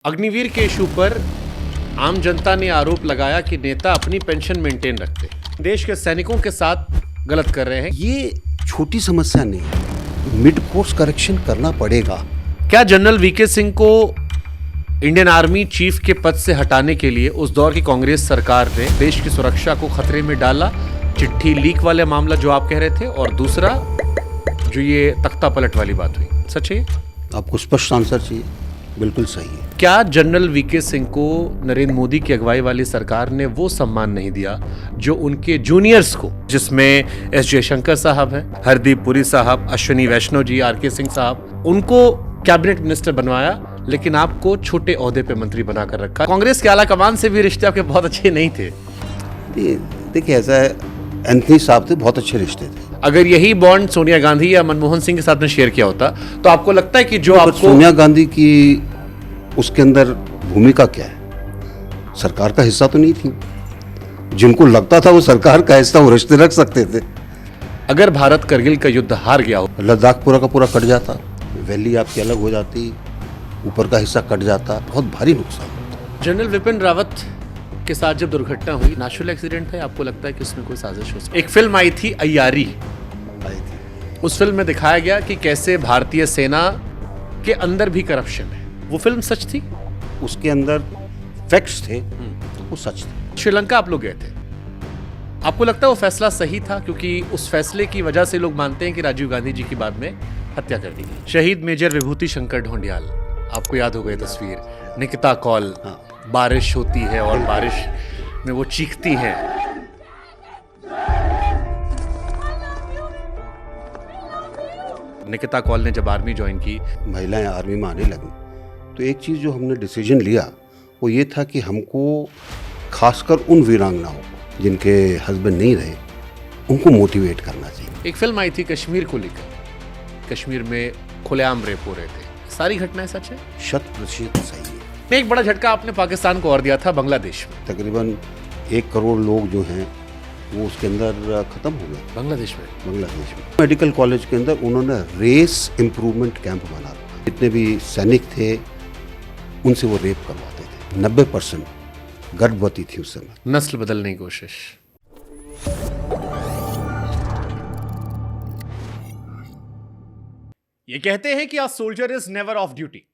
अग्निवीर के इशू पर आम जनता ने आरोप लगाया कि नेता अपनी पेंशन मेंटेन रखते हैं, देश के सैनिकों के साथ गलत कर रहे हैं। ये छोटी समस्या नहीं है, मिड कोर्स करेक्शन करना पड़ेगा। क्या जनरल वीके सिंह को इंडियन आर्मी चीफ के पद से हटाने के लिए उस दौर की कांग्रेस सरकार ने देश की सुरक्षा को खतरे में डाला? चिट्ठी लीक वाले मामला जो आप कह रहे थे, और दूसरा जो ये तख्ता पलट वाली बात हुई, सच है? आपको स्पष्ट आंसर चाहिए? बिल्कुल सही है। क्या जनरल वीके सिंह को नरेंद्र मोदी की अगुवाई वाली सरकार ने वो सम्मान नहीं दिया जो उनके जूनियर्स को, जिसमें एस जयशंकर साहब हैं, हरदीप पुरी साहब, अश्विनी वैष्णव जी, आर.के. सिंह साहब, उनको कैबिनेट मिनिस्टर बनवाया, लेकिन आपको छोटे ओहदे पे मंत्री बनाकर रखा? कांग्रेस के आला कमान से भी रिश्ते आपके बहुत अच्छे नहीं थे। देखिए, ऐसा है, एंथनी साहब थे, बहुत अच्छे रिश्ते थे। अगर यही बॉन्ड सोनिया गांधी या मनमोहन सिंह के साथ में शेयर किया होता तो आपको लगता है कि जो आपको सोनिया गांधी की उसके अंदर भूमिका क्या है? सरकार का हिस्सा तो नहीं थी। जिनको लगता था वो सरकार का हिस्सा, वो रिश्ते रख सकते थे। अगर भारत करगिल का युद्ध हार गया हो, लद्दाख पूरा का पूरा कट जाता, वैली आपकी अलग हो जाती, ऊपर का हिस्सा कट जाता, बहुत भारी नुकसान होता। जनरल विपिन रावत के साथ जब दुर्घटना हुई, नेचुरल एक्सीडेंट है, आपको लगता है कि उसमें कोई साजिश हो सकती? एक फिल्म आई थी अय्यारी, आई थी। उस फिल्म में दिखाया गया कि कैसे भारतीय सेना के अंदर भी करप्शन है। वो फिल्म सच थी? उसके अंदर फैक्ट्स थे, वो सच थे। श्रीलंका आप लोग गए थे, आपको लगता है वो फैसला सही था? क्योंकि उस फैसले की वजह से लोग मानते हैं कि राजीव गांधी जी की बाद में हत्या कर दी गई। शहीद मेजर विभूति शंकर ढोंडियाल, आपको याद हो गई तस्वीर, निकिता कौल, बारिश होती है और बारिश में वो चीखती हैं। निकिता कौल ने जब आर्मी ज्वाइन की, महिलाएं आर्मी में आने लगी, तो एक चीज़ जो हमने डिसीजन लिया वो ये था कि हमको खासकर उन वीरांगनाओं को जिनके हस्बैंड नहीं रहे, उनको मोटिवेट करना चाहिए। एक फिल्म आई थी कश्मीर को लेकर, कश्मीर में खुलेआम रेप हो रहे थे, सारी घटनाएं सच है? 100% सही है। एक बड़ा झटका आपने पाकिस्तान को और दिया था, बांग्लादेश में। तकरीबन 1 करोड़ लोग जो हैं वो उसके अंदर ख़त्म हो गए। बांग्लादेश में मेडिकल कॉलेज के अंदर उन्होंने रेस इम्प्रूवमेंट कैंप बना, जितने भी सैनिक थे उनसे वो रेप करवाते थे। 90% गर्भवती थी उस समय। नस्ल बदलने की कोशिश। ये कहते हैं कि a soldier is never off duty.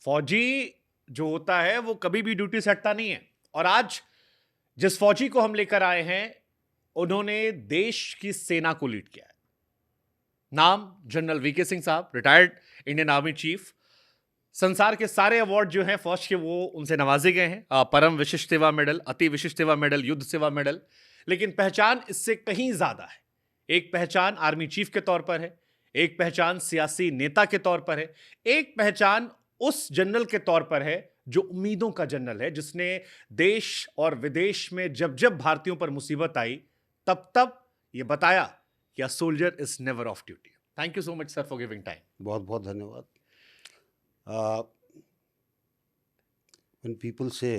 फौजी जो होता है वो कभी भी ड्यूटी से हटता नहीं है। और आज जिस फौजी को हम लेकर आए हैं, उन्होंने देश की सेना को लीड किया है। नाम जनरल वीके सिंह साहब, रिटायर्ड इंडियन आर्मी चीफ। संसार के सारे अवार्ड जो हैं फौज के, वो उनसे नवाजे गए हैं। परम विशिष्ट सेवा मेडल, अति विशिष्ट सेवा मेडल, युद्ध सेवा मेडल। लेकिन पहचान इससे कहीं ज्यादा है। एक पहचान आर्मी चीफ के तौर पर है, एक पहचान सियासी नेता के तौर पर है, एक पहचान उस जनरल के तौर पर है जो उम्मीदों का जनरल है, जिसने देश और विदेश में जब जब भारतीयों पर मुसीबत आई तब तब ये बताया कि a soldier is never off duty. Thank you so much sir for giving time. बहुत बहुत धन्यवाद। When people say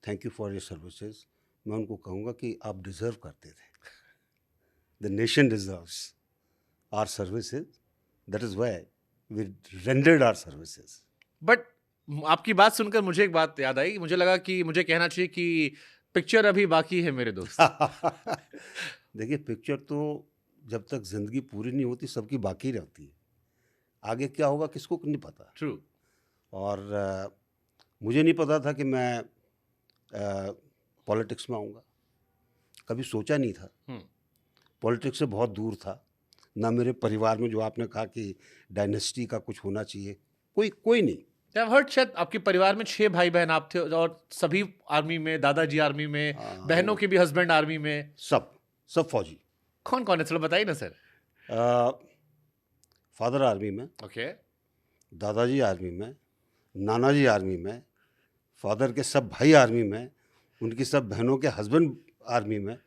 thank you for your services, मैं उनको कहूँगा कि आप डिजर्व करते थे। The nation deserves our services, that is why we rendered our services. But आपकी बात सुनकर मुझे एक बात याद आई, मुझे लगा कि मुझे कहना चाहिए कि पिक्चर अभी बाकी है मेरे दोस्त। देखिए, पिक्चर तो जब तक जिंदगी पूरी नहीं होती सबकी बाकी रहती है। आगे क्या होगा किसको नहीं पता। ट्रू। और मुझे नहीं पता था कि मैं पॉलिटिक्स में आऊँगा, कभी सोचा नहीं था। पॉलिटिक्स से बहुत दूर था। ना मेरे परिवार में, जो आपने कहा कि डायनेस्टी का कुछ होना चाहिए, कोई नहीं। शायद आपके परिवार में 6 भाई बहन आप थे, और सभी आर्मी में, दादाजी आर्मी में, बहनों के भी हस्बैंड आर्मी में, सब फौजी। कौन कौन है, चलो बताइए ना सर। फादर आर्मी में, ओके। दादाजी आर्मी में, नानाजी आर्मी में, फादर के सब भाई आर्मी में, उनकी सब बहनों के हस्बैंड आर्मी में,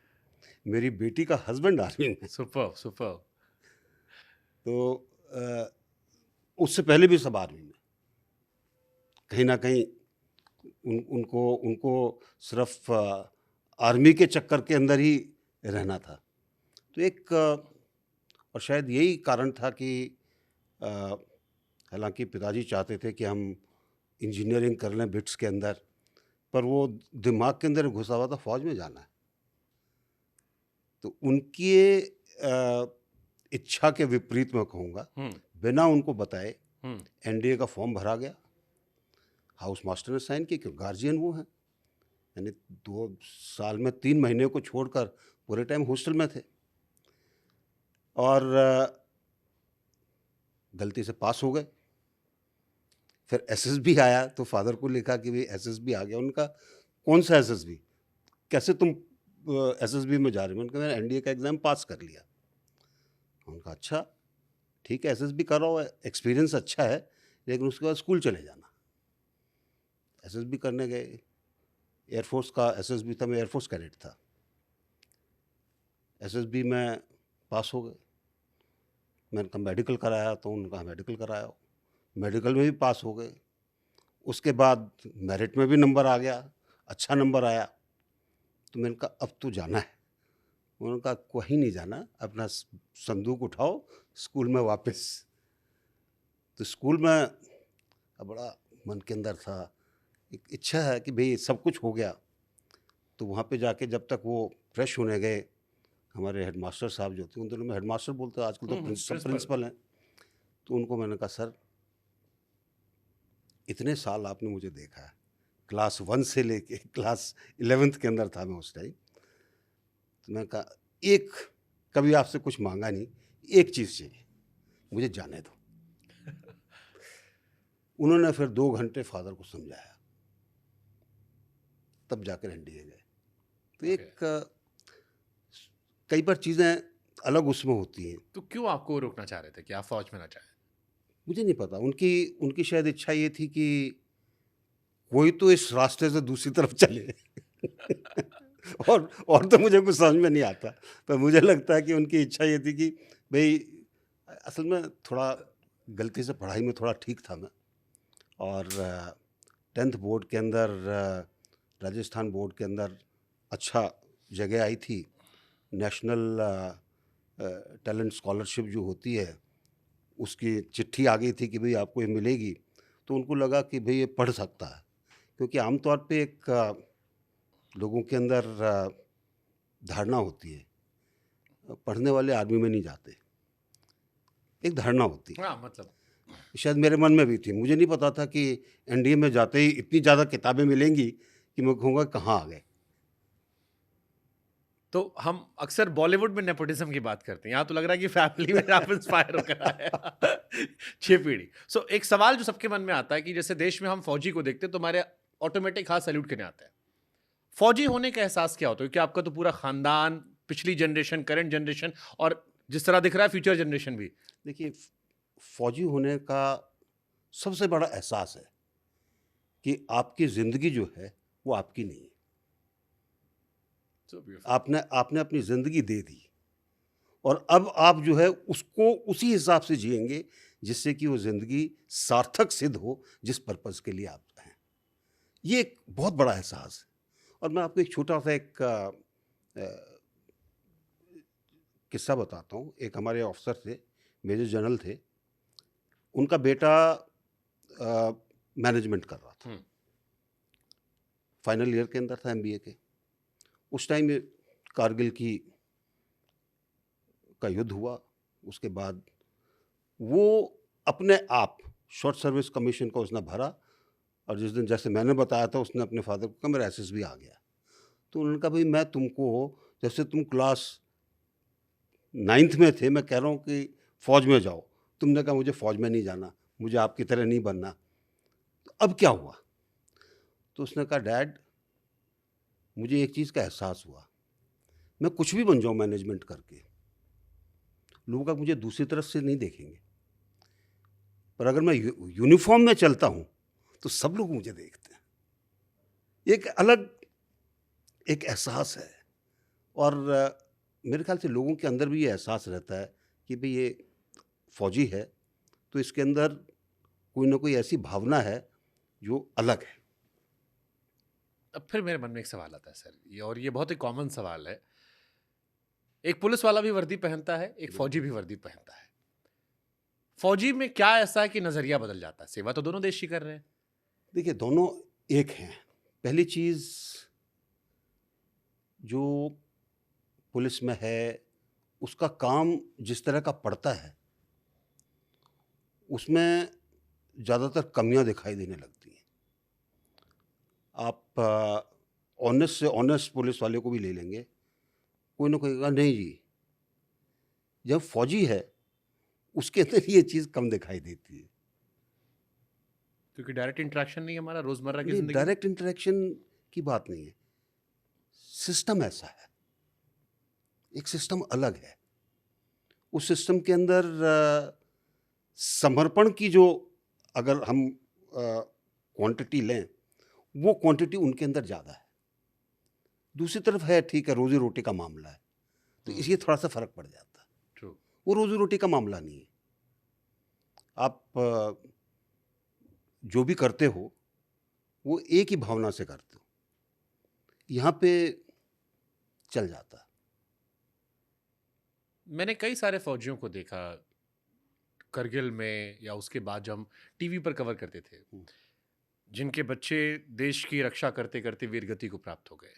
मेरी बेटी का हस्बैंड आर्मी में। सुपर। तो उससे पहले भी सब आर्मी में। कहीं ना कहीं उनको सिर्फ आर्मी के चक्कर के अंदर ही रहना था। तो एक और शायद यही कारण था कि हालांकि पिताजी चाहते थे कि हम इंजीनियरिंग कर लें बिट्स के अंदर, पर वो दिमाग के अंदर घुसा हुआ था फौज में जाना है। तो उनकी इच्छा के विपरीत मैं कहूँगा, बिना उनको बताए एनडीए का फॉर्म भरा गया, हाउस मास्टर ने साइन किया, क्योंकि गार्जियन वो हैं। यानी 2 साल में 3 महीने को छोड़कर पूरे टाइम हॉस्टल में थे, और गलती से पास हो गए। फिर एसएसबी आया तो फादर को लिखा कि भाई एसएसबी आ गया। उनका कौन सा एसएसबी, कैसे तुम एसएसबी में जा रहे हो? मैंने कहा मैंने एनडीए का एग्ज़ाम पास कर लिया। उनका अच्छा ठीक है, एसएसबी कर रहा हो, एक्सपीरियंस अच्छा है, लेकिन उसके बाद स्कूल चले जाना। एसएसबी करने गए, एयरफोर्स का एसएसबी था, मैं एयरफोर्स कैडेट था। एसएसबी में पास हो गए। मैंने कहा मेडिकल कराया, तो उन्होंने कहा मेडिकल कराया, मेडिकल में भी पास हो गए। उसके बाद मेरिट में भी नंबर आ गया, अच्छा नंबर आया। तो मैंने कहा अब तो जाना है। उन्होंने कहा कहीं नहीं जाना, अपना संदूक उठाओ, स्कूल में वापस। तो स्कूल में अब बड़ा मन के अंदर था, एक इच्छा है कि भाई सब कुछ हो गया। तो वहाँ पे जाके जब तक वो फ्रेश होने गए, हमारे हेडमास्टर साहब जो थे, उन दिनों में हेडमास्टर बोलते हैं, आजकल तो सब प्रिंसिपल हैं। तो उनको मैंने कहा सर, इतने साल आपने मुझे देखा है, क्लास 1 से लेके क्लास 11th के अंदर था मैं उस टाइम। तो मैंने कहा एक कभी आपसे कुछ मांगा नहीं, एक चीज़ चाहिए, मुझे जाने दो। उन्होंने फिर 2 घंटे फादर को समझाया, तब जाकर एनडीए गए। तो एक कई बार चीज़ें अलग उसमें होती हैं। तो क्यों आपको रोकना चाह रहे थे कि आप फौज में ना जाएं? मुझे नहीं पता, उनकी शायद इच्छा ये थी कि कोई तो इस रास्ते से दूसरी तरफ चले। और तो मुझे कुछ समझ में नहीं आता, पर मुझे लगता है कि उनकी इच्छा ये थी कि भाई, असल में थोड़ा गलती से पढ़ाई में थोड़ा ठीक था मैं, और 10th बोर्ड के अंदर, राजस्थान बोर्ड के अंदर अच्छा जगह आई थी। नेशनल टैलेंट स्कॉलरशिप जो होती है, उसकी चिट्ठी आ गई थी कि भाई आपको ये मिलेगी। तो उनको लगा कि भाई ये पढ़ सकता है, क्योंकि आमतौर पे एक लोगों के अंदर धारणा होती है, पढ़ने वाले आर्मी में नहीं जाते, एक धारणा होती है। हाँ, मतलब शायद मेरे मन में भी थी, मुझे नहीं पता था कि एनडीए में जाते ही इतनी ज़्यादा किताबें मिलेंगी कि मैं कहूँगा कहाँ आ गए। तो हम अक्सर बॉलीवुड में नेपोटिज्म की बात करते हैं, यहाँ तो लग रहा है कि फैमिली में आप इंस्पायर होकर आए। 6 पीढ़ी। सो एक सवाल जो सबके मन में आता है कि जैसे देश में हम फौजी को देखते हैं तो हमारे ऑटोमेटिक हाथ सैल्यूट करने आता है। फौजी होने का एहसास क्या होता है? क्योंकि आपका तो पूरा खानदान, पिछली जनरेशन, करंट जनरेशन और जिस तरह दिख रहा है फ्यूचर जनरेशन भी। देखिए, फौजी होने का सबसे बड़ा एहसास है कि आपकी ज़िंदगी जो है वो आपकी नहीं है। So beautiful. आपने आपने अपनी ज़िंदगी दे दी, और अब आप जो है उसको उसी हिसाब से जिएंगे जिससे कि वो ज़िंदगी सार्थक सिद्ध हो, जिस पर्पज़ के लिए आप हैं। ये एक बहुत बड़ा एहसास है। और मैं आपको एक छोटा सा एक किस्सा बताता हूँ। एक हमारे ऑफिसर थे, मेजर जनरल थे, उनका बेटा मैनेजमेंट कर रहा था, फाइनल ईयर के अंदर था एमबीए के। उस टाइम ये कारगिल का युद्ध हुआ। उसके बाद वो अपने आप शॉर्ट सर्विस कमीशन का उसने भरा, और जिस दिन जैसे मैंने बताया था, उसने अपने फादर को कहा मेरा एसएसबी आ गया। तो उन्होंने कहा भाई मैं तुमको, जैसे तुम क्लास 9th में थे, मैं कह रहा हूँ कि फ़ौज में जाओ, तुमने कहा मुझे फ़ौज में नहीं जाना, मुझे आपकी तरह नहीं बनना, तो अब क्या हुआ? तो उसने कहा डैड, मुझे एक चीज़ का एहसास हुआ, मैं कुछ भी बन जाऊँ मैनेजमेंट करके, लोग अब मुझे दूसरी तरफ से नहीं देखेंगे, पर अगर मैं यूनिफॉर्म में चलता हूँ तो सब लोग मुझे देखते हैं। एक अलग एक एहसास है, और मेरे ख्याल से लोगों के अंदर भी ये एहसास रहता है कि भाई ये फौजी है तो इसके अंदर कोई ना कोई ऐसी भावना है जो अलग है। अब फिर मेरे मन में एक सवाल आता है सर, और ये बहुत ही कॉमन सवाल है। एक पुलिस वाला भी वर्दी पहनता है, एक फौजी भी वर्दी पहनता है। फौजी में क्या ऐसा है कि नजरिया बदल जाता है? सेवा तो दोनों देश की कर रहे हैं। देखिए दोनों एक हैं। पहली चीज़ जो पुलिस में है, उसका काम जिस तरह का पड़ता है, उसमें ज़्यादातर कमियां दिखाई देने लगती हैं। आप ऑनेस्ट से ऑनेस्ट पुलिस वाले को भी ले लेंगे, कोई ना कोई कहेगा नहीं जी, जब फौजी है उसके अंदर ये चीज़ कम दिखाई देती है। क्योंकि डायरेक्ट इंटरेक्शन नहीं है हमारा रोजमर्रा की नहीं, जिंदगी में। डायरेक्ट इंटरेक्शन की बात नहीं है, सिस्टम ऐसा है, एक सिस्टम अलग है। उस सिस्टम के अंदर समर्पण की जो अगर हम क्वांटिटी लें, वो क्वांटिटी उनके अंदर ज़्यादा है। दूसरी तरफ है, ठीक है, रोजी रोटी का मामला है, तो इसलिए थोड़ा सा फर्क पड़ जाता है। ट्रू। वो रोजी रोटी का मामला नहीं है। आप जो भी करते हो वो एक ही भावना से करते हो, यहाँ पे चल जाता है। मैंने कई सारे फौजियों को देखा करगिल में या उसके बाद जब हम टीवी पर कवर करते थे, जिनके बच्चे देश की रक्षा करते करते वीरगति को प्राप्त हो गए,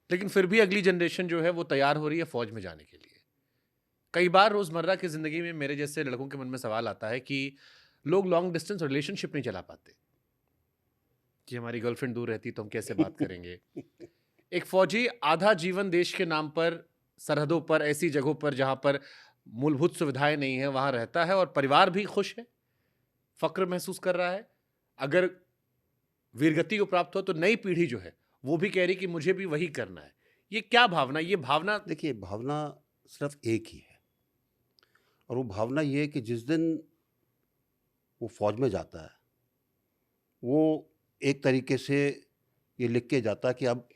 लेकिन फिर भी अगली जनरेशन जो है वो तैयार हो रही है फौज में जाने के लिए। कई बार रोजमर्रा की जिंदगी में मेरे जैसे लड़कों के मन में सवाल आता है कि लोग लॉन्ग डिस्टेंस रिलेशनशिप नहीं चला पाते, कि हमारी गर्लफ्रेंड दूर रहती तो हम कैसे बात करेंगे। एक फौजी आधा जीवन देश के नाम पर सरहदों पर, ऐसी जगहों पर जहां पर मूलभूत सुविधाएं नहीं है, वहां रहता है और परिवार भी खुश है, फक्र महसूस कर रहा है। अगर वीरगति को प्राप्त हो तो नई पीढ़ी जो है वो भी कह रही कि मुझे भी वही करना है। ये क्या भावना, ये भावना देखिए, भावना सिर्फ एक ही है, और वो भावना ये है कि जिस दिन वो फौज में जाता है, वो एक तरीके से ये लिख के जाता है कि अब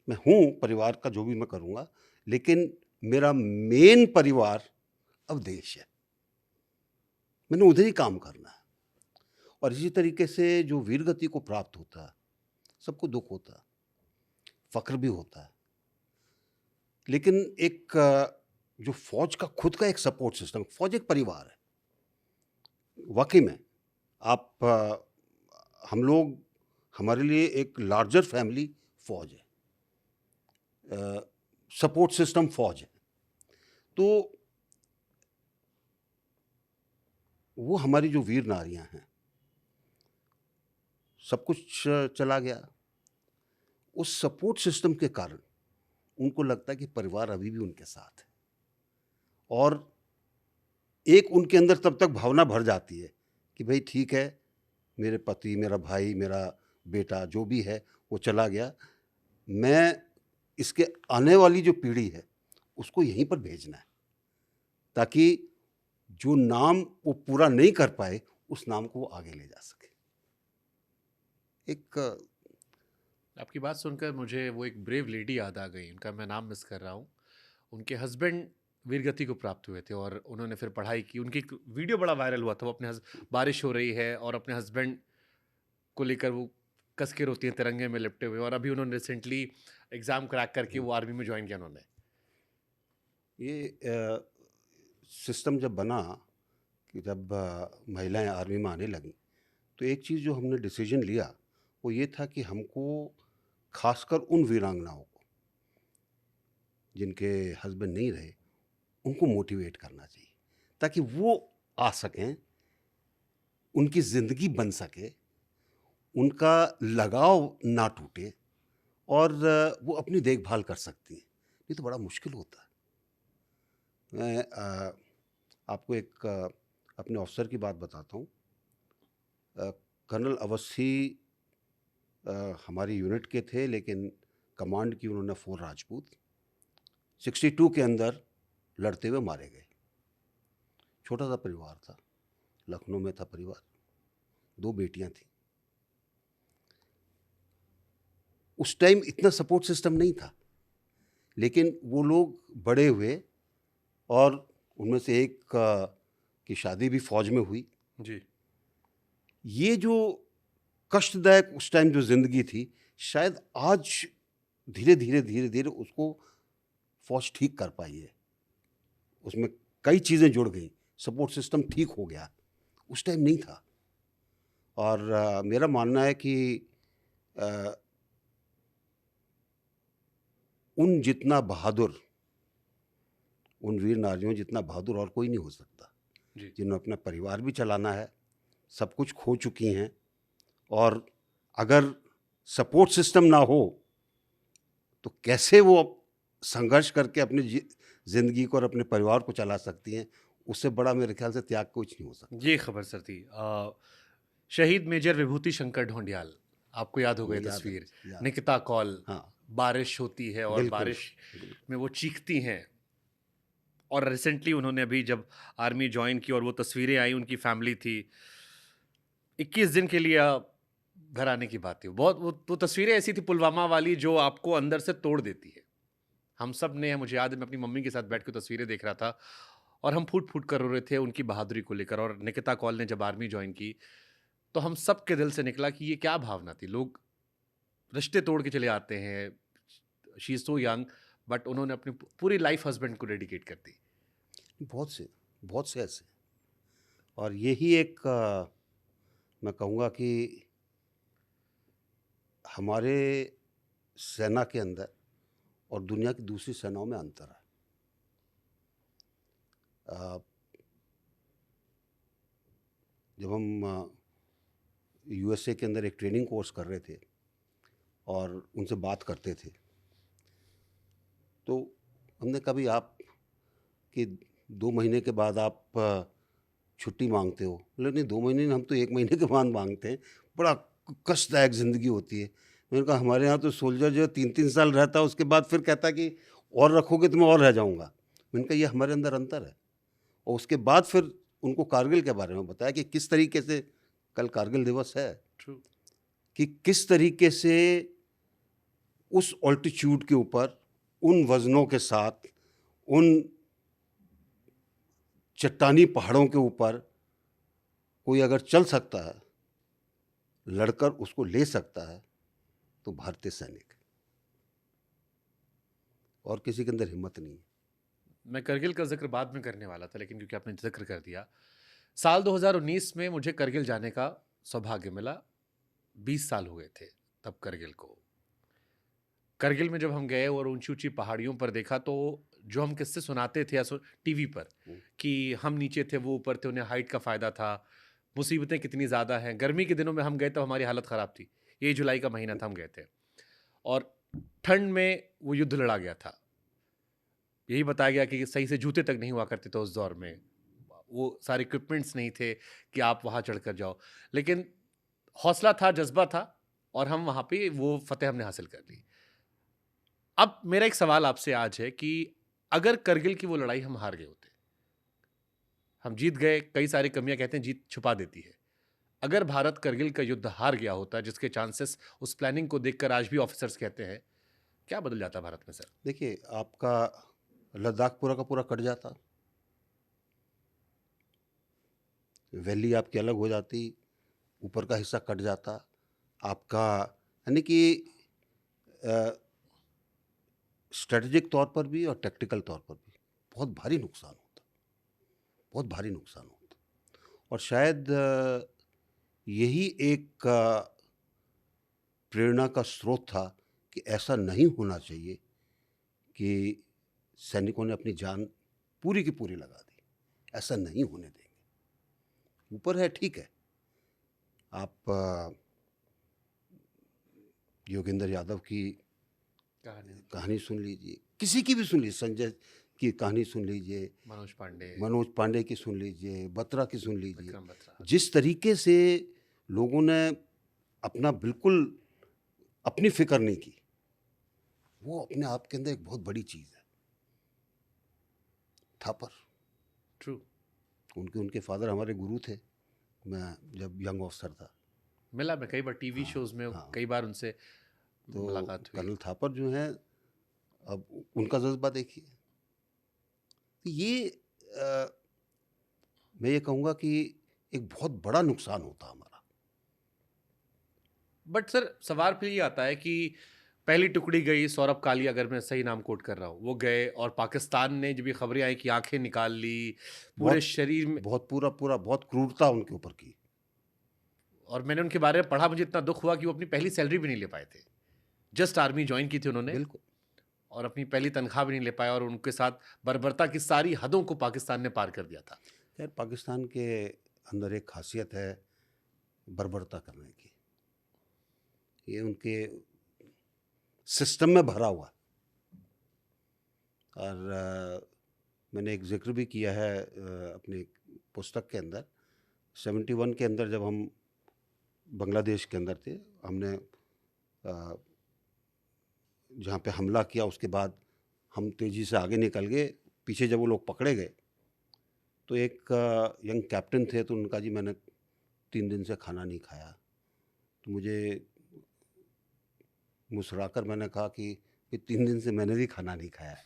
मैं हूँ परिवार का, जो भी मैं करूँगा, लेकिन मेरा मेन परिवार अब देश है, मैंने उधर ही काम करना है। और इसी तरीके से जो वीरगति को प्राप्त होता है, सबको दुख होता है, फक्र भी होता है, लेकिन एक जो फौज का खुद का एक सपोर्ट सिस्टम, फौज एक परिवार है वाकई में। आप हम लोग, हमारे लिए एक लार्जर फैमिली फौज है, सपोर्ट सिस्टम फौज है। तो वो हमारी जो वीर नारियां हैं, सब कुछ चला गया, उस सपोर्ट सिस्टम के कारण उनको लगता है कि परिवार अभी भी उनके साथ है, और एक उनके अंदर तब तक भावना भर जाती है कि भाई ठीक है, मेरे पति, मेरा भाई, मेरा बेटा जो भी है वो चला गया, मैं इसके आने वाली जो पीढ़ी है उसको यहीं पर भेजना है, ताकि जो नाम वो पूरा नहीं कर पाए उस नाम को वो आगे ले जा सके। एक आपकी बात सुनकर मुझे वो एक ब्रेव लेडी याद आ गई, उनका मैं नाम मिस कर रहा हूँ। उनके हस्बैंड वीरगति को प्राप्त हुए थे और उन्होंने फिर पढ़ाई की। उनकी एक वीडियो बड़ा वायरल हुआ था, वो अपने बारिश हो रही है और अपने हस्बैंड को लेकर वो कस के रोती हैं तिरंगे में लिपटे हुए, और अभी उन्होंने रिसेंटली एग्जाम क्रैक करके वो आर्मी में ज्वाइन किया उन्होंने। ये सिस्टम जब बना कि जब महिलाएं आर्मी में आने लगीं, तो एक चीज़ जो हमने डिसीजन लिया वो ये था कि हमको खासकर उन वीरांगनाओं को जिनके हस्बैंड नहीं रहे, उनको मोटिवेट करना चाहिए, ताकि वो आ सकें, उनकी ज़िंदगी बन सके, उनका लगाव ना टूटे, और वो अपनी देखभाल कर सकती हैं। नहीं तो बड़ा मुश्किल होता है। मैं आपको एक अपने ऑफिसर की बात बताता हूँ। कर्नल अवस्थी हमारी यूनिट के थे, लेकिन कमांड की उन्होंने 4 राजपूत 62 के अंदर लड़ते हुए मारे गए। छोटा सा परिवार था, लखनऊ में था परिवार, 2 बेटियां थीं। उस टाइम इतना सपोर्ट सिस्टम नहीं था, लेकिन वो लोग बड़े हुए, और उनमें से एक की शादी भी फौज में हुई जी। ये जो कष्टदायक उस टाइम जो ज़िंदगी थी, शायद आज धीरे धीरे उसको फौज ठीक कर पाई है। उसमें कई चीज़ें जुड़ गई, सपोर्ट सिस्टम ठीक हो गया, उस टाइम नहीं था। और मेरा मानना है कि अ, उन जितना बहादुर, उन वीर नारियों जितना बहादुर और कोई नहीं हो सकता, जी। जिन्होंने अपना परिवार भी चलाना है, सब कुछ खो चुकी हैं, और अगर सपोर्ट सिस्टम ना हो तो कैसे वो संघर्ष करके अपनी ज़िंदगी को और अपने परिवार को चला सकती हैं, उससे बड़ा मेरे ख्याल से त्याग कुछ नहीं हो सकता। ये खबर सर थी शहीद मेजर विभूति शंकर ढोंडियाल, आपको याद हो गई याद है, तस्वीर, याद है। निकिता कौल, हाँ, बारिश होती है और बिल्कुल, बारिश बिल्कुल। में वो चीखती हैं। और रिसेंटली उन्होंने अभी जब आर्मी ज्वाइन की और वो तस्वीरें आई, उनकी फैमिली थी 21 दिन के लिए घर आने की बात थी। बहुत वो तस्वीरें ऐसी थी पुलवामा वाली जो आपको अंदर से तोड़ देती है। हम सब ने, मुझे याद है मैं अपनी मम्मी के साथ बैठ के तस्वीरें देख रहा था और हम फूट फूट कर रो रहे थे उनकी बहादुरी को लेकर। और निकिता कौल ने जब आर्मी ज्वाइन की तो हम सब के दिल से निकला कि ये क्या भावना थी। लोग रिश्ते तोड़ के चले आते हैं, she is so young, but उन्होंने अपनी पूरी लाइफ हस्बैंड को डेडिकेट कर दी। बहुत से ऐसे, और यही एक मैं कहूँगा कि हमारे सेना के अंदर और दुनिया की दूसरी सेनाओं में अंतर है। जब हम यूएसए के अंदर एक ट्रेनिंग कोर्स कर रहे थे और उनसे बात करते थे, तो हमने कभी आप कि 2 महीने के बाद आप छुट्टी मांगते हो, बोले नहीं 2 महीने नहीं, हम तो 1 महीने के बाद मांगते हैं, बड़ा कष्टदायक ज़िंदगी होती है। मैंने कहा हमारे यहाँ तो सोल्जर जो 3-3 साल रहता है, उसके बाद फिर कहता है कि और रखोगे तो मैं और रह जाऊँगा। मैंने कहा ये हमारे अंदर अंतर है। और उसके बाद फिर उनको कारगिल के बारे में बताया कि किस तरीके से, कल कारगिल दिवस है, ट्रू। कि किस तरीके से उस ऑल्टीट्यूड के ऊपर, उन वज़नों के साथ, उन चट्टानी पहाड़ों के ऊपर कोई अगर चल सकता है, लड़कर उसको ले सकता है, तो भारतीय सैनिक, और किसी के अंदर हिम्मत नहीं है। मैं करगिल का जिक्र बाद में करने वाला था, लेकिन क्योंकि आपने जिक्र कर दिया, साल 2019 में मुझे करगिल जाने का सौभाग्य मिला। 20 साल हो गए थे तब करगिल को। करगिल में जब हम गए और ऊंची ऊंची पहाड़ियों पर देखा, तो जो हम किस्से सुनाते थे टीवी पर कि हम नीचे थे वो ऊपर थे, उन्हें हाइट का फायदा था, मुसीबतें कितनी ज़्यादा हैं। गर्मी के दिनों में हम गए तो हमारी हालत ख़राब थी। यही जुलाई का महीना था, हम गए थे और ठंड में वो युद्ध लड़ा गया था। यही बताया गया कि सही से जूते तक नहीं हुआ करते थे उस दौर में, वो सारे इक्विपमेंट्स नहीं थे कि आप वहाँ चढ़ कर जाओ, लेकिन हौसला था, जज्बा था, और हम वहाँ पे वो फतेह हमने हासिल कर ली। अब मेरा एक सवाल आपसे आज है कि अगर करगिल की वो लड़ाई हम हार गए होते, हम जीत गए, कई सारी कमियां कहते हैं जीत छुपा देती है, अगर भारत करगिल का युद्ध हार गया होता, जिसके चांसेस उस प्लानिंग को देखकर आज भी ऑफिसर्स कहते हैं, क्या बदल जाता भारत में सर? देखिए, आपका लद्दाख पूरा का पूरा कट जाता, वैली आपकी अलग हो जाती, ऊपर का हिस्सा कट जाता आपका, यानी कि स्ट्रेटजिक तौर पर भी और टैक्टिकल तौर पर भी बहुत भारी नुकसान होता, बहुत भारी नुकसान होता। और शायद यही एक प्रेरणा का स्रोत था कि ऐसा नहीं होना चाहिए कि सैनिकों ने अपनी जान पूरी की पूरी लगा दी, ऐसा नहीं होने देंगे। ऊपर है, ठीक है, आप योगेंद्र यादव की कहानी सुन लीजिए, किसी की भी सुन लीजिए, संजय की कहानी सुन लीजिए, मनोज पांडे की सुन लीजिए, बत्रा की सुन लीजिए, जिस तरीके से लोगों ने अपना बिल्कुल अपनी फिक्र नहीं की, वो अपने आप के अंदर एक बहुत बड़ी चीज़ है। थापर, ट्रू, उनके फादर हमारे गुरु थे, मैं जब यंग ऑफिसर था, मिला मैं कई बार टीवी शोज में, कई बार उनसे तो मुलाकात हुई। कर्नल थापर जो हैं, अब उनका जज्बा देखिए। ये मैं ये कहूँगा कि एक बहुत बड़ा नुकसान होता हमारा। बट सर सवाल फिर ये आता है कि पहली टुकड़ी गई, सौरभ कालिया, अगर मैं सही नाम कोट कर रहा हूँ, वो गए और पाकिस्तान ने जब ये खबरें आई कि आंखें निकाल ली, पूरे शरीर में बहुत पूरा बहुत क्रूरता उनके ऊपर की। और मैंने उनके बारे में पढ़ा, मुझे इतना दुख हुआ कि वो अपनी पहली सैलरी भी नहीं ले पाए थे। जस्ट आर्मी ज्वाइन की थी उन्होंने बिल्कुल। और अपनी पहली तनख्वाह भी नहीं ले पाया, और उनके साथ बर्बरता की सारी हदों को पाकिस्तान ने पार कर दिया था। यार पाकिस्तान के अंदर एक खासियत है बर्बरता करने की, ये उनके सिस्टम में भरा हुआ है। और मैंने एक जिक्र भी किया है अपनी पुस्तक के अंदर, 71 के अंदर जब हम बांग्लादेश के अंदर थे, हमने जहाँ पे हमला किया उसके बाद हम तेज़ी से आगे निकल गए। पीछे जब वो लोग पकड़े गए तो एक यंग कैप्टन थे, तो उनका जी मैंने 3 दिन से खाना नहीं खाया। तो मुझे मुस्कुराकर मैंने कहा कि ये 3 दिन से मैंने भी खाना नहीं खाया है।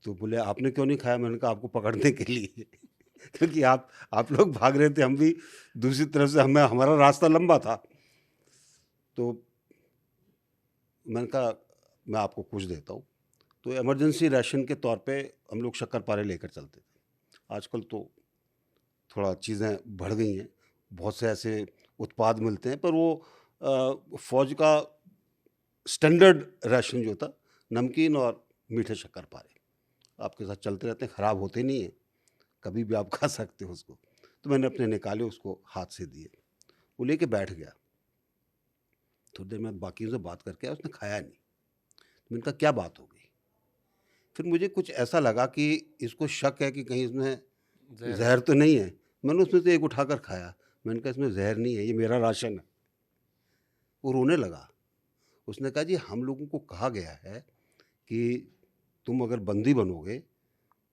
तो बोले आपने क्यों नहीं खाया? मैंने कहा आपको पकड़ने के लिए क्योंकि आप लोग भाग रहे थे, हम भी दूसरी तरफ से, हमारा रास्ता लंबा था। तो मैंने कहा मैं आपको कुछ देता हूँ। तो इमरजेंसी राशन के तौर पे हम लोग शक्करपारे लेकर चलते थे। आजकल तो थोड़ा चीज़ें बढ़ गई हैं, बहुत से ऐसे उत्पाद मिलते हैं, पर वो फ़ौज का स्टैंडर्ड राशन जो था, नमकीन और मीठे शक्करपारे आपके साथ चलते रहते हैं, ख़राब होते नहीं हैं, कभी भी आप खा सकते हो उसको। तो मैंने अपने निकाले, उसको हाथ से दिए, वो लेके बैठ गया। थोड़ी देर में बाकियों से बात करके आया, उसने खाया नहीं। तो मैंने कहा क्या बात हो गई? फिर मुझे कुछ ऐसा लगा कि इसको शक है कि कहीं इसमें जहर तो नहीं है। मैंने उसमें से एक उठाकर खाया। मैंने कहा इसमें जहर नहीं है, ये मेरा राशन है। वो रोने लगा। उसने कहा जी हम लोगों को कहा गया है कि तुम अगर बंदी बनोगे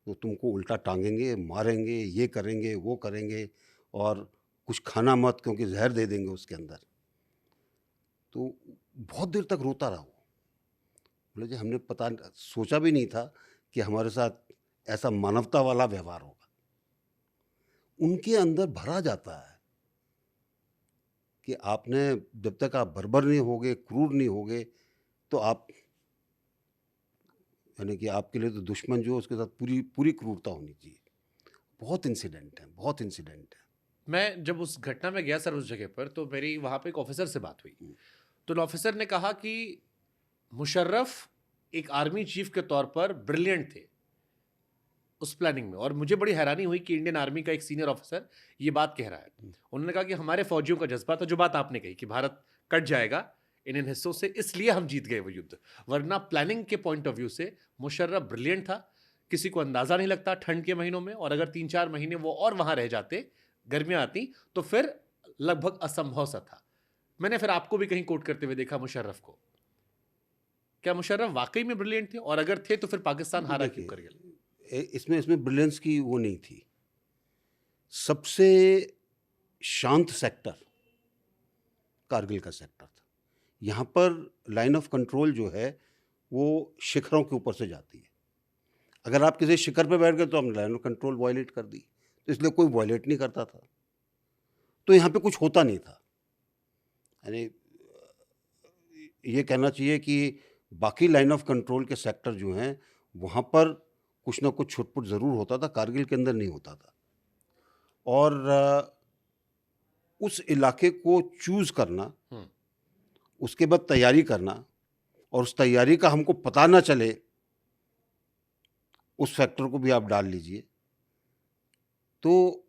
तो तुमको उल्टा टांगेंगे, मारेंगे, ये करेंगे, वो करेंगे, और कुछ खाना मत क्योंकि जहर दे देंगे उसके अंदर। तो बहुत देर तक रोता रहा वो। बोले जी हमने सोचा भी नहीं था कि हमारे साथ ऐसा मानवता वाला व्यवहार होगा। उनके अंदर भरा जाता है कि आपने जब तक आप बर्बर नहीं होगे, क्रूर नहीं होगे, तो आप, यानी कि आपके लिए तो दुश्मन जो है उसके साथ पूरी पूरी क्रूरता होनी चाहिए। बहुत इंसिडेंट है, बहुत इंसिडेंट है। मैं जब उस घटना में गया सर उस जगह पर, तो मेरी वहाँ पे एक ऑफिसर से बात हुई। तो उन ऑफिसर ने कहा कि मुशर्रफ एक आर्मी चीफ के तौर पर ब्रिलियंट थे उस प्लानिंग में, और मुझे बड़ी हैरानी हुई कि इंडियन आर्मी का एक सीनियर ऑफिसर ये बात कह रहा है। उन्होंने कहा कि हमारे फौजियों का जज्बा था, जो बात आपने कही कि भारत कट जाएगा इन हिस्सों से, इसलिए हम जीत गए वो युद्ध, वरना प्लानिंग के पॉइंट ऑफ व्यू से मुशर्रफ ब्रिलियंट था। किसी को अंदाजा नहीं लगता ठंड के महीनों में, और अगर 3-4 महीने वो और वहां रह जाते, गर्मियां आती, तो फिर लगभग असंभव सा था। मैंने फिर आपको भी कहीं कोट करते हुए देखा मुशर्रफ को। क्या मुशर्रफ वाकई में ब्रिलियंट थे, और अगर थे तो फिर पाकिस्तान हारा क्यों कर गया? इसमें ब्रिलियंस की वो नहीं थी। सबसे शांत सेक्टर कारगिल का सेक्टर था। यहाँ पर लाइन ऑफ कंट्रोल जो है वो शिखरों के ऊपर से जाती है। अगर आप किसी शिखर पे बैठ गए तो हमने लाइन ऑफ कंट्रोल वायलेट कर दी, तो इसलिए कोई वायलेट नहीं करता था। तो यहाँ पे कुछ होता नहीं था। यानी ये कहना चाहिए कि बाकी लाइन ऑफ कंट्रोल के सेक्टर जो हैं वहाँ पर कुछ ना कुछ छुटपुट ज़रूर होता था, कारगिल के अंदर नहीं होता था। और उस इलाके को चूज़ करना, उसके बाद तैयारी करना, और उस तैयारी का हमको पता ना चले, उस फैक्टर को भी आप डाल लीजिए, तो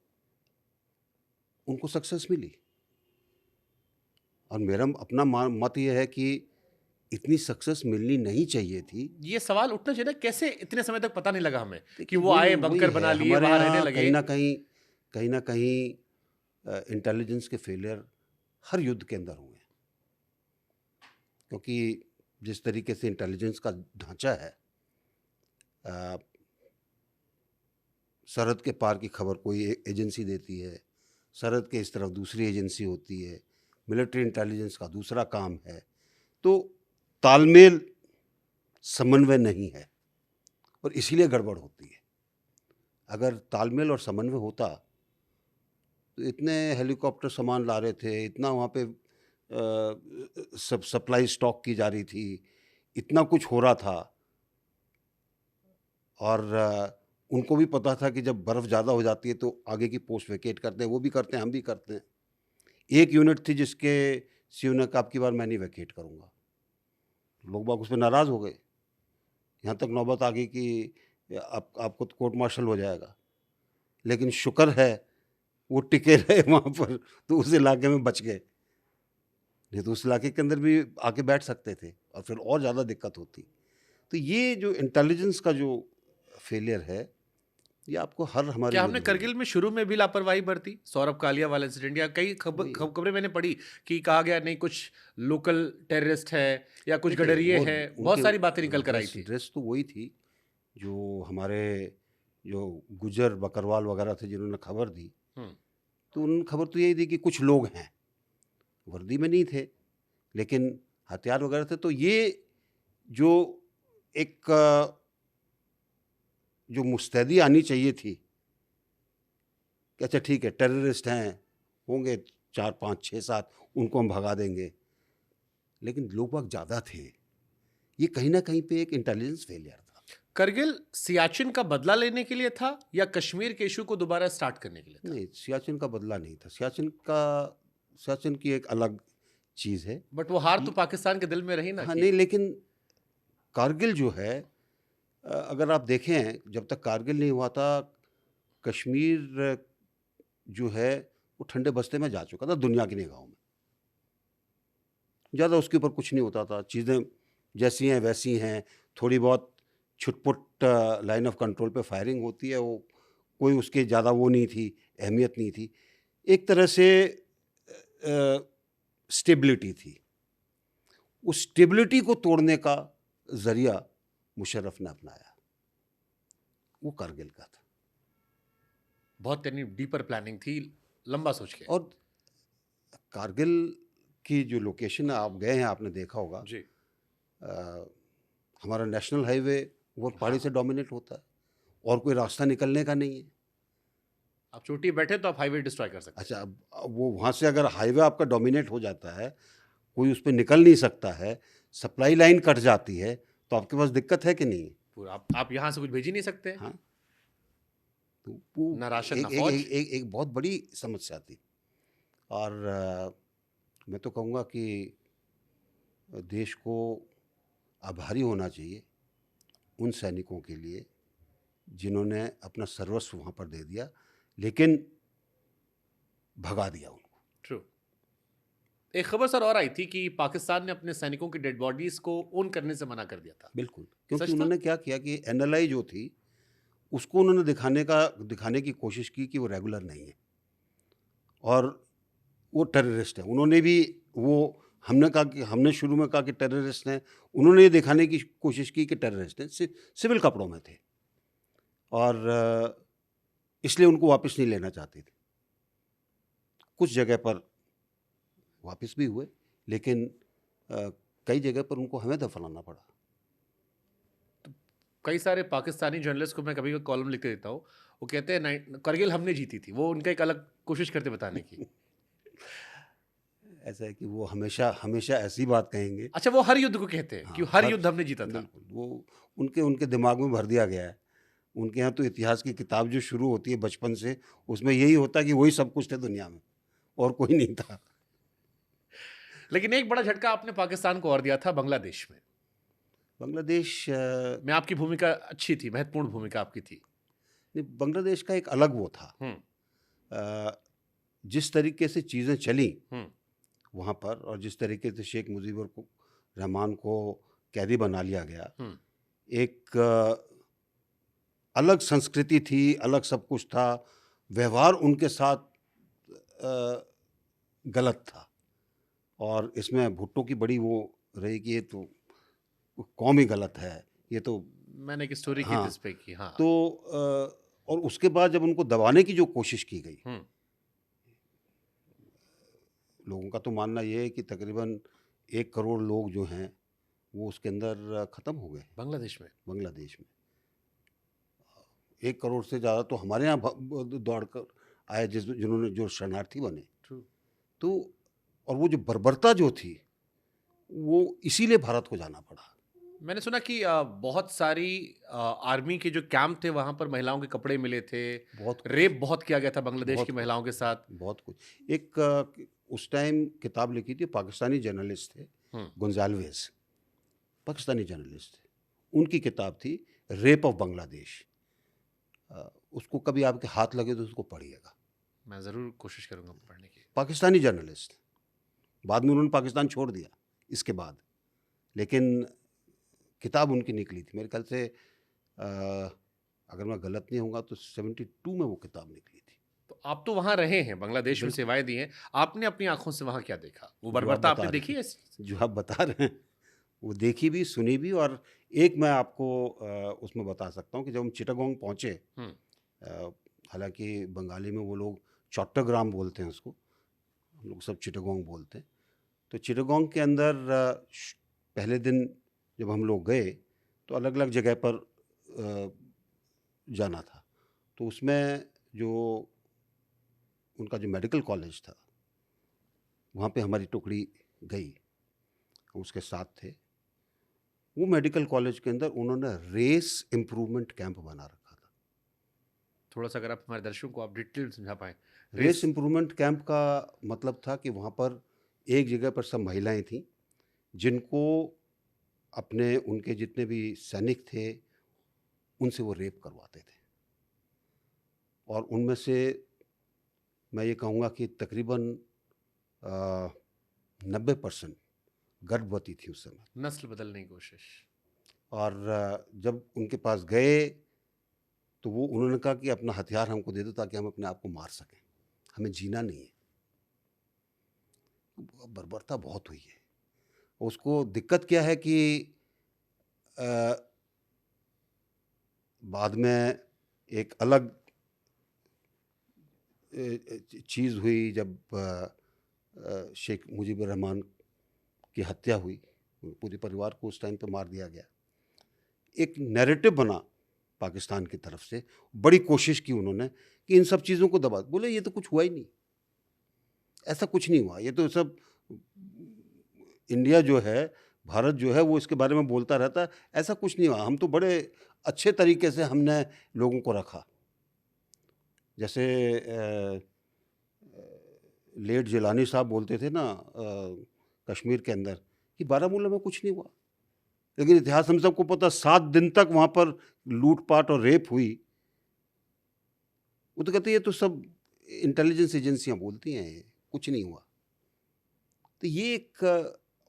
उनको सक्सेस मिली। और मेरा अपना मत ये है कि इतनी सक्सेस मिलनी नहीं चाहिए थी। ये सवाल उठना चाहिए ना, कैसे इतने समय तक पता नहीं लगा हमें कि देखिए, वो आए, वही बंकर है, बना लिए, हमारे वहां रहने यहाँ लगे। कहीं ना कहीं इंटेलिजेंस के फेलियर हर युद्ध के अंदर हुए हैं। क्योंकि जिस तरीके से इंटेलिजेंस का ढांचा है, सरहद के पार की खबर कोई एजेंसी देती है, सरहद के इस तरफ दूसरी एजेंसी होती है, मिलिट्री इंटेलिजेंस का दूसरा काम है, तो तालमेल, समन्वय नहीं है, और इसीलिए गड़बड़ होती है। अगर तालमेल और समन्वय होता तो इतने हेलीकॉप्टर सामान ला रहे थे, इतना वहाँ पे सब सप्लाई स्टॉक की जा रही थी, इतना कुछ हो रहा था, और उनको भी पता था कि जब बर्फ़ ज़्यादा हो जाती है तो आगे की पोस्ट वेकेट करते हैं, वो भी करते हैं, हम भी करते हैं। एक यूनिट थी जिसके सीईओ ने कहा, आपकी बार मैं नहीं वैकेट करूँगा। लोग बाग उस पर नाराज़ हो गए। यहाँ तक नौबत आ गई कि आपको तो कोर्ट मार्शल हो जाएगा। लेकिन शुक्र है वो टिके रहे वहाँ पर, तो उस इलाके में बच गए। नहीं तो उस इलाके के अंदर भी आके बैठ सकते थे और फिर और ज़्यादा दिक्कत होती। तो ये जो इंटेलिजेंस का जो फेलियर है, ये आपको हर हमारे क्या युद्ध हमने में करगिल में शुरू में भी लापरवाही बरती? सौरभ कालिया वाला इंसिडेंट, या कई वही। खबरें मैंने पढ़ी कि कहा गया नहीं कुछ लोकल टेररिस्ट है या कुछ देखिए, गडरिये वो हैं, बहुत उनके सारी बातें निकल कर आई थी। ड्रेस तो वही थी जो हमारे जो गुजर बकरवाल वगैरह थे जिन्होंने खबर दी, हम्म, तो उन्होंने खबर तो यही दी कि कुछ लोग हैं, वर्दी में नहीं थे लेकिन हथियार वगैरह थे। तो ये जो एक जो मुस्तैदी आनी चाहिए थी कि अच्छा ठीक है, टेररिस्ट हैं, होंगे 4 5 6 7, उनको हम भगा देंगे, लेकिन लोग बाग ज़्यादा थे। ये कहीं ना कहीं पे एक इंटेलिजेंस फेलियर था। करगिल सियाचिन का बदला लेने के लिए था या कश्मीर के इशू को दोबारा स्टार्ट करने के लिए था? नहीं, सियाचिन का बदला नहीं था। सियाचिन की एक अलग चीज़ है। बट वो हार तो पाकिस्तान के दिल में रही ना हाँ, कि नहीं, लेकिन कारगिल जो है, अगर आप देखें, जब तक कारगिल नहीं हुआ था, कश्मीर जो है वो ठंडे बस्ते में जा चुका था दुनिया की निगाहों में। ज़्यादा उसके ऊपर कुछ नहीं होता था, चीज़ें जैसी हैं वैसी हैं। थोड़ी बहुत छुटपुट लाइन ऑफ कंट्रोल पे फायरिंग होती है, वो कोई उसके ज़्यादा वो नहीं थी, अहमियत नहीं थी। एक तरह से स्टेबिलिटी थी। उस स्टेबिलिटी को तोड़ने का ज़रिया मुशर्रफ ने अपनाया, वो कारगिल का था। बहुत यानी डीपर प्लानिंग थी, लंबा सोच के। और कारगिल की जो लोकेशन है, आप गए हैं, आपने देखा होगा, जी, हमारा नेशनल हाईवे वो पहाड़ी से डोमिनेट होता है और कोई रास्ता निकलने का नहीं है। आप चोटी बैठे तो आप हाईवे डिस्ट्रॉय कर सकते हैं। अच्छा, अब वो वहाँ से अगर हाईवे आपका डोमिनेट हो जाता है, कोई उस पर निकल नहीं सकता है, सप्लाई लाइन कट जाती है, तो आपके पास दिक्कत है कि नहीं? पूरा आप यहाँ से कुछ भेज ही नहीं सकते। हाँ, तो वो ना राशन, एक ना एक फौज। एक, एक, एक बहुत बड़ी समस्या थी। और मैं तो कहूँगा कि देश को आभारी होना चाहिए उन सैनिकों के लिए जिन्होंने अपना सर्वस्व वहाँ पर दे दिया, लेकिन भगा दिया उनको। ट्रू। एक खबर सर और आई थी कि पाकिस्तान ने अपने सैनिकों की डेड बॉडीज को ओन करने से मना कर दिया था। बिल्कुल, क्योंकि सच था? उन्होंने क्या किया कि एनएलआई जो थी, उसको उन्होंने दिखाने की कोशिश की कि वो रेगुलर नहीं है और वो टेररिस्ट है। उन्होंने भी वो हमने कहा कि हमने शुरू में कहा कि टेररिस्ट हैं, उन्होंने ये दिखाने की कोशिश की कि टेररिस्ट हैं, सिविल कपड़ों में थे और इसलिए उनको वापस नहीं लेना चाहते थे। कुछ जगह पर वापस भी हुए, लेकिन कई जगह पर उनको हमें दफनाना पड़ा। कई सारे पाकिस्तानी जर्नलिस्ट को मैं कभी कभी कॉलम लिख के देता हूँ, वो कहते हैं करगिल हमने जीती थी, वो उनका एक अलग कोशिश करते बताने की। ऐसा है कि वो हमेशा हमेशा ऐसी बात कहेंगे। अच्छा, वो हर युद्ध को कहते हैं कि हाँ, हर युद्ध हमने जीता था। बिल्कुल, वो उनके दिमाग में भर दिया गया है। उनके यहाँ तो इतिहास की किताब जो शुरू होती है बचपन से, उसमें यही होता है कि वही सब कुछ थे दुनिया में और कोई नहीं था। लेकिन एक बड़ा झटका आपने पाकिस्तान को और दिया था बांग्लादेश में। बांग्लादेश में आपकी भूमिका अच्छी थी, महत्वपूर्ण भूमिका आपकी थी। बांग्लादेश का एक अलग वो था। जिस तरीके से चीज़ें चली वहाँ पर और जिस तरीके से शेख मुजीबुर रहमान को कैदी बना लिया गया, एक अलग संस्कृति थी, अलग सब कुछ था। व्यवहार उनके साथ गलत था और इसमें भुट्टो की बड़ी वो रही कि ये तो कौम ही गलत है, ये तो मैंने एक स्टोरी की हाँ, थी इस पे की। हाँ, तो और उसके बाद जब उनको दबाने की जो कोशिश की गई, लोगों का तो मानना ये है कि तकरीबन 1 करोड़ लोग जो हैं वो उसके अंदर ख़त्म हो गए बांग्लादेश में। 1 करोड़ से ज़्यादा तो हमारे यहाँ दौड़ कर आए जिन्होंने जो शरणार्थी बने। तो और वो जो बर्बरता जो थी वो इसीलिए भारत को जाना पड़ा। मैंने सुना कि बहुत सारी आर्मी के जो कैंप थे वहां पर महिलाओं के कपड़े मिले थे, बहुत रेप बहुत किया गया था बांग्लादेश बहुत की कुछ, महिलाओं के साथ। बहुत कुछ। एक उस टाइम किताब लिखी थी, पाकिस्तानी जर्नलिस्ट थे गोंजाल्वेज, पाकिस्तानी जर्नलिस्ट थे, उनकी किताब थी रेप ऑफ बांग्लादेश। उसको कभी आपके हाथ लगे तो उसको पढ़िएगा। मैं ज़रूर कोशिश करूँगा पढ़ने की। पाकिस्तानी जर्नलिस्ट, बाद में उन्होंने पाकिस्तान छोड़ दिया इसके बाद, लेकिन किताब उनकी निकली थी। मेरे ख्याल से अगर मैं गलत नहीं होऊंगा तो 72 में वो किताब निकली थी। तो आप तो वहाँ रहे हैं, बांग्लादेश में बिल्कुल। सेवाएं दी हैं, आपने अपनी आंखों से वहाँ क्या देखा? वो जो आप बर्बरता बता आपने रहे देखी है? जो आप बता रहे हैं वो देखी भी, सुनी भी। और एक मैं आपको उसमें बता सकता हूँ कि जब हम चिटागोंग पहुँचे, हालांकि बंगाली में वो लोग चट्टग्राम बोलते हैं उसको, हम लोग सब चिटागोंग बोलते हैं। तो चिटागोंग के अंदर पहले दिन जब हम लोग गए तो अलग अलग जगह पर जाना था। तो उसमें जो उनका जो मेडिकल कॉलेज था, वहाँ पे हमारी टुकड़ी गई, उसके साथ थे। वो मेडिकल कॉलेज के अंदर उन्होंने रेस इम्प्रूवमेंट कैंप बना रखा था। थोड़ा सा अगर आप हमारे दर्शकों को आप डिटेल समझा पाएँ। रेस इम्प्रूवमेंट कैंप का मतलब था कि वहाँ पर एक जगह पर सब महिलाएं थीं जिनको अपने उनके जितने भी सैनिक थे उनसे वो रेप करवाते थे। और उनमें से मैं ये कहूँगा कि तकरीबन 90% गर्भवती थी उस समय। नस्ल बदलने की कोशिश। और जब उनके पास गए तो वो उन्होंने कहा कि अपना हथियार हमको दे दो ताकि हम अपने आप को मार सकें, हमें जीना नहीं है। बर्बरता बहुत हुई है। उसको दिक्कत क्या है कि बाद में एक अलग चीज़ हुई जब शेख मुजीबुर रहमान की हत्या हुई, पूरे परिवार को उस टाइम पे मार दिया गया। एक नैरेटिव बना पाकिस्तान की तरफ से, बड़ी कोशिश की उन्होंने कि इन सब चीज़ों को दबा, बोले ये तो कुछ हुआ ही नहीं, ऐसा कुछ नहीं हुआ, ये तो सब इंडिया जो है, भारत जो है वो इसके बारे में बोलता रहता है, ऐसा कुछ नहीं हुआ। हम तो बड़े अच्छे तरीके से हमने लोगों को रखा। जैसे लेट जिलानी साहब बोलते थे ना कश्मीर के अंदर कि बारामूला में कुछ नहीं हुआ, लेकिन इतिहास हम सबको पता, 7 दिन तक वहाँ पर लूटपाट और रेप हुई। वो तो कहते ये तो सब इंटेलिजेंस एजेंसियाँ बोलती हैं, कुछ नहीं हुआ। तो ये एक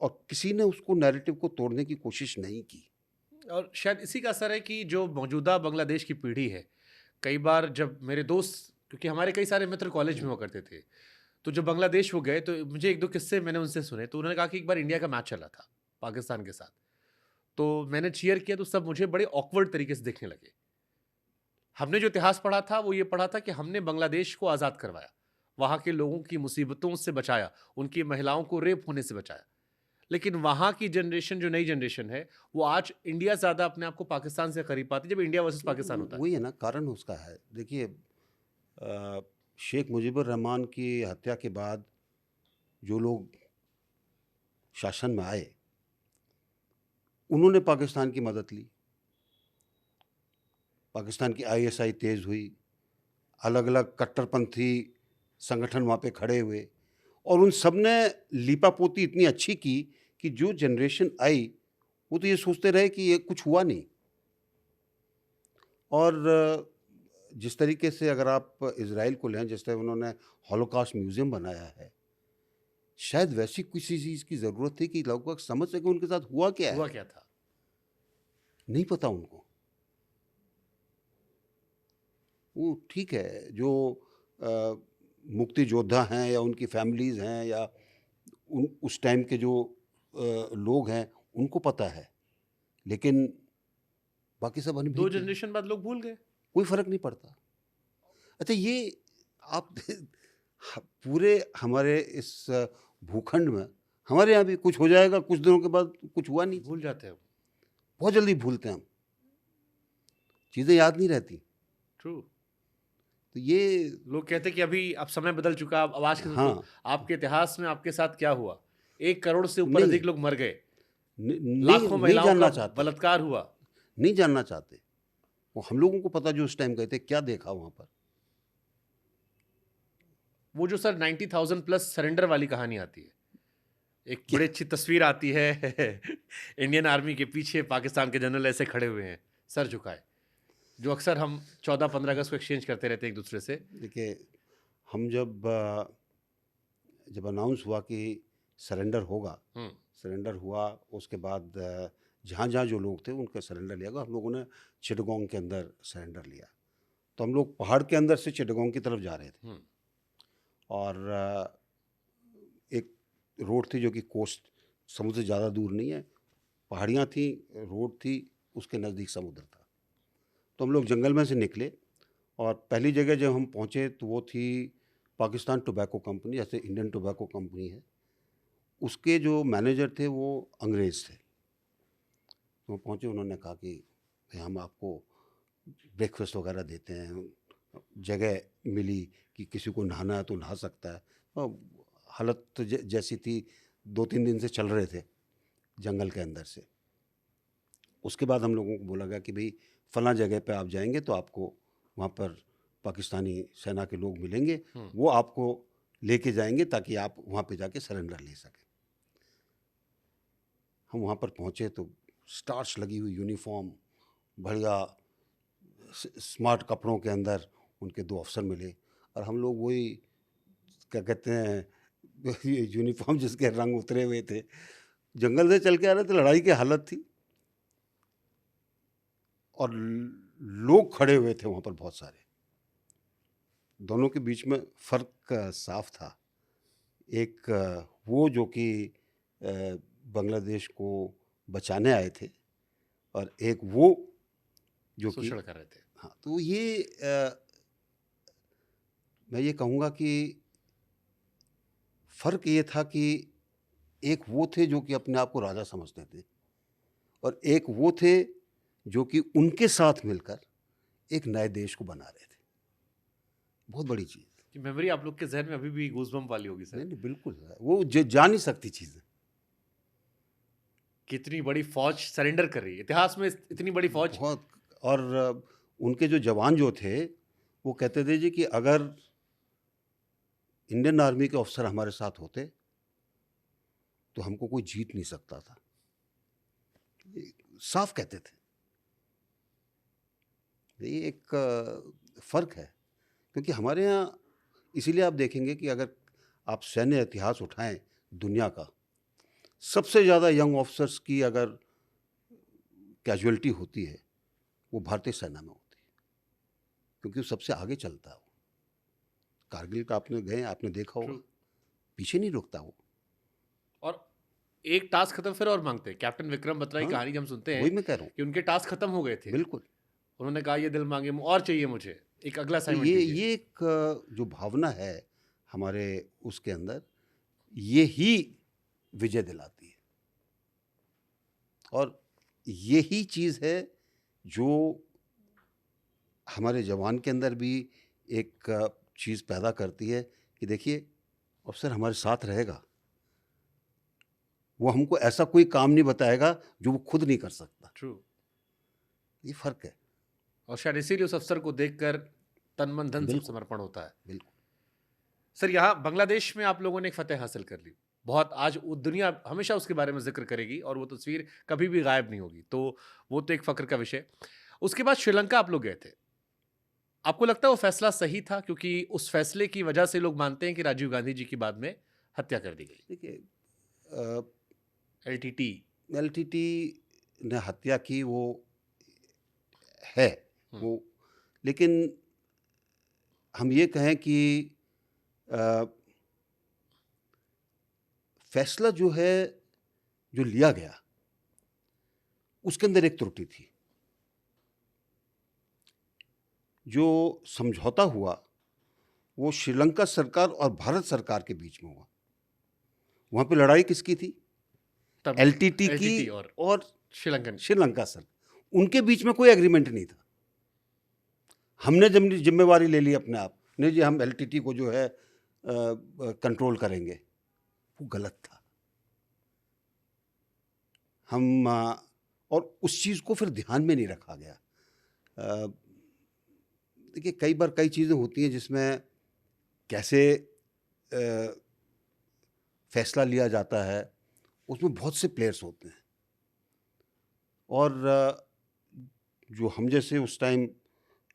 और किसी ने उसको नैरेटिव को तोड़ने की कोशिश नहीं की। और शायद इसी का असर है कि जो मौजूदा बांग्लादेश की पीढ़ी है, कई बार जब मेरे दोस्त, क्योंकि हमारे कई सारे मित्र कॉलेज में हुआ करते थे, तो जब बांग्लादेश वो गए तो मुझे 1-2 किस्से मैंने उनसे सुने। तो उन्होंने कहा कि एक बार इंडिया का मैच चला था पाकिस्तान के साथ, तो मैंने चीयर किया तो सब मुझे बड़े ऑकवर्ड तरीके से देखने लगे। हमने जो इतिहास पढ़ा था वो ये पढ़ा था कि हमने बांग्लादेश को आज़ाद करवाया, वहाँ के लोगों की मुसीबतों से बचाया, उनकी महिलाओं को रेप होने से बचाया। लेकिन वहाँ की जनरेशन, जो नई जनरेशन है, वो आज इंडिया ज़्यादा अपने आप को पाकिस्तान से करीब पाती है, जब इंडिया वर्सेस पाकिस्तान होता है। वही है ना, कारण उसका है। देखिए शेख मुजीबुर रहमान की हत्या के बाद जो लोग शासन में आए उन्होंने पाकिस्तान की मदद ली, पाकिस्तान की आईएसआई तेज़ हुई, अलग अलग कट्टरपंथी संगठन वहाँ पे खड़े हुए, और उन सब ने लीपापोती इतनी अच्छी की कि जो जनरेशन आई वो तो ये सोचते रहे कि ये कुछ हुआ नहीं। और जिस तरीके से अगर आप इज़राइल को लें, जिस तरह उन्होंने हॉलोकॉस्ट म्यूज़ियम बनाया है, शायद वैसी किसी चीज़ की ज़रूरत थी कि लोग समझ सके उनके साथ हुआ क्या हुआ है। क्या था? नहीं पता उनको। वो ठीक है, जो मुक्ति योद्धा हैं या उनकी फैमिलीज़ हैं या उस टाइम के जो लोग हैं उनको पता है, लेकिन बाकी सब 2 अनभिज्ञ हैं। जनरेशन बाद लोग भूल गए। कोई फ़र्क नहीं पड़ता। अच्छा, ये आप पूरे हमारे इस भूखंड में हमारे यहाँ भी कुछ हो जाएगा, कुछ दिनों के बाद कुछ हुआ नहीं, भूल जाते हैं हम। बहुत जल्दी भूलते हैं हम, चीज़ें याद नहीं रहती। ट्रू। तो ये लोग कहते हैं कि अभी अब समय बदल चुका, अब आज के हाँ, आपके इतिहास में आपके साथ क्या हुआ? 1 करोड़ से ऊपर नहीं, अधिक लोग मर गए, नहीं लाखों नहीं महिलाओं जानना का चाहते, बलात्कार हुआ। नहीं जानना चाहते। वो हम लोगों को पता जो उस टाइम गए थे, क्या देखा वहाँ पर। वो जो सर 90,000 प्लस सरेंडर वाली कहानी आती है, एक बड़ी अच्छी तस्वीर आती है इंडियन आर्मी के पीछे पाकिस्तान के जनरल ऐसे खड़े हुए हैं सर झुकाए, जो अक्सर हम 14-15 अगस्त को एक्सचेंज करते रहते हैं एक दूसरे से। देखिए, हम जब अनाउंस हुआ कि सरेंडर होगा, सरेंडर हुआ, उसके बाद जहाँ जहाँ जो लोग थे उनका सरेंडर लिया गया। हम लोगों ने चिटगोंग के अंदर सरेंडर लिया, तो हम लोग पहाड़ के अंदर से चिटगोंग की तरफ जा रहे थे, और एक रोड थी जो कि कोस्ट, समुद्र से ज़्यादा दूर नहीं है, पहाड़ियाँ थी, रोड थी, उसके नज़दीक समुद्र था। तो हम लोग जंगल में से निकले, और पहली जगह जब हम पहुँचे तो वो थी पाकिस्तान टोबैको कंपनी, जैसे इंडियन टोबैको कंपनी है, उसके जो मैनेजर थे वो अंग्रेज़ थे। तो पहुँचे, उन्होंने कहा कि भाई हम आपको ब्रेकफास्ट वगैरह देते हैं, जगह मिली कि किसी को नहाना है तो नहा सकता है। और हालत तो जैसी थी, 2-3 दिन से चल रहे थे जंगल के अंदर से। उसके बाद हम लोगों को बोला गया कि भाई फलां जगह पे आप जाएंगे तो आपको वहाँ पर पाकिस्तानी सेना के लोग मिलेंगे, वो आपको लेके जाएंगे ताकि आप वहाँ पे जाके सरेंडर ले सकें। हम वहाँ पर पहुँचे तो स्टार्च लगी हुई यूनिफॉर्म, बढ़िया स्मार्ट कपड़ों के अंदर उनके 2 अफसर मिले, और हम लोग वही क्या कहते हैं ये यूनिफॉर्म जिसके रंग उतरे हुए थे, जंगल से चल के आ रहे थे, लड़ाई की हालत थी, और लोग खड़े हुए थे वहाँ पर बहुत सारे। दोनों के बीच में फ़र्क साफ था। एक वो जो कि बांग्लादेश को बचाने आए थे, और एक वो जो कि शोषण कर रहे थे। हाँ, तो ये मैं ये कहूँगा कि फ़र्क ये था कि एक वो थे जो कि अपने आप को राजा समझते थे, और एक वो थे जो कि उनके साथ मिलकर एक नए देश को बना रहे थे। बहुत बड़ी चीज़। कि मेमोरी आप लोग के जहन में अभी भी गूज़बम्प वाली होगी सर। नहीं, बिल्कुल, वो जा नहीं सकती चीज़ें। कितनी बड़ी फौज सरेंडर कर रही है, इतिहास में इतनी बड़ी फौज। बहुत। और उनके जो जवान जो थे वो कहते थे जी कि अगर इंडियन आर्मी के अफसर हमारे साथ होते तो हमको कोई जीत नहीं सकता था, साफ कहते थे। ये एक फ़र्क है, क्योंकि हमारे यहाँ इसीलिए आप देखेंगे कि अगर आप सैन्य इतिहास उठाएं दुनिया का, सबसे ज़्यादा यंग ऑफिसर्स की अगर कैजुअलिटी होती है वो भारतीय सेना में होती है, क्योंकि वो सबसे आगे चलता है। वो कारगिल का आपने गए, आपने देखा होगा, पीछे नहीं रुकता वो। और एक टास्क खत्म फिर और मांगते हैं। कैप्टन विक्रम बत्रा की हाँ, कहानी हम सुनते हैं वही मैं कह रहा हूँ। कि उनके टास्क खत्म हो गए थे, बिल्कुल। उन्होंने कहा ये दिल मांगे और चाहिए मुझे, एक अगला तो असाइनमेंट दीजिए। ये एक जो भावना है हमारे उसके अंदर, ये ही विजय दिलाती है, और यही चीज़ है जो हमारे जवान के अंदर भी एक चीज़ पैदा करती है कि देखिए अफसर हमारे साथ रहेगा, वो हमको ऐसा कोई काम नहीं बताएगा जो वो खुद नहीं कर सकता। ट्रू। ये फ़र्क है। और शायद इसीलिए उस अफसर को देखकर तन मन धन सब बिल्कुल। समर्पण होता है। बिल्कुल। सर यहाँ बांग्लादेश में आप लोगों ने एक फतेह हासिल कर ली, बहुत आज वो दुनिया हमेशा उसके बारे में जिक्र करेगी और वो तस्वीर कभी भी गायब नहीं होगी, तो वो तो एक फक्र का विषय। उसके बाद श्रीलंका आप लोग गए थे, आपको लगता है वो फैसला सही था? क्योंकि उस फैसले की वजह से लोग मानते हैं कि राजीव गांधी जी की बाद में हत्या कर दी गई। देखिए एलटीटी एलटीटी ने हत्या की वो है वो, लेकिन हम ये कहें कि फैसला जो है जो लिया गया उसके अंदर एक त्रुटि थी। जो समझौता हुआ वो श्रीलंका सरकार और भारत सरकार के बीच में हुआ। वहाँ पे लड़ाई किसकी थी? एलटीटी की और श्रीलंका सर, उनके बीच में कोई एग्रीमेंट नहीं था। हमने जिम्मेवारी ले ली अपने आप, नहीं जी हम एलटीटी को जो है कंट्रोल करेंगे, वो गलत था। हम और उस चीज़ को फिर ध्यान में नहीं रखा गया। देखिए कई बार कई चीज़ें होती हैं जिसमें कैसे फैसला लिया जाता है उसमें बहुत से प्लेयर्स होते हैं और जो हम जैसे उस टाइम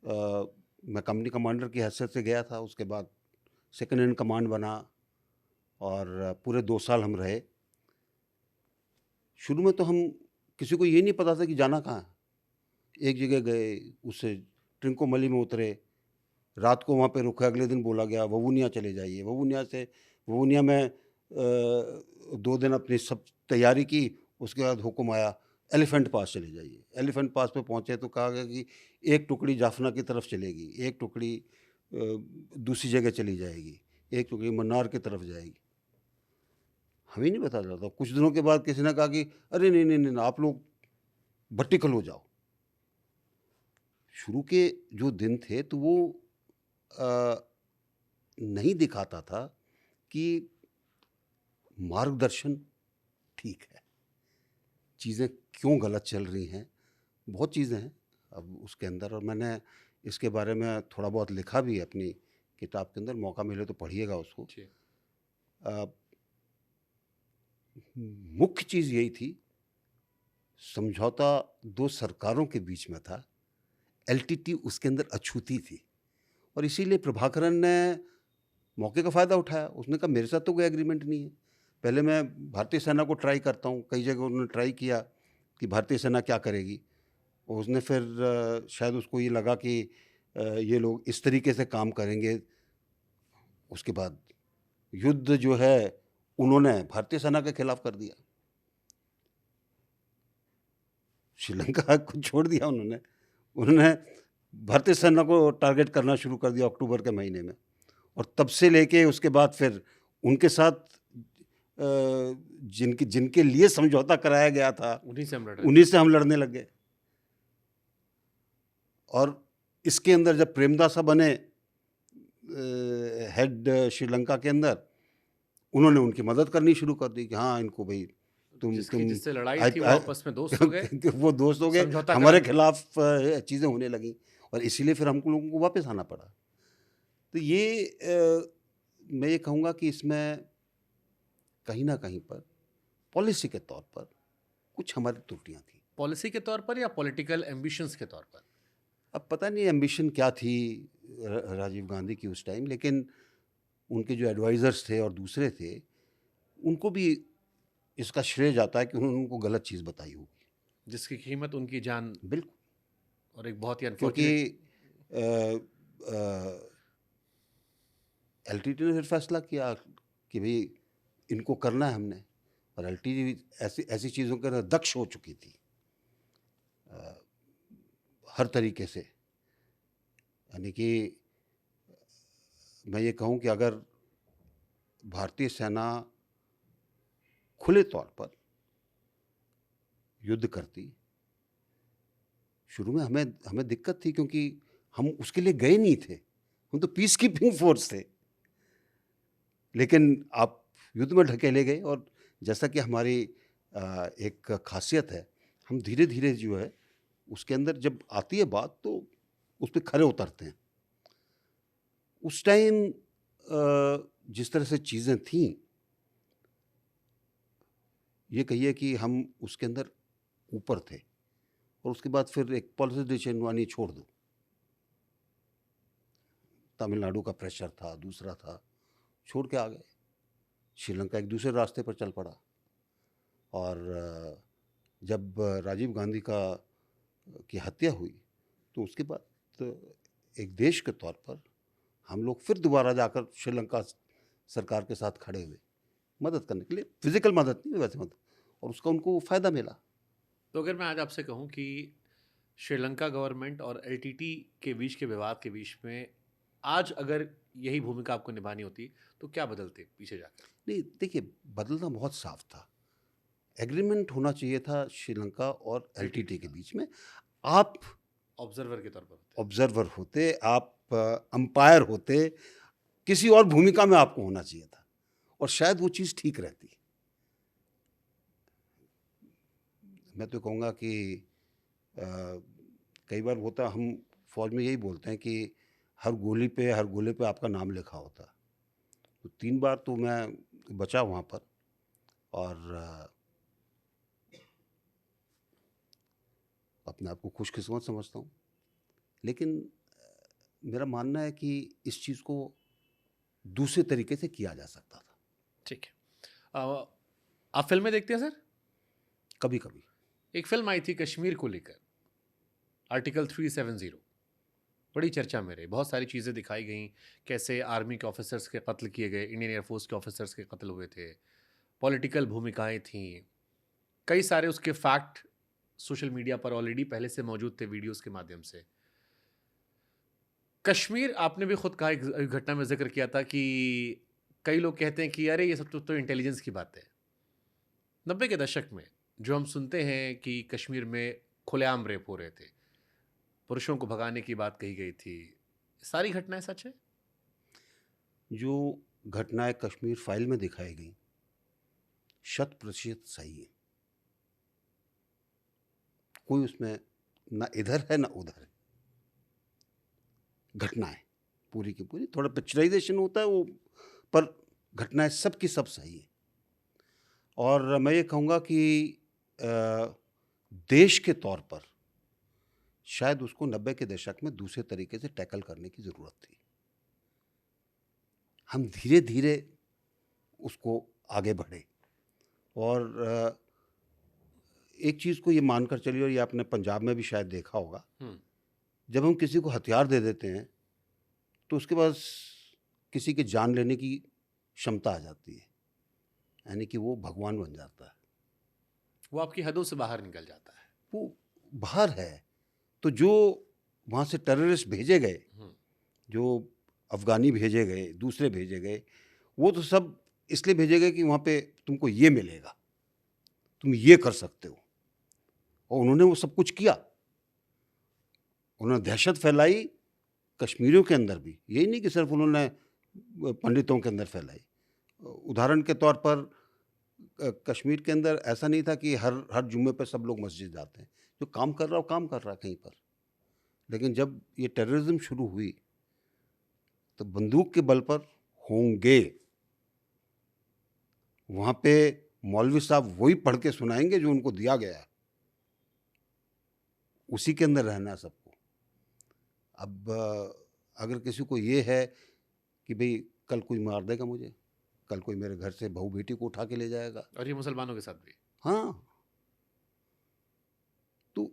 मैं कंपनी कमांडर की हैसियत से गया था, उसके बाद सेकंड इन कमांड बना और पूरे 2 साल हम रहे। शुरू में तो हम किसी को ये नहीं पता था कि जाना कहाँ है। एक जगह गए, उससे ट्रिंकोमली में उतरे, रात को वहाँ पे रुके, अगले दिन बोला गया ववूनिया चले जाइए। ववूनिया में 2 दिन अपनी सब तैयारी की, उसके बाद हुक्म आया एलिफेंट पास चले जाइए। एलिफेंट पास पे पहुँचे तो कहा गया कि एक टुकड़ी जाफना की तरफ चलेगी, एक टुकड़ी दूसरी जगह चली जाएगी, एक टुकड़ी मन्नार की तरफ जाएगी। हमें नहीं पता चलता। कुछ दिनों के बाद किसी ने कहा कि अरे नहीं नहीं नहीं, आप लोग भट्टिकल हो जाओ। शुरू के जो दिन थे तो वो नहीं दिखाता था कि मार्गदर्शन ठीक है, चीज़ें क्यों गलत चल रही हैं। बहुत चीज़ें हैं अब उसके अंदर, और मैंने इसके बारे में थोड़ा बहुत लिखा भी है अपनी किताब के अंदर। मौका मिले तो पढ़िएगा उसको। मुख्य चीज़ यही थी, समझौता 2 सरकारों के बीच में था, एलटीटी उसके अंदर अछूती थी और इसीलिए प्रभाकरन ने मौके का फ़ायदा उठाया। उसने कहा मेरे साथ तो कोई एग्रीमेंट नहीं है, पहले मैं भारतीय सेना को ट्राई करता हूँ। कई जगह उन्होंने ट्राई किया कि भारतीय सेना क्या करेगी, और उसने फिर शायद उसको ये लगा कि ये लोग इस तरीके से काम करेंगे। उसके बाद युद्ध जो है उन्होंने भारतीय सेना के खिलाफ कर दिया, श्रीलंका को छोड़ दिया उन्होंने भारतीय सेना को टारगेट करना शुरू कर दिया अक्टूबर के महीने में। और तब से लेके उसके बाद फिर उनके साथ जिनके लिए समझौता कराया गया था उन्हीं से हम लड़ने लग गए। और इसके अंदर जब प्रेमदासा बने हेड श्रीलंका के अंदर, उन्होंने उनकी मदद करनी शुरू कर दी कि हाँ इनको भाई तुम जिससे लड़ाई थी वो आपस में दोस्त हो गए। वो दोस्त हो गए, हमारे खिलाफ चीज़ें होने लगी और इसीलिए फिर हमको लोगों को वापस आना पड़ा। तो ये मैं ये कहूँगा कि इसमें कहीं ना कहीं पर पॉलिसी के तौर पर कुछ हमारी त्रुटियां थी। पॉलिसी के तौर पर या पॉलिटिकल एम्बिशंस के तौर पर? अब पता नहीं एम्बिशन क्या थी राजीव गांधी की उस टाइम, लेकिन उनके जो एडवाइज़र्स थे और दूसरे थे, उनको भी इसका श्रेय जाता है कि उन्होंने उनको गलत चीज़ बताई होगी, जिसकी कीमत उनकी जान। बिल्कुल। और एक बहुत ही क्योंकि एलटीटी ने फिर फैसला किया कि भाई इनको करना है हमने, और एलटीटी ऐसी चीज़ों के अंदर दक्ष हो चुकी थी हर तरीके से। यानी कि मैं ये कहूँ कि अगर भारतीय सेना खुले तौर पर युद्ध करती, शुरू में हमें दिक्कत थी क्योंकि हम उसके लिए गए नहीं थे, हम तो पीस कीपिंग फोर्स थे, लेकिन आप युद्ध में ढकेले गए। और जैसा कि हमारी एक खासियत है, हम धीरे धीरे जो है उसके अंदर जब आती है बात तो उस पर खरे उतरते हैं। उस टाइम जिस तरह से चीज़ें थीं, ये कहिए कि हम उसके अंदर ऊपर थे, और उसके बाद फिर एक पॉलिसी डिसीजन हुआ नहीं छोड़ दो। तमिलनाडु का प्रेशर था, दूसरा था, छोड़ के आ गए। श्रीलंका एक दूसरे रास्ते पर चल पड़ा। और जब राजीव गांधी की हत्या हुई तो उसके बाद तो एक देश के तौर पर हम लोग फिर दोबारा जाकर श्रीलंका सरकार के साथ खड़े हुए मदद करने के लिए, फिजिकल मदद नहीं, वैसे मदद, और उसका उनको फ़ायदा मिला। तो अगर मैं आज आपसे कहूं कि श्रीलंका गवर्नमेंट और एलटीटी के बीच के विवाद के बीच में आज अगर यही भूमिका आपको निभानी होती तो क्या बदलते पीछे जाकर? नहीं, देखिए, बदलना बहुत साफ था। एग्रीमेंट होना चाहिए था श्रीलंका और एलटीटी के बीच में। आप ऑब्जर्वर के तौर पर ऑब्जर्वर होते, आप अंपायर होते, किसी और भूमिका में आपको होना चाहिए था, और शायद वो चीज़ ठीक रहती। मैं तो कहूँगा कि कई बार होता, हम फौज में यही बोलते हैं कि हर गोले पे आपका नाम लिखा होता। तो 3 बार तो मैं बचा वहाँ पर और अपने आप को खुशकिस्मत समझता हूँ। लेकिन मेरा मानना है कि इस चीज़ को दूसरे तरीके से किया जा सकता था। ठीक है। आप फिल्में देखते हैं सर? कभी-कभी। एक फिल्म आई थी कश्मीर को लेकर, आर्टिकल 370, बड़ी चर्चा में रही, बहुत सारी चीज़ें दिखाई गई, कैसे आर्मी के ऑफिसर्स के कत्ल किए गए, इंडियन एयरफोर्स के ऑफिसर्स के कत्ल हुए थे, पॉलिटिकल भूमिकाएं थीं, कई सारे उसके फैक्ट सोशल मीडिया पर ऑलरेडी पहले से मौजूद थे वीडियोस के माध्यम से। कश्मीर, आपने भी खुद कहा, एक घटना में जिक्र किया था कि कई लोग कहते हैं कि अरे ये सब तो इंटेलिजेंस की बात है। 90 के दशक में जो हम सुनते हैं कि कश्मीर में खुलेआम रेप हो रहे थे, पुरुषों को भगाने की बात कही गई थी, सारी घटनाएं सच है? जो घटनाएँ कश्मीर फाइल में दिखाई गई, 100% सही है। कोई उसमें ना इधर है ना उधर है। घटनाएँ पूरी की पूरी, थोड़ा पिक्चराइज़ेशन होता है वो, पर घटनाएँ सब की सब सही है। और मैं ये कहूँगा कि देश के तौर पर शायद उसको 90 के दशक में दूसरे तरीके से टैकल करने की ज़रूरत थी। हम धीरे-धीरे उसको आगे बढ़े और एक चीज़ को ये मानकर चलिए, और ये आपने पंजाब में भी शायद देखा होगा, जब हम किसी को हथियार दे देते हैं तो उसके पास किसी की जान लेने की क्षमता आ जाती है, यानी कि वो भगवान बन जाता है। वो आपकी हदों से बाहर निकल जाता है। वो बाहर है, तो जो वहाँ से टेररिस्ट भेजे गए, जो अफ़गानी भेजे गए, दूसरे भेजे गए, वो तो सब इसलिए भेजे गए कि वहाँ पे तुमको ये मिलेगा, तुम ये कर सकते हो, और उन्होंने वो सब कुछ किया। उन्होंने दहशत फैलाई कश्मीरियों के अंदर भी, यही नहीं कि सिर्फ उन्होंने पंडितों के अंदर फैलाई। उदाहरण के तौर पर कश्मीर के अंदर ऐसा नहीं था कि हर जुम्मे पे सब लोग मस्जिद जाते हैं। जो काम कर रहा है वो काम कर रहा है कहीं पर। लेकिन जब ये टेररिज्म शुरू हुई तो बंदूक के बल पर होंगे, वहाँ पे मौलवी साहब वही पढ़ के सुनाएंगे जो उनको दिया गया है, उसी के अंदर रहना है सबको। अब अगर किसी को ये है कि भाई कल कोई मार देगा मुझे, कल कोई मेरे घर से बहू बेटी को उठा के ले जाएगा, और ये मुसलमानों के साथ भी। हाँ, तो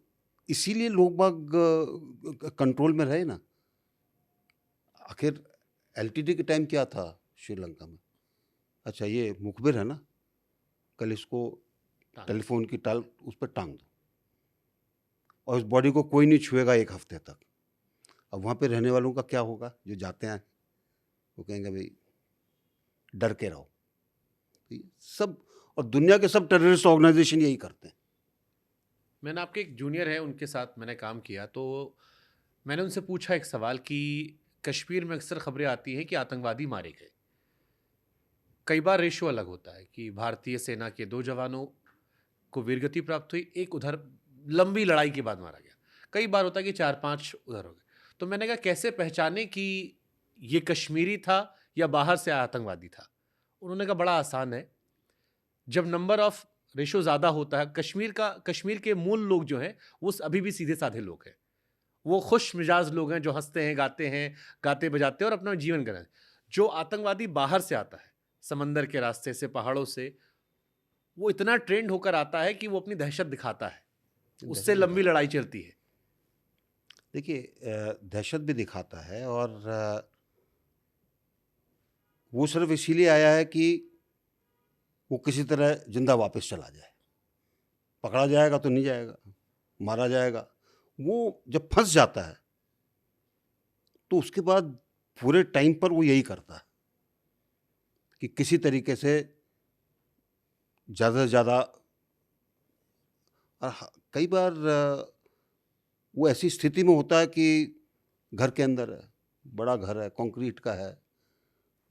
इसीलिए लोग बाग कंट्रोल में रहे ना। आखिर एलटीटी के टाइम क्या था श्रीलंका में? अच्छा ये मुखबिर है ना, कल इसको टेलीफोन की टाल उस पर टांग दो, और उस बॉडी को कोई नहीं छुएगा 1 हफ्ते तक। अब वहाँ पे रहने वालों का क्या होगा? जो जाते हैं वो कहेंगे भाई डर के रहो। तो ये सब, और दुनिया के सब टेररिस्ट ऑर्गेनाइजेशन यही करते हैं। मैंने, आपके एक जूनियर है, उनके साथ मैंने काम किया, तो मैंने उनसे पूछा एक सवाल कि कश्मीर में अक्सर खबरें आती हैं कि आतंकवादी मारे गए। कई बार रेशो अलग होता है कि भारतीय सेना के 2 जवानों को वीरगति प्राप्त हुई, एक उधर लंबी लड़ाई के बाद मारा गया। कई बार होता है कि 4-5 उधर हो गए। तो मैंने कहा कैसे पहचाने कि ये कश्मीरी था या बाहर से आया आतंकवादी था? उन्होंने कहा बड़ा आसान है, जब नंबर ऑफ रेशो ज़्यादा होता है, कश्मीर के मूल लोग जो हैं वो अभी भी सीधे साधे लोग हैं, वो खुश मिजाज लोग हैं जो हंसते हैं, गाते बजाते हैं और अपना जीवन कर रहे हैं। जो आतंकवादी बाहर से आता है, समंदर के रास्ते से, पहाड़ों से, वो इतना ट्रेंड होकर आता है कि वो अपनी दहशत दिखाता है, उससे लंबी लड़ाई चलती है। देखिए दहशत भी दिखाता है, और वो सिर्फ इसीलिए आया है कि वो किसी तरह जिंदा वापस चला जाए। पकड़ा जाएगा तो नहीं जाएगा, मारा जाएगा। वो जब फंस जाता है तो उसके बाद पूरे टाइम पर वो यही करता है कि किसी तरीके से ज़्यादा से ज़्यादा, और कई बार वो ऐसी स्थिति में होता है कि घर के अंदर है, बड़ा घर है, कंक्रीट का है,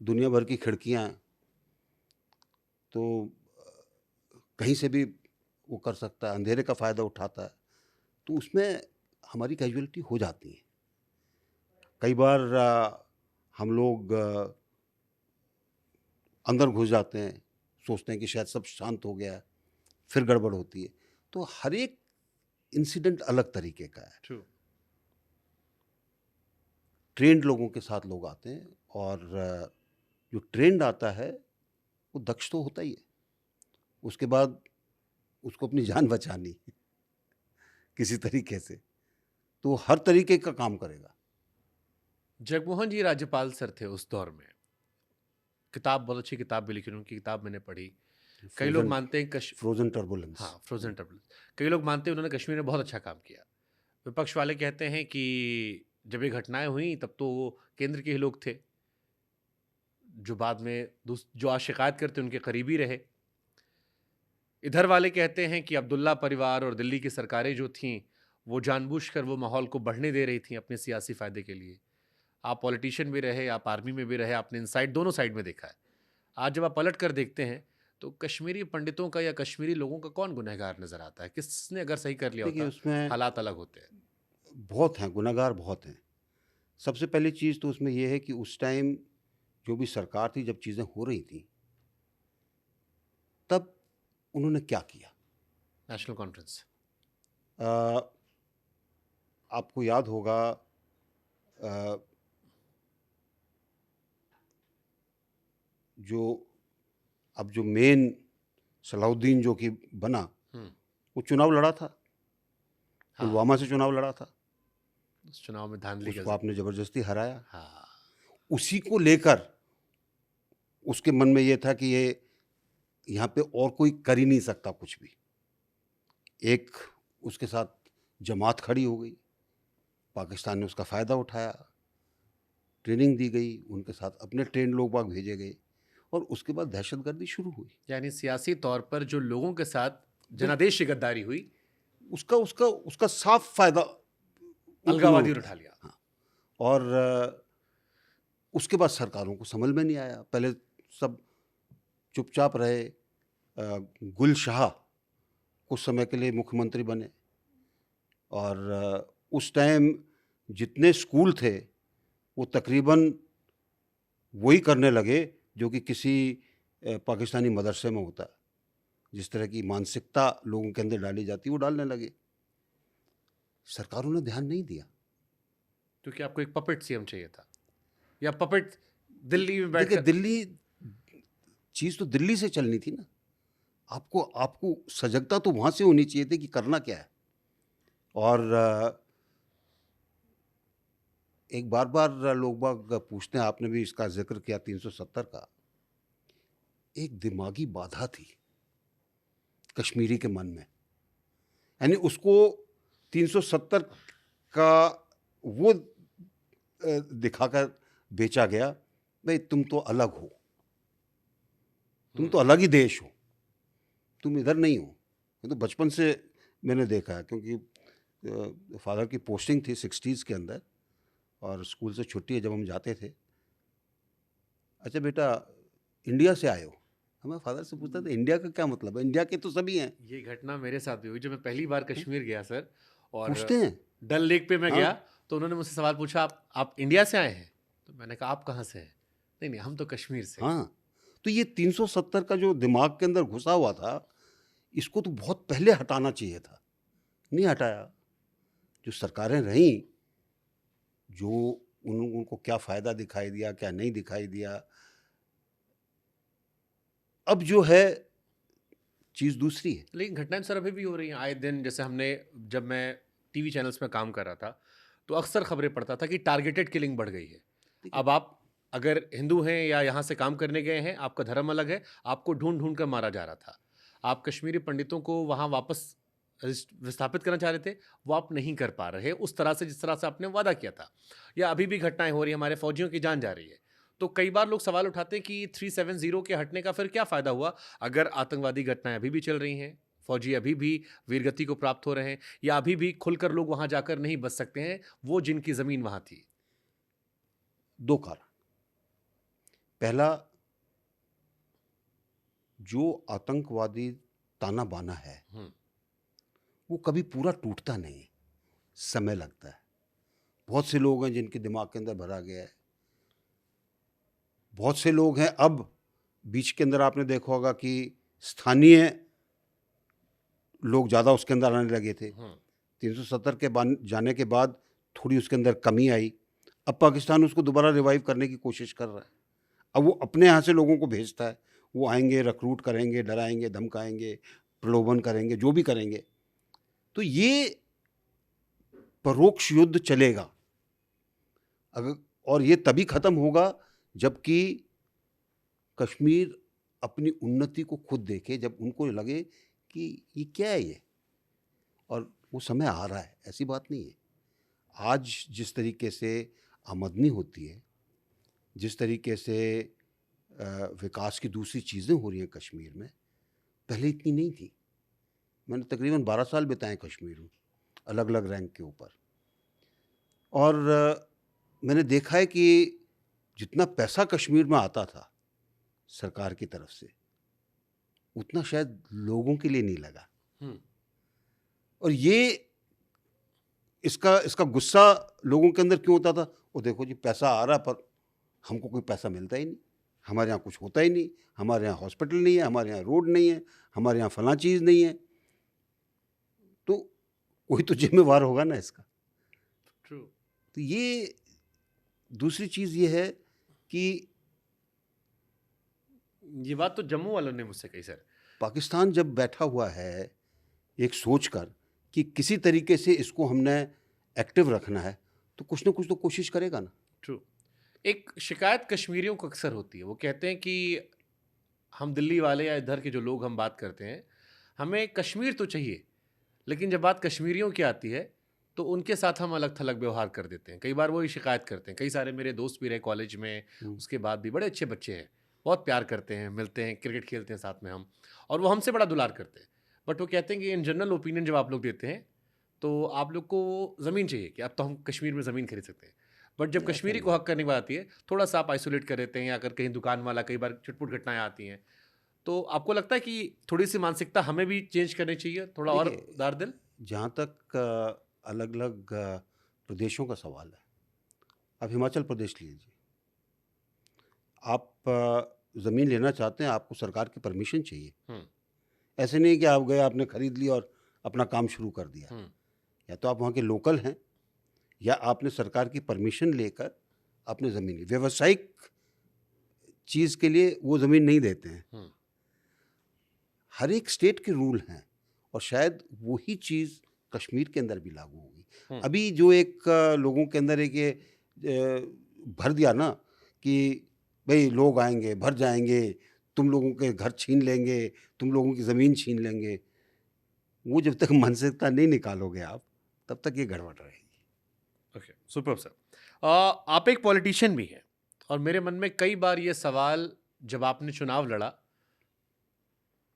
दुनिया भर की खिड़कियाँ हैं, तो कहीं से भी वो कर सकता है, अंधेरे का फ़ायदा उठाता है, तो उसमें हमारी कैजुअलिटी हो जाती है। कई बार हम लोग अंदर घुस जाते हैं, सोचते हैं कि शायद सब शांत हो गया है, फिर गड़बड़ होती है। तो हर एक इंसिडेंट अलग तरीके का है। ट्रू। ट्रेंड लोगों के साथ लोग आते हैं, और जो ट्रेंड आता है वो दक्ष तो होता ही है। उसके बाद उसको अपनी जान बचानी है किसी तरीके से, तो वो हर तरीके का काम करेगा। जगमोहन जी राज्यपाल सर थे उस दौर में। किताब, बहुत अच्छी किताब भी लिखी, उनकी किताब मैंने पढ़ी। कई लोग मानते हैं फ्रोजन टर्बुलेंस। हाँ, फ्रोजन टर्बुलेंस। कई लोग मानते हैं उन्होंने कश्मीर में बहुत अच्छा काम किया। विपक्ष वाले कहते हैं कि जब ये घटनाएं हुई तब तो वो केंद्र के ही लोग थे, जो बाद में जो आज शिकायत करते उनके करीबी रहे। इधर वाले कहते हैं कि अब्दुल्ला परिवार और दिल्ली की सरकारें जो थीं वो जानबूझकर वो माहौल को बढ़ने दे रही थीं अपने सियासी फायदे के लिए। आप पॉलिटिशियन भी रहे, आप आर्मी में भी रहे, आपने इनसाइड दोनों साइड में देखा है। आज जब आप पलट कर देखते हैं तो कश्मीरी पंडितों का या कश्मीरी लोगों का कौन गुनहगार नजर आता है? किसने अगर सही कर लिया देखिए, होता, उसमें हालात अलग होते हैं। बहुत हैं, गुनहगार बहुत हैं। सबसे पहली चीज़ तो उसमें ये है कि उस टाइम जो भी सरकार थी, जब चीज़ें हो रही थी, तब उन्होंने क्या किया? National conference. अ, आपको याद होगा, अ, जो अब जो मेन सलाउद्दीन जो कि बना, वो चुनाव लड़ा था, हाँ, पुलवामा से चुनाव लड़ा था, उस चुनाव में धांधली उसको का आपने ज़बरदस्ती हराया। हाँ, उसी को लेकर उसके मन में ये था कि ये यहाँ पे और कोई कर ही नहीं सकता कुछ भी। एक उसके साथ जमात खड़ी हो गई, पाकिस्तान ने उसका फ़ायदा उठाया, ट्रेनिंग दी गई, उनके साथ अपने ट्रेंड लोग बाग भेजे गए, और उसके बाद दहशतगर्दी शुरू हुई। यानी सियासी तौर पर जो लोगों के साथ जनादेश की गद्दारी हुई, उसका उसका उसका साफ फ़ायदा अलगावादी उठा लिया। हाँ। और उसके बाद सरकारों को समझ में नहीं आया। पहले सब चुपचाप रहे। गुल शाह कुछ समय के लिए मुख्यमंत्री बने, और उस टाइम जितने स्कूल थे वो तकरीबन वही करने लगे जो कि किसी पाकिस्तानी मदरसे में होता है। जिस तरह की मानसिकता लोगों के अंदर डाली जाती वो डालने लगे। सरकारों ने ध्यान नहीं दिया। क्योंकि आपको एक पपेट सीएम चाहिए था, या पपेट दिल्ली में देखिए, बैठकर। दिल्ली चीज़ तो दिल्ली से चलनी थी ना। आपको आपको सजगता तो वहाँ से होनी चाहिए थी कि करना क्या है। और एक बार लोग बाग पूछते हैं, आपने भी इसका जिक्र किया 370 का, एक दिमागी बाधा थी कश्मीरी के मन में। यानी उसको 370 का वो दिखाकर बेचा गया, भाई तुम तो अलग हो, तुम तो अलग ही देश हो, तुम इधर नहीं हो। ये तो बचपन से मैंने देखा है, क्योंकि फादर की पोस्टिंग थी 60s के अंदर, और स्कूल से छुट्टी है जब हम जाते थे, अच्छा बेटा इंडिया से आए हो? हमें फादर से पूछता था इंडिया का क्या मतलब है, इंडिया के तो सभी हैं। ये घटना मेरे साथ भी हुई जब मैं पहली बार कश्मीर गया सर, और पूछते हैं। डल लेक पे मैं हाँ। गया तो उन्होंने मुझसे सवाल पूछा, आप इंडिया से आए हैं? तो मैंने कहा आप कहाँ से हैं? नहीं नहीं, हम तो कश्मीर से। हाँ, तो ये 370 का जो दिमाग के अंदर घुसा हुआ था, इसको तो बहुत पहले हटाना चाहिए था, नहीं हटाया। जो सरकारें रहीं, जो उनको क्या फ़ायदा दिखाई दिया, क्या नहीं दिखाई दिया। अब जो है चीज़ दूसरी है। लेकिन घटनाएं सर अभी भी हो रही हैं आए दिन। जैसे हमने, जब मैं टीवी चैनल्स में काम कर रहा था तो अक्सर खबरें पढ़ता था कि टारगेटेड किलिंग बढ़ गई है। अब आप अगर हिंदू हैं या यहाँ से काम करने गए हैं, आपका धर्म अलग है, आपको ढूंढ ढूंढ कर मारा जा रहा था। आप कश्मीरी पंडितों को वहाँ वापस विस्थापित करना चाह रहे थे, वो आप नहीं कर पा रहे उस तरह से जिस तरह से आपने वादा किया था। या अभी भी घटनाएं हो रही हैं, हमारे फौजियों की जान जा रही है। तो कई बार लोग सवाल उठाते हैं कि 370 के हटने का फिर क्या फ़ायदा हुआ, अगर आतंकवादी घटनाएं अभी भी चल रही हैं, फौजी अभी भी वीरगति को प्राप्त हो रहे हैं, या अभी भी खुलकर लोग वहां जाकर नहीं बच सकते हैं, वो जिनकी ज़मीन वहां थी। 2 कारण। पहला, जो आतंकवादी ताना बाना है वो कभी पूरा टूटता नहीं, समय लगता है। बहुत से लोग हैं जिनके दिमाग के अंदर भरा गया है। बहुत से लोग हैं अब बीच के अंदर आपने देखा होगा कि स्थानीय लोग ज़्यादा उसके अंदर आने लगे थे। 370 के जाने के बाद थोड़ी उसके अंदर कमी आई। अब पाकिस्तान उसको दोबारा रिवाइव करने की कोशिश कर रहा है। अब वो अपने यहाँ से लोगों को भेजता है, वो आएंगे, रिक्रूट करेंगे, डराएंगे, धमकाएंगे, प्रलोभन करेंगे, जो भी करेंगे। तो ये परोक्ष युद्ध चलेगा अगर, और ये तभी ख़त्म होगा जबकि कश्मीर अपनी उन्नति को खुद देखे, जब उनको लगे कि ये क्या है ये, और वो समय आ रहा है, ऐसी बात नहीं है। आज जिस तरीके से आमदनी होती है, जिस तरीके से विकास की दूसरी चीज़ें हो रही हैं कश्मीर में, पहले इतनी नहीं थी। मैंने तकरीबन 12 साल बिताए कश्मीर में, अलग अलग रैंक के ऊपर, और मैंने देखा है कि जितना पैसा कश्मीर में आता था सरकार की तरफ से, उतना शायद लोगों के लिए नहीं लगा। और ये इसका गुस्सा लोगों के अंदर क्यों होता था? वो देखो जी, पैसा आ रहा पर हमको कोई पैसा मिलता ही नहीं, हमारे यहाँ कुछ होता ही नहीं, हमारे यहाँ हॉस्पिटल नहीं है, हमारे यहाँ रोड नहीं है, हमारे यहाँ फलां चीज़ नहीं है। तो कोई तो जिम्मेवार होगा ना इसका। ट्रू। तो ये दूसरी चीज़ ये है कि ये बात तो जम्मू वालों ने मुझसे कही सर। पाकिस्तान जब बैठा हुआ है एक सोचकर कि किसी तरीके से इसको हमने एक्टिव रखना है, तो कुछ ना कुछ तो कोशिश करेगा ना। ट्रू। एक शिकायत कश्मीरियों को अक्सर होती है, वो कहते हैं कि हम दिल्ली वाले या इधर के जो लोग हम बात करते हैं, हमें कश्मीर तो चाहिए, लेकिन जब बात कश्मीरियों की आती है तो उनके साथ हम अलग थलग व्यवहार कर देते हैं। कई बार वो ही शिकायत करते हैं। कई सारे मेरे दोस्त भी रहे कॉलेज में, उसके बाद भी बड़े अच्छे बच्चे हैं, बहुत प्यार करते हैं, मिलते हैं, क्रिकेट खेलते हैं साथ में हम, और वो हमसे बड़ा दुलार करते हैं। बट वो कहते हैं कि इन जनरल ओपिनियन जब आप लोग देते हैं तो आप लोग को ज़मीन चाहिए कि अब तो हम कश्मीर में ज़मीन खरीद सकते हैं, बट जब कश्मीरी को हक करने की बात आती है, थोड़ा सा आप आइसोलेट कर देते हैं, या अगर कहीं दुकान वाला, कई बार छुटपुट घटनाएं आती हैं। तो आपको लगता है कि थोड़ी सी मानसिकता हमें भी चेंज करनी चाहिए, थोड़ा और देखिए, दार दिल? जहाँ तक अलग अलग प्रदेशों का सवाल है, आप हिमाचल प्रदेश लीजिए, आप ज़मीन लेना चाहते हैं, आपको सरकार की परमिशन चाहिए। ऐसे नहीं कि आप गए, आपने खरीद ली और अपना काम शुरू कर दिया। या तो आप वहाँ के लोकल हैं, या आपने सरकार की परमिशन लेकर अपने ज़मीन ली। व्यावसायिक चीज़ के लिए वो ज़मीन नहीं देते हैं। हर एक स्टेट के रूल हैं, और शायद वही चीज़ कश्मीर के अंदर भी लागू होगी। अभी जो एक लोगों के अंदर एक ये भर दिया ना कि भाई लोग आएंगे, भर जाएंगे, तुम लोगों के घर छीन लेंगे, तुम लोगों की ज़मीन छीन लेंगे, वो जब तक मानसिकता नहीं निकालोगे आप, तब तक ये गड़बड़ रहेगी। Okay, super sir. आप एक पॉलिटिशियन भी हैं, और मेरे मन में कई बार ये सवाल जब आपने चुनाव लड़ा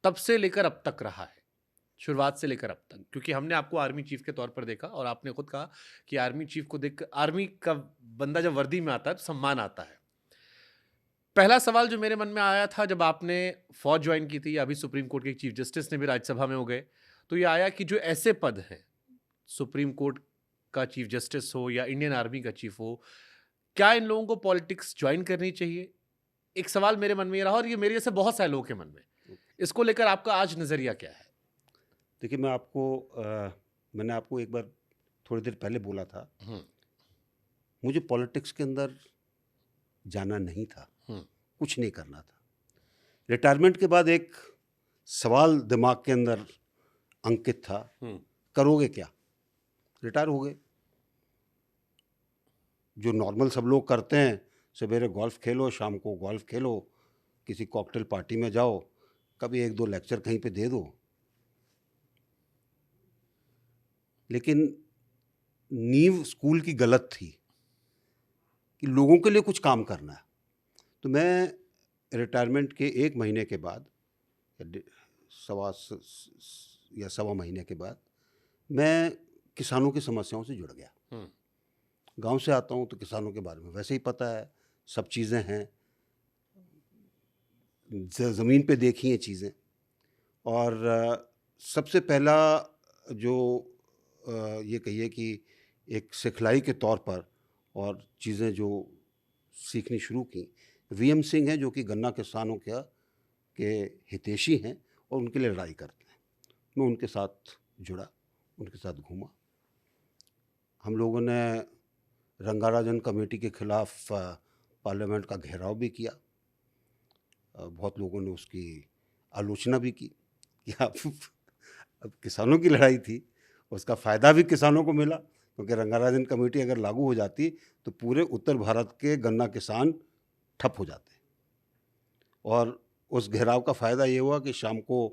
तब से लेकर अब तक रहा है, शुरुआत से लेकर अब तक, क्योंकि हमने आपको आर्मी चीफ के तौर पर देखा, और आपने खुद कहा कि आर्मी चीफ को देख, आर्मी का बंदा जब वर्दी में आता है तो सम्मान आता है। पहला सवाल जो मेरे मन में आया था जब आपने फौज ज्वाइन की थी, अभी सुप्रीम कोर्ट के चीफ जस्टिस ने भी राज्यसभा में हो गए, तो ये आया कि जो ऐसे पद हैं, सुप्रीम कोर्ट का चीफ जस्टिस हो या इंडियन आर्मी का चीफ हो, क्या इन लोगों को पॉलिटिक्स ज्वाइन करनी चाहिए? एक सवाल मेरे मन में ये रहा, और ये मेरे जैसे बहुत सारे लोगों के मन में। इसको लेकर आपका आज नजरिया क्या है? देखिए, मैंने आपको एक बार थोड़ी देर पहले बोला था, मुझे पॉलिटिक्स के अंदर जाना नहीं था, कुछ नहीं करना था। रिटायरमेंट के बाद एक सवाल दिमाग के अंदर अंकित था, करोगे क्या? रिटायर हो गए। जो नॉर्मल सब लोग करते हैं, सवेरे गोल्फ खेलो, शाम को गोल्फ खेलो, किसी कॉकटेल पार्टी में जाओ, कभी एक दो लेक्चर कहीं पे दे दो। लेकिन नींव स्कूल की गलत थी कि लोगों के लिए कुछ काम करना है। तो मैं रिटायरमेंट के 1 महीने के बाद सवा महीने के बाद मैं किसानों की समस्याओं से जुड़ गया। गांव से आता हूं तो किसानों के बारे में वैसे ही पता है, सब चीज़ें हैं, ज़मीन पे देखी हैं चीज़ें। और सबसे पहला जो ये कहिए कि एक सिखलाई के तौर पर और चीज़ें जो सीखनी शुरू की, वीएम सिंह हैं, जो कि गन्ना किसानों का के हितैषी हैं और उनके लिए लड़ाई करते हैं। मैं उनके साथ जुड़ा, उनके साथ घूमा। हम लोगों ने रंगाराजन कमेटी के खिलाफ पार्लियामेंट का घेराव भी किया। बहुत लोगों ने उसकी आलोचना भी की कि अब किसानों की लड़ाई थी, उसका फ़ायदा भी किसानों को मिला, क्योंकि रंगाराजन कमेटी अगर लागू हो जाती तो पूरे उत्तर भारत के गन्ना किसान ठप हो जाते। और उस घेराव का फ़ायदा ये हुआ कि शाम को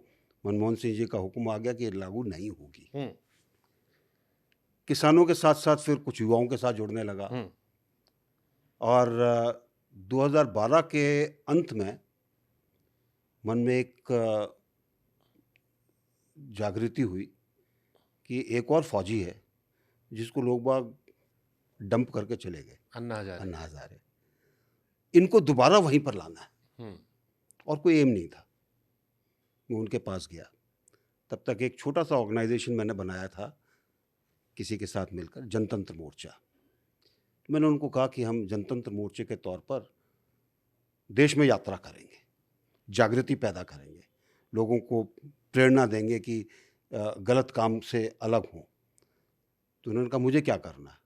मनमोहन सिंह जी का हुक्म आ गया कि लागू नहीं होगी। किसानों के साथ साथ फिर कुछ युवाओं के साथ जुड़ने लगा। और 2012 के अंत में मन में एक जागृति हुई कि एक और फौजी है जिसको लोग बाग डंप करके चले गए, अन्ना हजारे। इनको दोबारा वहीं पर लाना है। और कोई एम नहीं था। मैं उनके पास गया। तब तक एक छोटा सा ऑर्गेनाइजेशन मैंने बनाया था किसी के साथ मिलकर, जनतंत्र मोर्चा। मैंने उनको कहा कि हम जनतंत्र मोर्चे के तौर पर देश में यात्रा करेंगे, जागृति पैदा करेंगे, लोगों को प्रेरणा देंगे कि गलत काम से अलग हों। तो उन्होंने कहा मुझे क्या करना है?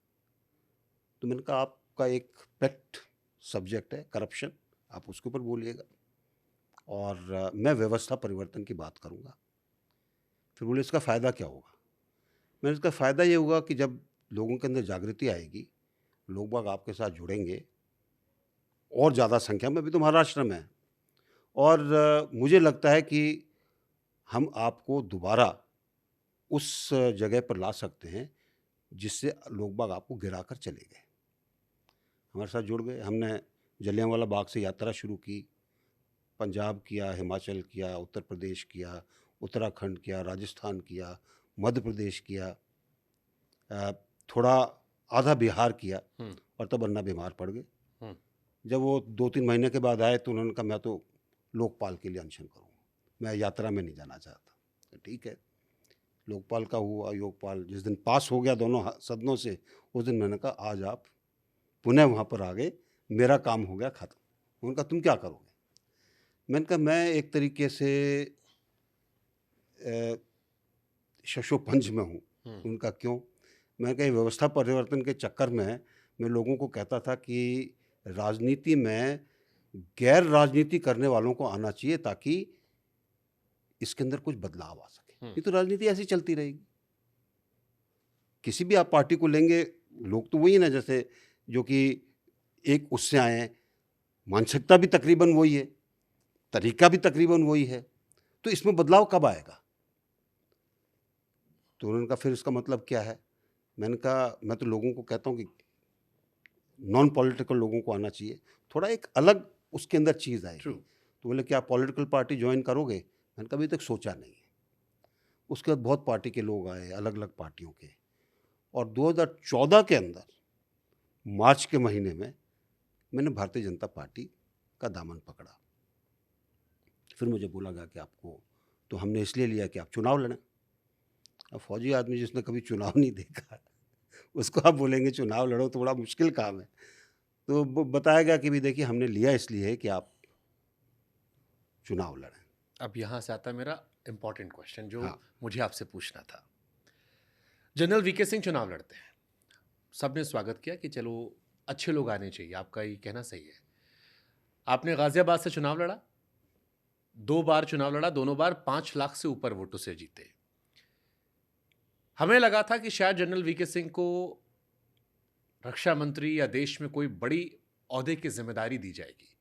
तो मैंने कहा आपका एक पेट सब्जेक्ट है करप्शन, आप उसके ऊपर बोलिएगा और मैं व्यवस्था परिवर्तन की बात करूँगा। फिर बोले इसका फ़ायदा क्या होगा? मैंने इसका फ़ायदा ये होगा कि जब लोगों के अंदर जागृति आएगी, लोग बाग आपके साथ जुड़ेंगे और ज़्यादा संख्या में। अभी तो महाराष्ट्र में है और मुझे लगता है कि हम आपको दोबारा उस जगह पर ला सकते हैं जिससे लोग बाग आपको गिरा कर चले गए। हमारे साथ जुड़ गए। हमने जलियांवाला बाग से यात्रा शुरू की, पंजाब किया, हिमाचल किया, उत्तर प्रदेश किया, उत्तराखंड किया, राजस्थान किया, मध्य प्रदेश किया, थोड़ा आधा बिहार किया और तब अन्ना बीमार पड़ गए। जब वो 2-3 महीने के बाद आए तो उन्होंने कहा मैं तो लोकपाल के लिए अनशन करूँगा, मैं यात्रा में नहीं जाना चाहता। ठीक है, लोकपाल का हुआ। लोकपाल जिस दिन पास हो गया दोनों सदनों से, उस दिन मैंने कहा आज आप पुनः वहाँ पर आ गए, मेरा काम हो गया ख़त्म। उन्होंने कहा तुम क्या करोगे? मैंने कहा मैं एक तरीके से शशोपंज में हूँ। उनका क्यों? मैंने कहा व्यवस्था परिवर्तन के चक्कर में मैं लोगों को कहता था कि राजनीति में गैर राजनीति करने वालों को आना चाहिए ताकि इसके अंदर कुछ बदलाव आ सके। नहीं तो राजनीति ऐसी चलती रहेगी। किसी भी आप पार्टी को लेंगे, लोग तो वही ना जैसे जो कि एक उससे आए हैं, मानसिकता भी तकरीबन वही है, तरीका भी तकरीबन वही है, तो इसमें बदलाव कब आएगा? तो उन्होंने कहा फिर इसका मतलब क्या है? मैंने कहा मैं तो लोगों को कहता हूँ कि नॉन पॉलिटिकल लोगों को आना चाहिए, थोड़ा एक अलग उसके अंदर चीज़ आएगी। तो बोले क्या पॉलिटिकल पार्टी ज्वाइन करोगे? मैंने कहा अभी तक सोचा नहीं है। उसके बाद बहुत पार्टी के लोग आए, अलग अलग पार्टियों के, और 2014 के अंदर मार्च के महीने में मैंने भारतीय जनता पार्टी का दामन पकड़ा। फिर मुझे बोला गया कि आपको तो हमने इसलिए लिया कि आप चुनाव लड़ें। अब फौजी आदमी जिसने कभी चुनाव नहीं देखा उसको आप बोलेंगे चुनाव लड़ो तो बड़ा मुश्किल काम है। तो बताया गया कि भी देखिए हमने लिया इसलिए है कि आप चुनाव लड़ें। अब यहाँ से आता है मेरा इंपॉर्टेंट क्वेश्चन जो मुझे आपसे पूछना था। जनरल वीके सिंह चुनाव लड़ते हैं, सबने स्वागत किया कि चलो अच्छे लोग आने चाहिए, आपका ये कहना सही है। आपने गाजियाबाद से चुनाव लड़ा, 2 बार चुनाव लड़ा, दोनों बार 5 लाख से ऊपर वोटों से जीते। हमें लगा था कि शायद जनरल वीके सिंह को रक्षा मंत्री या देश में कोई बड़ी ओहदे की जिम्मेदारी दी जाएगी,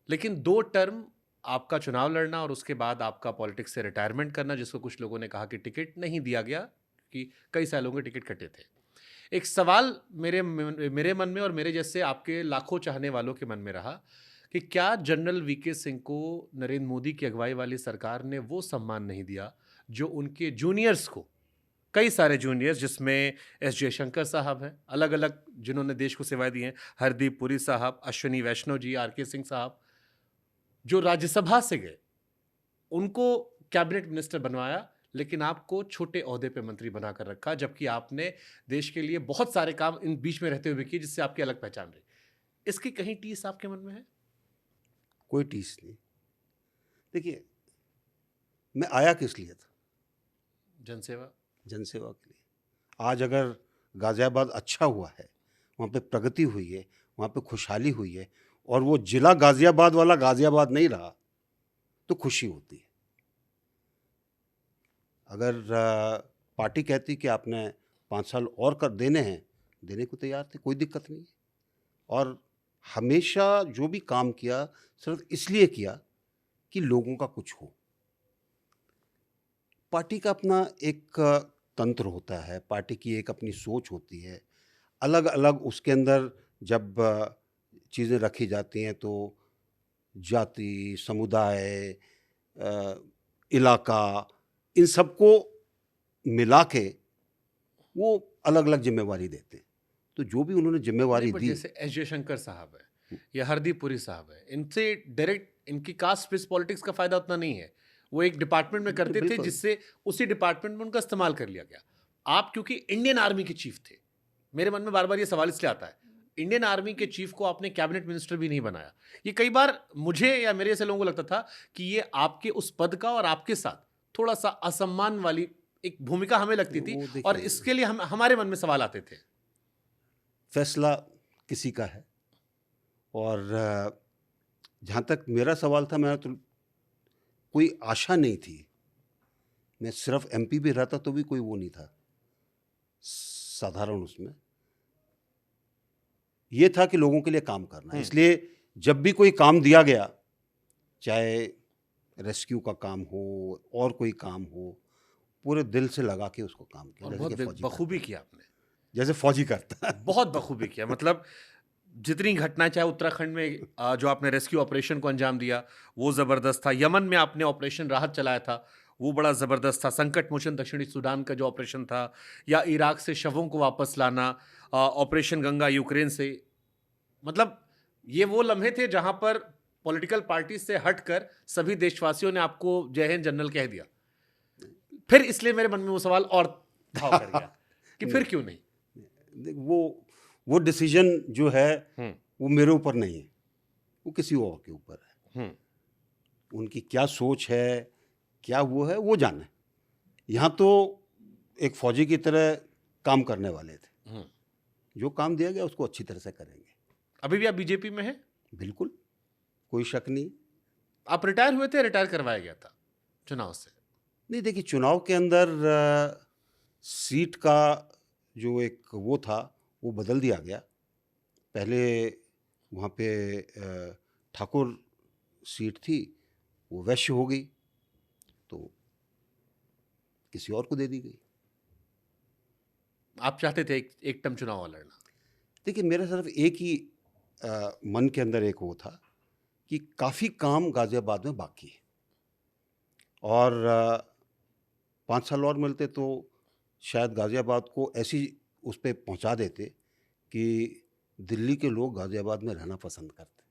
लेकिन 2 टर्म आपका चुनाव लड़ना और उसके बाद आपका पॉलिटिक्स से रिटायरमेंट करना, जिसको कुछ लोगों ने कहा कि टिकट नहीं दिया गया, कि कई सालों के टिकट कटे थे। एक सवाल मेरे मन में और मेरे जैसे आपके लाखों चाहने वालों के मन में रहा कि क्या जनरल वीके सिंह को नरेंद्र मोदी की अगुवाई वाली सरकार ने वो सम्मान नहीं दिया जो उनके जूनियर्स को, कई सारे जूनियर्स जिसमें एस जयशंकर साहब हैं, अलग अलग जिन्होंने देश को सेवाएं दी हैं, हरदीप पुरी साहब, अश्विनी वैष्णव जी, आर के सिंह साहब, जो राज्यसभा से गए, उनको कैबिनेट मिनिस्टर बनवाया, लेकिन आपको छोटे ओहदे पे मंत्री बनाकर रखा, जबकि आपने देश के लिए बहुत सारे काम इन बीच में रहते हुए किए जिससे आपकी अलग पहचान रही। इसकी कहीं टीस आपके मन में है? कोई टीस नहीं। देखिए, मैं आया किस लिए था? जनसेवा। जनसेवा के लिए। आज अगर गाज़ियाबाद अच्छा हुआ है, वहाँ पे प्रगति हुई है, वहाँ पे खुशहाली हुई है और वो ज़िला गाज़ियाबाद वाला गाज़ियाबाद नहीं रहा, तो खुशी होती है। अगर पार्टी कहती कि आपने 5 साल और कर देने हैं, देने को तैयार थे, कोई दिक्कत नहीं है। और हमेशा जो भी काम किया, सिर्फ़ इसलिए किया कि लोगों का कुछ हो। पार्टी का अपना एक तंत्र होता है, पार्टी की एक अपनी सोच होती है। अलग-अलग उसके अंदर जब चीज़ें रखी जाती हैं तो जाति, समुदाय, इलाका, इन सबको मिला के वो अलग-अलग ज़िम्मेवारी देते हैं। तो जो भी उन्होंने नहीं, ज़िम्मेवारी पर दी, जैसे एस जयशंकर साहब है या हरदीप पुरी साहब है, इनसे डायरेक्ट इनकी कास्ट बेस्ड पॉलिटिक्स का फायदा उतना नहीं है। वो एक डिपार्टमेंट में करते थे बिल्कुल। जिससे उसी डिपार्टमेंट में उनका इस्तेमाल कर लिया गया। आप क्योंकि इंडियन आर्मी के चीफ थे, मेरे मन में बार बार ये सवाल इसलिए आता है, इंडियन आर्मी के चीफ को आपने कैबिनेट मिनिस्टर भी नहीं बनाया। ये कई बार मुझे या मेरे जैसे लोगों को लगता था कि ये आपके उस पद का और आपके साथ थोड़ा सा असम्मान वाली एक भूमिका हमें लगती थी, वो और देखिए, इसके लिए हमारे मन में सवाल आते थे। फैसला किसी का है और जहाँ तक मेरा सवाल था, मैं तो कोई आशा नहीं थी। मैं सिर्फ़ एमपी भी रहता तो भी कोई वो नहीं था, साधारण उसमें। ये था कि लोगों के लिए काम करना है। इसलिए जब भी कोई काम दिया गया, चाहे रेस्क्यू का काम हो और कोई काम हो, पूरे दिल से लगा के उसको काम किया, और जैसे बहुत कि फ़ौजी बखूबी करता है। किया आपने, जैसे फ़ौजी करता है। बहुत बखूबी किया। मतलब जितनी घटनाएं, चाहे उत्तराखंड में जो आपने रेस्क्यू ऑपरेशन को अंजाम दिया वो जबरदस्त था, यमन में आपने ऑपरेशन राहत चलाया था वो बड़ा जबरदस्त था, संकट मोचन दक्षिणी सूडान का जो ऑपरेशन था, या इराक से शवों को वापस लाना, ऑपरेशन गंगा यूक्रेन से। मतलब ये वो लम्हे थे जहां पर पॉलिटिकल पार्टी से हटकर सभी देशवासियों ने आपको जय हिंद जनरल कह दिया। फिर इसलिए मेरे मन में वो सवाल और भाव कर गया कि फिर क्यों नहीं। देख, वो डिसीजन जो है, हम्म। वो मेरे ऊपर नहीं है, वो किसी और के ऊपर है। हम्म। उनकी क्या सोच है, क्या वो है, वो जाने। यहाँ तो एक फ़ौजी की तरह काम करने वाले थे। हम्म। जो काम दिया गया उसको अच्छी तरह से करेंगे। अभी भी आप बीजेपी में हैं? बिल्कुल, कोई शक नहीं। आप रिटायर हुए थे, रिटायर करवाया गया था चुनाव से? नहीं, देखिए, चुनाव के अंदर सीट का जो एक वो था, वो बदल दिया गया। पहले वहाँ पे ठाकुर सीट थी, वो वैश्य हो गई, तो किसी और को दे दी गई। आप चाहते थे एक टर्म चुनाव और लड़ना? देखिए, मेरा सिर्फ एक ही मन के अंदर एक वो था कि काफ़ी काम गाज़ियाबाद में बाकी है और 5 साल और मिलते तो शायद गाज़ियाबाद को ऐसी उस पे पहुँचा देते कि दिल्ली के लोग गाज़ियाबाद में रहना पसंद करते।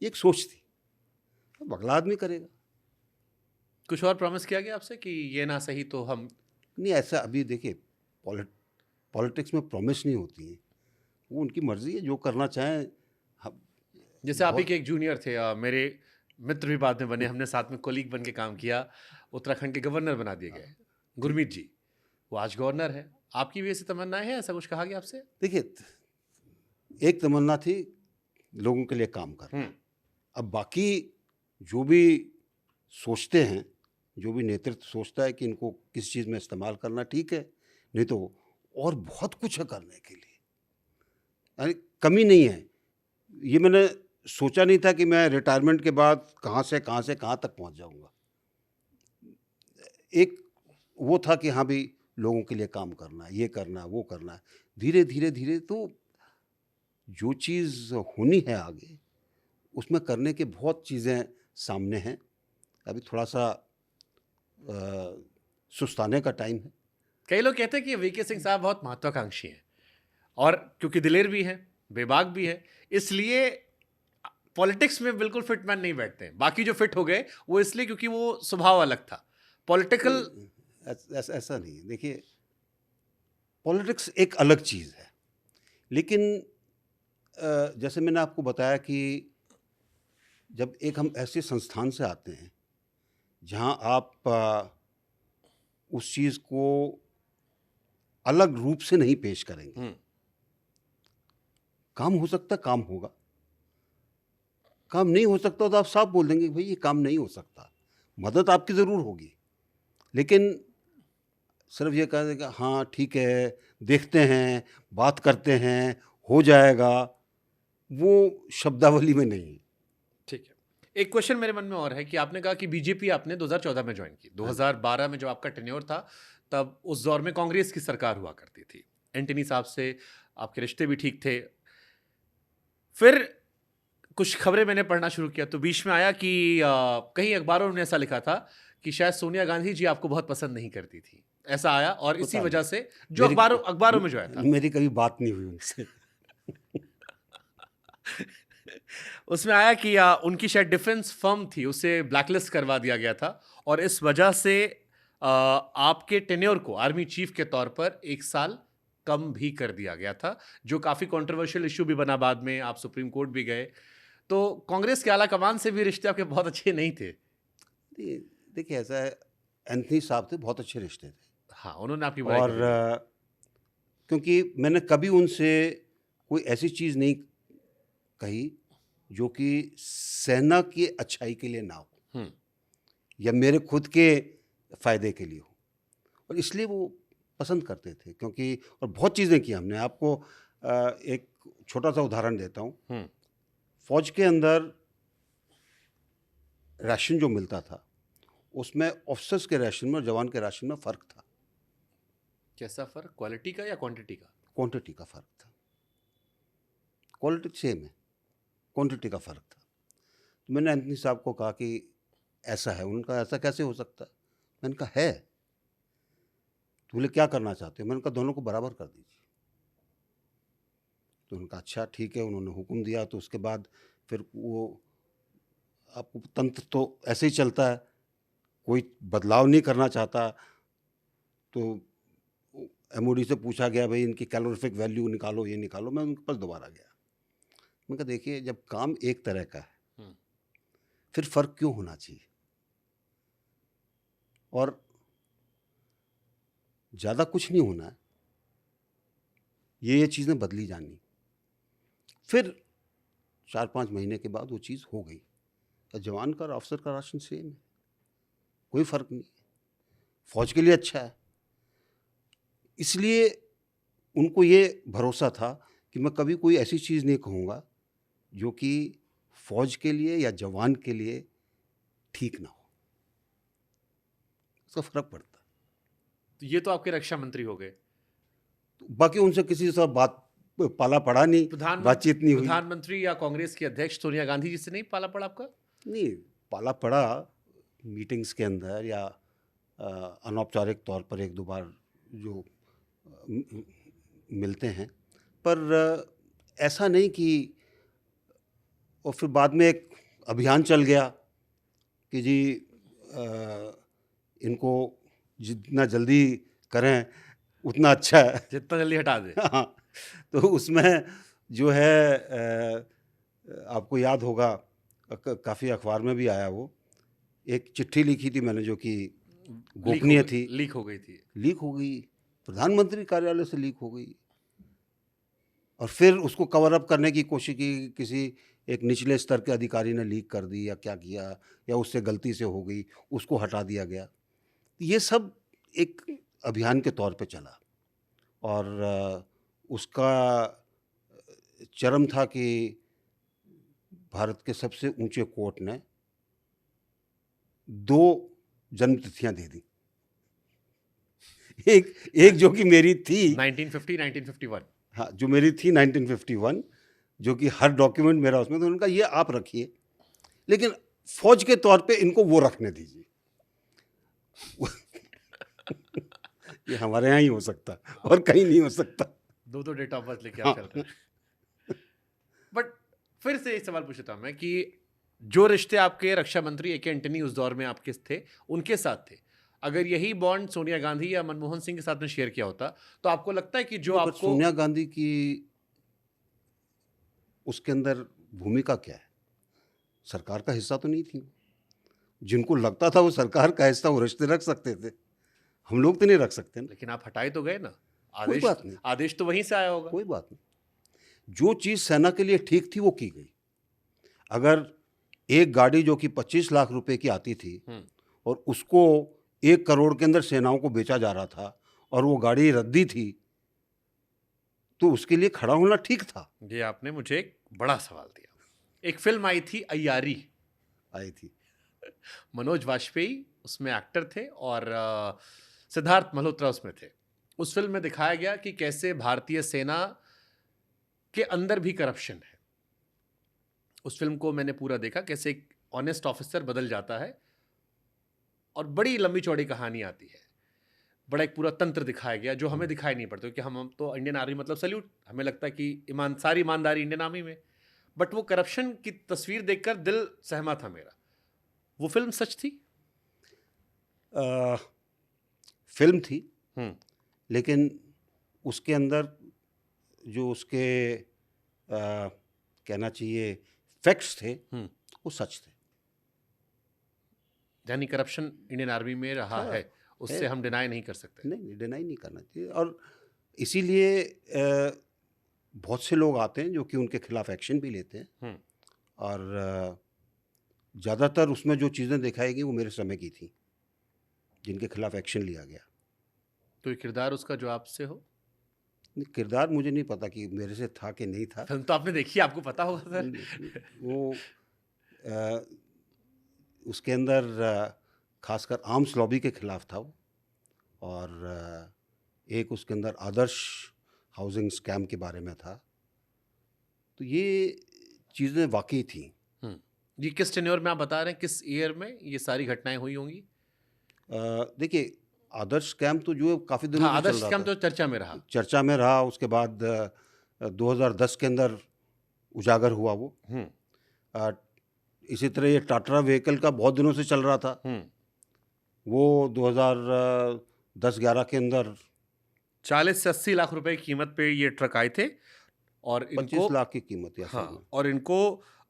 ये एक सोच थी। अब अगला आदमी करेगा। कुछ और प्रॉमिस किया गया आपसे कि ये ना सही तो हम? नहीं, ऐसा अभी देखिए, पॉलिटिक्स में प्रॉमिस नहीं होती है। वो उनकी मर्ज़ी है, जो करना चाहें। हम जैसे आप ही बहुत के एक जूनियर थे, मेरे मित्र भी बाद में बने, हमने साथ में कोलीग बन के काम किया, उत्तराखंड के गवर्नर बना दिए गए, गुरमीत जी। वो आज गवर्नर है। आपकी भी ऐसी तमन्नाएं हैं? ऐसा कुछ कहा गया आपसे? देखिए, एक तमन्ना थी लोगों के लिए काम करना। अब बाकी जो भी सोचते हैं, जो भी नेतृत्व सोचता है कि इनको किस चीज़ में इस्तेमाल करना, ठीक है, नहीं तो और बहुत कुछ है करने के लिए, यानी कमी नहीं है। ये मैंने सोचा नहीं था कि मैं रिटायरमेंट के बाद कहाँ से कहाँ तक पहुँच जाऊँगा। एक वो था कि हाँ भाई, लोगों के लिए काम करना है, ये करना है, वो करना है। धीरे-धीरे तो जो चीज़ होनी है आगे, उसमें करने के बहुत चीज़ें सामने हैं। अभी थोड़ा-सा सुस्ताने का टाइम है। कई लोग कहते हैं कि वीके सिंह साहब बहुत महत्वाकांक्षी हैं, और क्योंकि दिलेर भी हैं, बेबाक भी है, इसलिए पॉलिटिक्स में बिल्कुल फिटमैन नहीं बैठते हैं। बाकी जो फिट हो गए वो इसलिए क्योंकि वो स्वभाव अलग था पॉलिटिकल। ऐसा नहीं है। देखिए, पॉलिटिक्स एक अलग चीज़ है, लेकिन जैसे मैंने आपको बताया कि जब एक हम ऐसे संस्थान से आते हैं जहां आप उस चीज़ को अलग रूप से नहीं पेश करेंगे, काम हो सकता है, काम होगा, काम नहीं हो सकता तो आप साफ बोल देंगे भाई ये काम नहीं हो सकता, मदद आपकी ज़रूर होगी, लेकिन सिर्फ ये कह देगा हाँ ठीक है, देखते हैं, बात करते हैं, हो जाएगा, वो शब्दावली में नहीं है। ठीक है, एक क्वेश्चन मेरे मन में और है कि आपने कहा कि बीजेपी आपने 2014 में ज्वाइन की, 2012 में जब आपका टेन्योर था तब उस दौर में कांग्रेस की सरकार हुआ करती थी, एंटनी साहब से आपके रिश्ते भी ठीक थे। फिर कुछ खबरें मैंने पढ़ना शुरू किया तो बीच में आया कि कहीं अखबारों ने ऐसा लिखा था कि शायद सोनिया गांधी जी आपको बहुत पसंद नहीं करती थी, ऐसा आया, और इसी वजह से जो अखबारों में जो आया था, मेरी कभी बात नहीं हुई उनसे। उसमें आया कि उनकी शायद डिफेंस फर्म थी, उसे ब्लैकलिस्ट करवा दिया गया था, और इस वजह से आपके टेन्योर को आर्मी चीफ के तौर पर 1 साल कम भी कर दिया गया था, जो काफी कंट्रोवर्शियल इशू भी बना। बाद में आप सुप्रीम कोर्ट भी गए, तो कांग्रेस के आला कमान से भी रिश्ते आपके बहुत अच्छे नहीं थे। देखिए ऐसा है, एंथनी साहब से बहुत अच्छे रिश्ते थे। हाँ, उन्होंने आपकी बुराई और कभी नहीं की। क्योंकि मैंने कभी उनसे कोई ऐसी चीज़ नहीं कही जो कि सेना की अच्छाई के लिए ना हो या मेरे खुद के फ़ायदे के लिए हो, और इसलिए वो पसंद करते थे। क्योंकि और बहुत चीज़ें की हमने। आपको एक छोटा सा उदाहरण देता हूँ। फौज के अंदर राशन जो मिलता था उसमें ऑफिसर्स के राशन में और जवान के राशन में फ़र्क था। कैसा फर्क? क्वालिटी का या क्वांटिटी का? क्वांटिटी का फ़र्क था। क्वालिटी सेम है, क्वांटिटी का फ़र्क था। तो मैंने एंथनी साहब को कहा कि ऐसा है। उनका ऐसा कैसे हो सकता है? मैंने कहा है। तो बोले क्या करना चाहते हो? मैंने कहा दोनों को बराबर कर दीजिए। तो उनका अच्छा ठीक है, उन्होंने हुक्म दिया। तो उसके बाद फिर वो आपको तंत्र तो ऐसे ही चलता है, कोई बदलाव नहीं करना चाहता। तो एमओडी से पूछा गया भाई इनकी कैलोरीफिक वैल्यू निकालो, ये निकालो। मैं उनके पास दोबारा गया। मैंने कहा देखिए जब काम एक तरह का है फिर फ़र्क क्यों होना चाहिए, और ज़्यादा कुछ नहीं होना है, ये चीज़ें बदली जानी। फिर 4-5 महीने के बाद वो चीज़ हो गई। जवान का और अफसर का राशन सेम है, कोई फ़र्क नहीं, फौज के लिए अच्छा है। इसलिए उनको ये भरोसा था कि मैं कभी कोई ऐसी चीज़ नहीं कहूँगा जो कि फौज के लिए या जवान के लिए ठीक ना हो, उसका फ़र्क पड़ता। तो ये तो आपके रक्षा मंत्री हो गए। बाकी उनसे किसी से बात पाला पड़ा नहीं, बातचीत नहीं हुई। प्रधानमंत्री या कांग्रेस की अध्यक्ष सोनिया गांधी जी से नहीं पाला पड़ा आपका? नहीं पाला पड़ा, मीटिंग्स के अंदर या अनौपचारिक तौर पर 1-2 बार जो मिलते हैं, पर ऐसा नहीं कि। और फिर बाद में एक अभियान चल गया कि जी इनको जितना जल्दी करें उतना अच्छा है, जितना जल्दी हटा दे। हाँ, तो उसमें जो है आपको याद होगा काफ़ी अखबार में भी आया, वो एक चिट्ठी लिखी थी मैंने जो कि गोपनीय थी, लीक हो गई थी। लीक हो गई, प्रधानमंत्री कार्यालय से लीक हो गई, और फिर उसको कवर अप करने की कोशिश की, किसी एक निचले स्तर के अधिकारी ने लीक कर दी या क्या किया, या उससे गलती से हो गई, उसको हटा दिया गया। ये सब एक अभियान के तौर पे चला, और उसका चरम था कि भारत के सबसे ऊंचे कोर्ट ने 2 जन्मतिथियां दे दी। एक जो कि मेरी थी 1950, 1951। हाँ, जो मेरी थी 1951, जो कि हर डॉक्यूमेंट मेरा उसमें। तो उनका ये आप रखिए, लेकिन फौज के तौर पे इनको वो रखने दीजिए। ये हमारे यहाँ ही हो सकता और कहीं नहीं हो सकता। 2 डेट ऑफ बर्थ लेके हाँ। आप चल रहे हैं। बट फिर से एक सवाल पूछता हूं मैं कि जो रिश्ते आपके रक्षा मंत्री ए के एंटनी उस दौर में आपके थे, उनके साथ थे, अगर यही बॉन्ड सोनिया गांधी या मनमोहन सिंह के साथ में शेयर किया होता, तो आपको लगता है कि जो आपको सोनिया गांधी की उसके अंदर भूमिका क्या है? सरकार का हिस्सा तो नहीं थी। जिनको लगता था वो सरकार का हिस्सा, वो रिश्ते रख सकते थे, हम लोग तो नहीं रख सकते ना। लेकिन आप हटाए तो गए ना, कोई आदेश बात नहीं, आदेश तो वहीं से आया होगा। कोई बात नहीं। जो चीज़ सेना के लिए ठीक थी वो की गई। अगर एक गाड़ी जो कि 25 लाख रुपए की आती थी और उसको 1 करोड़ के अंदर सेनाओं को बेचा जा रहा था और वो गाड़ी रद्दी थी, तो उसके लिए खड़ा होना ठीक था। ये आपने मुझे एक बड़ा सवाल दिया। एक फिल्म आई थी अय्यारी, आई थी। मनोज वाजपेयी उसमें एक्टर थे और सिद्धार्थ मल्होत्रा उसमें थे। उस फिल्म में दिखाया गया कि कैसे भारतीय सेना के अंदर भी करप्शन है। उस फिल्म को मैंने पूरा देखा, कैसे एक ऑनेस्ट ऑफिसर बदल जाता है और बड़ी लंबी चौड़ी कहानी आती है। बड़ा एक पूरा तंत्र दिखाया गया जो हमें दिखाई नहीं पड़ता, क्योंकि हम तो इंडियन आर्मी मतलब सल्यूट, हमें लगता है कि सारी ईमानदारी इंडियन आर्मी में, बट वो करप्शन की तस्वीर देखकर दिल सहमा था मेरा। वो फिल्म सच थी? फिल्म थी, लेकिन उसके अंदर जो उसके कहना चाहिए फैक्ट्स थे वो सच थे। यानी करप्शन इंडियन आर्मी में रहा हाँ, है, उससे हम डिनाई नहीं कर सकते। नहीं, डिनाई नहीं करना चाहिए। और इसीलिए बहुत से लोग आते हैं जो कि उनके खिलाफ एक्शन भी लेते हैं। और ज़्यादातर उसमें जो चीज़ें दिखाई गई वो मेरे समय की थी, जिनके खिलाफ एक्शन लिया गया। तो ये किरदार उसका जो आपसे हो? किरदार मुझे नहीं पता कि मेरे से था कि नहीं था। फिल्म तो आपने देखी, आपको पता होगा सर। वो उसके अंदर खासकर आर्म्स लॉबी के खिलाफ था वो, और एक उसके अंदर आदर्श हाउसिंग स्कैम के बारे में था। तो ये चीज़ें वाकई थी। ये किस टेन्योर में आप बता रहे हैं, किस ईयर में ये सारी घटनाएं हुई होंगी? देखिए, आदर्श स्कैम तो जो है काफ़ी दिनों से चल आदर्श रहा स्कैम था, तो चर्चा में रहा। चर्चा में रहा। उसके बाद 2010 के अंदर उजागर हुआ वो। इसी तरह ये टाटा व्हीकल का बहुत दिनों से चल रहा था। वो 2010-11 के अंदर 40 से 80 लाख रुपए की कीमत पे ये ट्रक आए थे और 25 लाख की कीमत या हाँ, और इनको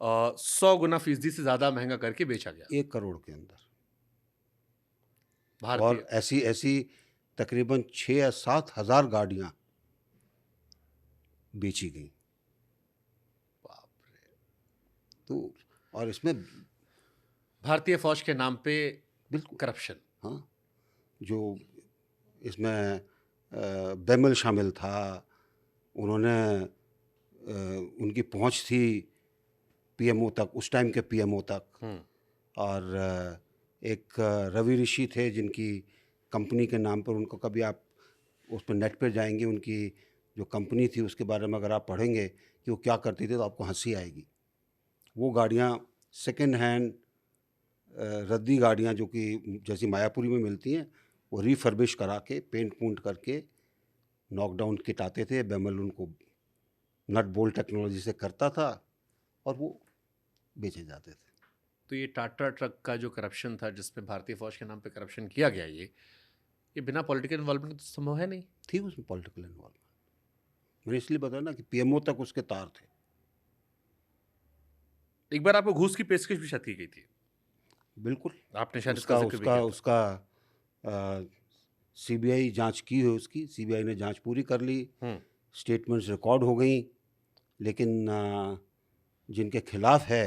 100 गुना फीसदी से ज्यादा महंगा करके बेचा गया 1 करोड़ के अंदर। भारतीय। और ऐसी ऐसी तकरीबन 6 या 7 हज़ार गाड़ियाँ बेची गई। बाप रे। तो और इसमें भारतीय फौज के नाम पे बिल्कुल करप्शन। हाँ, जो इसमें बेमल शामिल था, उन्होंने उनकी पहुंच थी पीएमओ तक, उस टाइम के पीएमओ तक। और एक रवि ऋषि थे जिनकी कंपनी के नाम पर, उनको कभी आप उस पर नेट पर जाएंगे, उनकी जो कंपनी थी उसके बारे में अगर आप पढ़ेंगे कि वो क्या करती थी तो आपको हंसी आएगी। वो गाड़ियाँ सेकेंड हैंड रद्दी गाड़ियाँ जो कि जैसी मायापुरी में मिलती हैं, वो रिफर्बिश करा के पेंट पूंट करके नॉकडाउन किट आते थे, बेमल उनको नट बोल्ट टेक्नोलॉजी से करता था और वो बेचे जाते थे। तो ये टाटा ट्रक का जो करप्शन था, जिसमें भारतीय फौज के नाम पे करप्शन किया गया, ये बिना पॉलिटिकल इन्वॉल्वमेंट तो संभव है नहीं। थी उसमें पॉलिटिकल इन्वॉल्वमेंट। मैंने इसलिए बताया ना कि पीएमओ तक उसके तार थे। एक बार आपको घूस की पेशकश भी शायद की गई थी। बिल्कुल, आपने शायद उसका इसका जिक्र भी उसका किया था। उसका सीबीआई जांच की है उसकी, सीबीआई ने जांच पूरी कर ली, स्टेटमेंट्स रिकॉर्ड हो गई, लेकिन जिनके खिलाफ है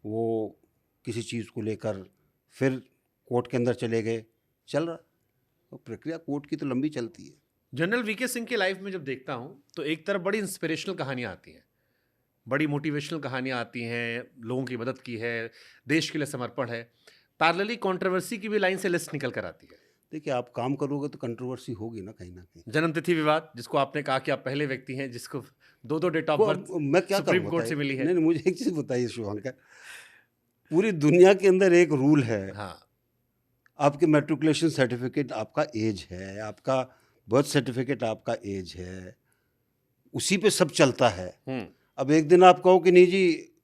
वो किसी चीज़ को लेकर फिर कोर्ट के अंदर चले गए। चल रहा तो प्रक्रिया कोर्ट की तो लंबी चलती है। जनरल वीके सिंह की लाइफ में जब देखता हूँ तो एक तरफ बड़ी इंस्पिरेशनल कहानियाँ आती हैं, बड़ी मोटिवेशनल कहानियाँ आती हैं, लोगों की मदद की है, देश के लिए समर्पण है। पैरेलली कंट्रोवर्सी की भी लाइन से लिस्ट निकल कर आती है। देखिए, आप काम करोगे तो कंट्रोवर्सी होगी ना कहीं ना कहीं। जन्मतिथि विवाद, जिसको आपने कहा कि आप पहले व्यक्ति हैं जिसको दो डेट ऑफ बर्थ मैं क्या सुप्रीम करूं, कोर्ट से मिली है। नहीं, मुझे एक चीज़ बताइए शुभंकर, पूरी दुनिया के अंदर एक रूल है। हाँ, आपके मैट्रिकुलेशन सर्टिफिकेट आपका एज है, आपका बर्थ सर्टिफिकेट आपका एज है, उसी पे सब चलता है। अब एक दिन आप कहो कि नहीं जी,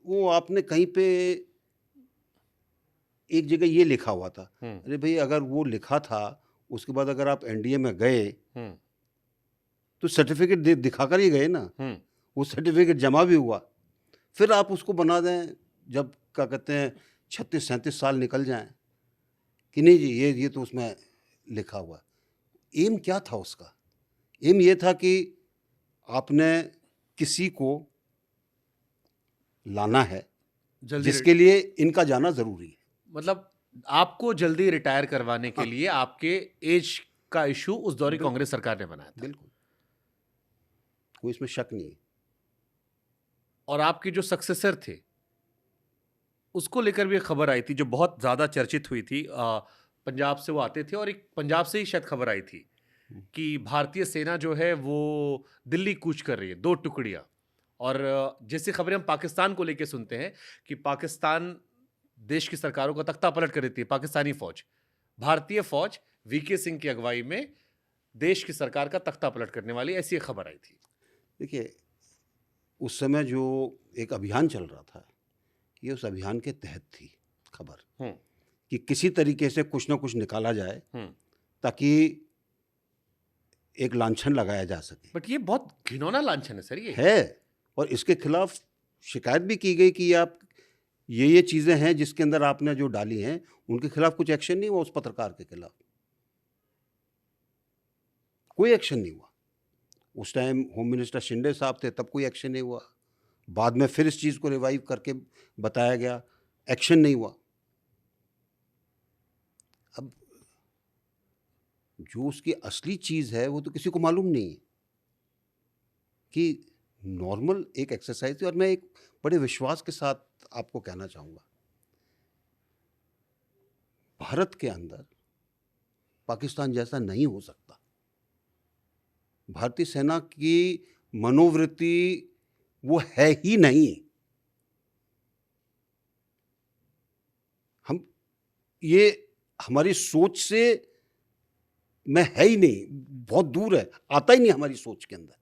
वो आपने कहीं पे एक जगह ये लिखा हुआ था, अरे भाई अगर वो लिखा था, उसके बाद अगर आप एनडीए में गए तो सर्टिफिकेट दिखा कर ही गए ना। वो सर्टिफिकेट जमा भी हुआ, फिर आप उसको बना दें जब क्या कहते हैं 36-37 साल निकल जाएं कि नहीं जी ये तो उसमें लिखा हुआ है। एम क्या था उसका? एम ये था कि आपने किसी को लाना है जल्दी जिसके लिए इनका जाना ज़रूरी है। मतलब आपको जल्दी रिटायर करवाने के हाँ। लिए आपके एज का इशू उस दौर की बिल्कुल। कांग्रेस सरकार ने बनाया था। बिल्कुल, कोई इसमें शक नहीं है। और आपके जो सक्सेसर थे उसको लेकर भी एक खबर आई थी जो बहुत ज्यादा चर्चित हुई थी। पंजाब से वो आते थे और एक पंजाब से ही शायद खबर आई थी कि भारतीय सेना जो है वो दिल्ली कूच कर रही है, 2 टुकड़ियां। और जैसी खबरें हम पाकिस्तान को लेकर सुनते हैं कि पाकिस्तान देश की सरकारों का तख्ता पलट कर देती है, पाकिस्तानी फौज, भारतीय फौज वीके सिंह की अगुवाई में देश की सरकार का तख्ता पलट करने वाली, ऐसी एक खबर आई थी। देखिए, उस समय जो एक अभियान चल रहा था, ये उस अभियान के तहत थी खबर कि किसी तरीके से कुछ ना कुछ निकाला जाए ताकि एक लांछन लगाया जा सके। बट ये बहुत घिनौना लांछन है सर, ये है, और इसके खिलाफ शिकायत भी की गई कि आप ये चीज़ें हैं जिसके अंदर आपने जो डाली हैं उनके खिलाफ कुछ एक्शन नहीं हुआ। उस पत्रकार के खिलाफ कोई एक्शन नहीं हुआ। उस टाइम होम मिनिस्टर शिंदे साहब थे, तब कोई एक्शन नहीं हुआ। बाद में फिर इस चीज़ को रिवाइव करके बताया गया, एक्शन नहीं हुआ। अब जो उसकी असली चीज़ है वो तो किसी को मालूम नहीं है कि नॉर्मल एक एक्सरसाइज थी। और मैं एक बड़े विश्वास के साथ आपको कहना चाहूँगा, भारत के अंदर पाकिस्तान जैसा नहीं हो सकता। भारतीय सेना की मनोवृत्ति वो है ही नहीं। हम ये हमारी सोच से में है ही नहीं, बहुत दूर है, आता ही नहीं हमारी सोच के अंदर।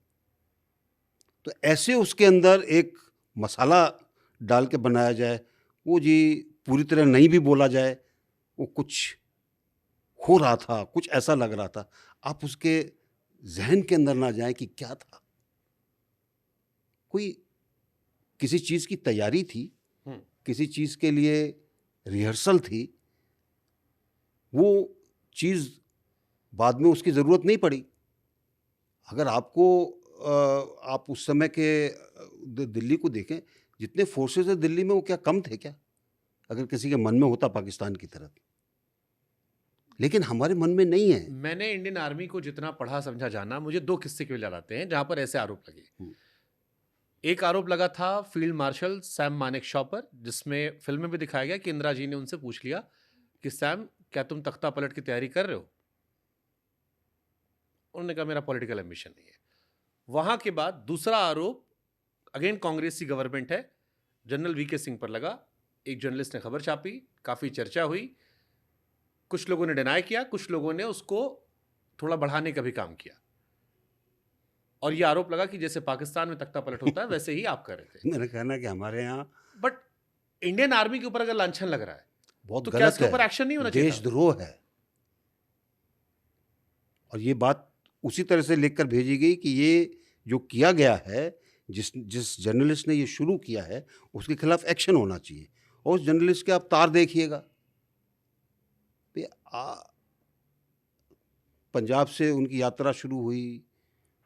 तो ऐसे उसके अंदर एक मसाला डाल के बनाया जाए, वो जी पूरी तरह नहीं भी बोला जाए, वो कुछ हो रहा था, कुछ ऐसा लग रहा था। आप उसके जहन के अंदर ना जाएं कि क्या था। कोई किसी चीज़ की तैयारी थी, किसी चीज़ के लिए रिहर्सल थी, वो चीज़ बाद में उसकी ज़रूरत नहीं पड़ी। अगर आपको आप उस समय के दिल्ली को देखें, जितने फोर्सेस है दिल्ली में, वो क्या कम थे क्या? अगर किसी के मन में होता पाकिस्तान की तरफ, लेकिन हमारे मन में नहीं है। मैंने इंडियन आर्मी को जितना पढ़ा समझा जाना, मुझे 2 किस्से केवल याद आते हैं जहां पर ऐसे आरोप लगे। एक आरोप लगा था फील्ड मार्शल सैम मानेकशॉ पर, जिसमें फिल्म में भी दिखाया गया कि इंदिरा जी ने उनसे पूछ लिया कि सैम, क्या तुम तख्ता पलट की तैयारी कर रहे हो? उन्होंने कहा मेरा पॉलिटिकल एम्बिशन नहीं है। वहां के बाद दूसरा आरोप अगेन कांग्रेस की गवर्नमेंट है, जनरल वीके सिंह पर लगा। एक जर्नलिस्ट ने खबर छापी, काफी चर्चा हुई, कुछ लोगों ने डिनाई किया, कुछ लोगों ने उसको थोड़ा बढ़ाने का भी काम किया, और यह आरोप लगा कि जैसे पाकिस्तान में तख्ता पलट होता है वैसे ही आप कर रहे थे। मेरा कहना है कि हमारे यहाँ बट इंडियन आर्मी के ऊपर अगर लांछन लग रहा है बहुत तो क्या गलत इसके ऊपर एक्शन नहीं होना है, चाहिए? देशद्रोह है। और ये बात उसी तरह से लिखकर भेजी गई कि ये जो किया गया है, जिस जर्नलिस्ट ने ये शुरू किया है, उसके खिलाफ एक्शन होना चाहिए। और उस जर्नलिस्ट के आप तार देखिएगा, पंजाब से उनकी यात्रा शुरू हुई,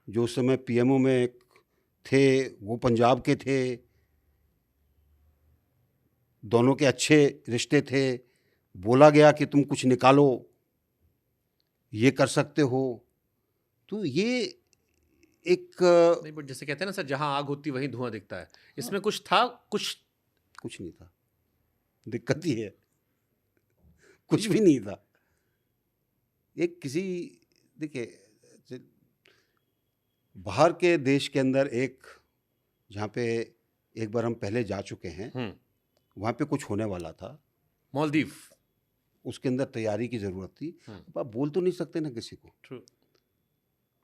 जो उस समय पीएमओ में थे वो पंजाब के थे, दोनों के अच्छे रिश्ते थे। बोला गया कि तुम कुछ निकालो, ये कर सकते हो। तो ये एक नहीं, बट जैसे कहते हैं ना सर, जहां आग होती वहीं धुआं दिखता है। इसमें कुछ था, कुछ नहीं था। दिक्कत ही है, कुछ भी नहीं था। एक किसी, देखिए, बाहर के देश के अंदर एक, जहाँ पे एक बार हम पहले जा चुके हैं, वहाँ पे कुछ होने वाला था, मालदीव, उसके अंदर तैयारी की ज़रूरत थी। अब आप बोल तो नहीं सकते ना किसी को। True.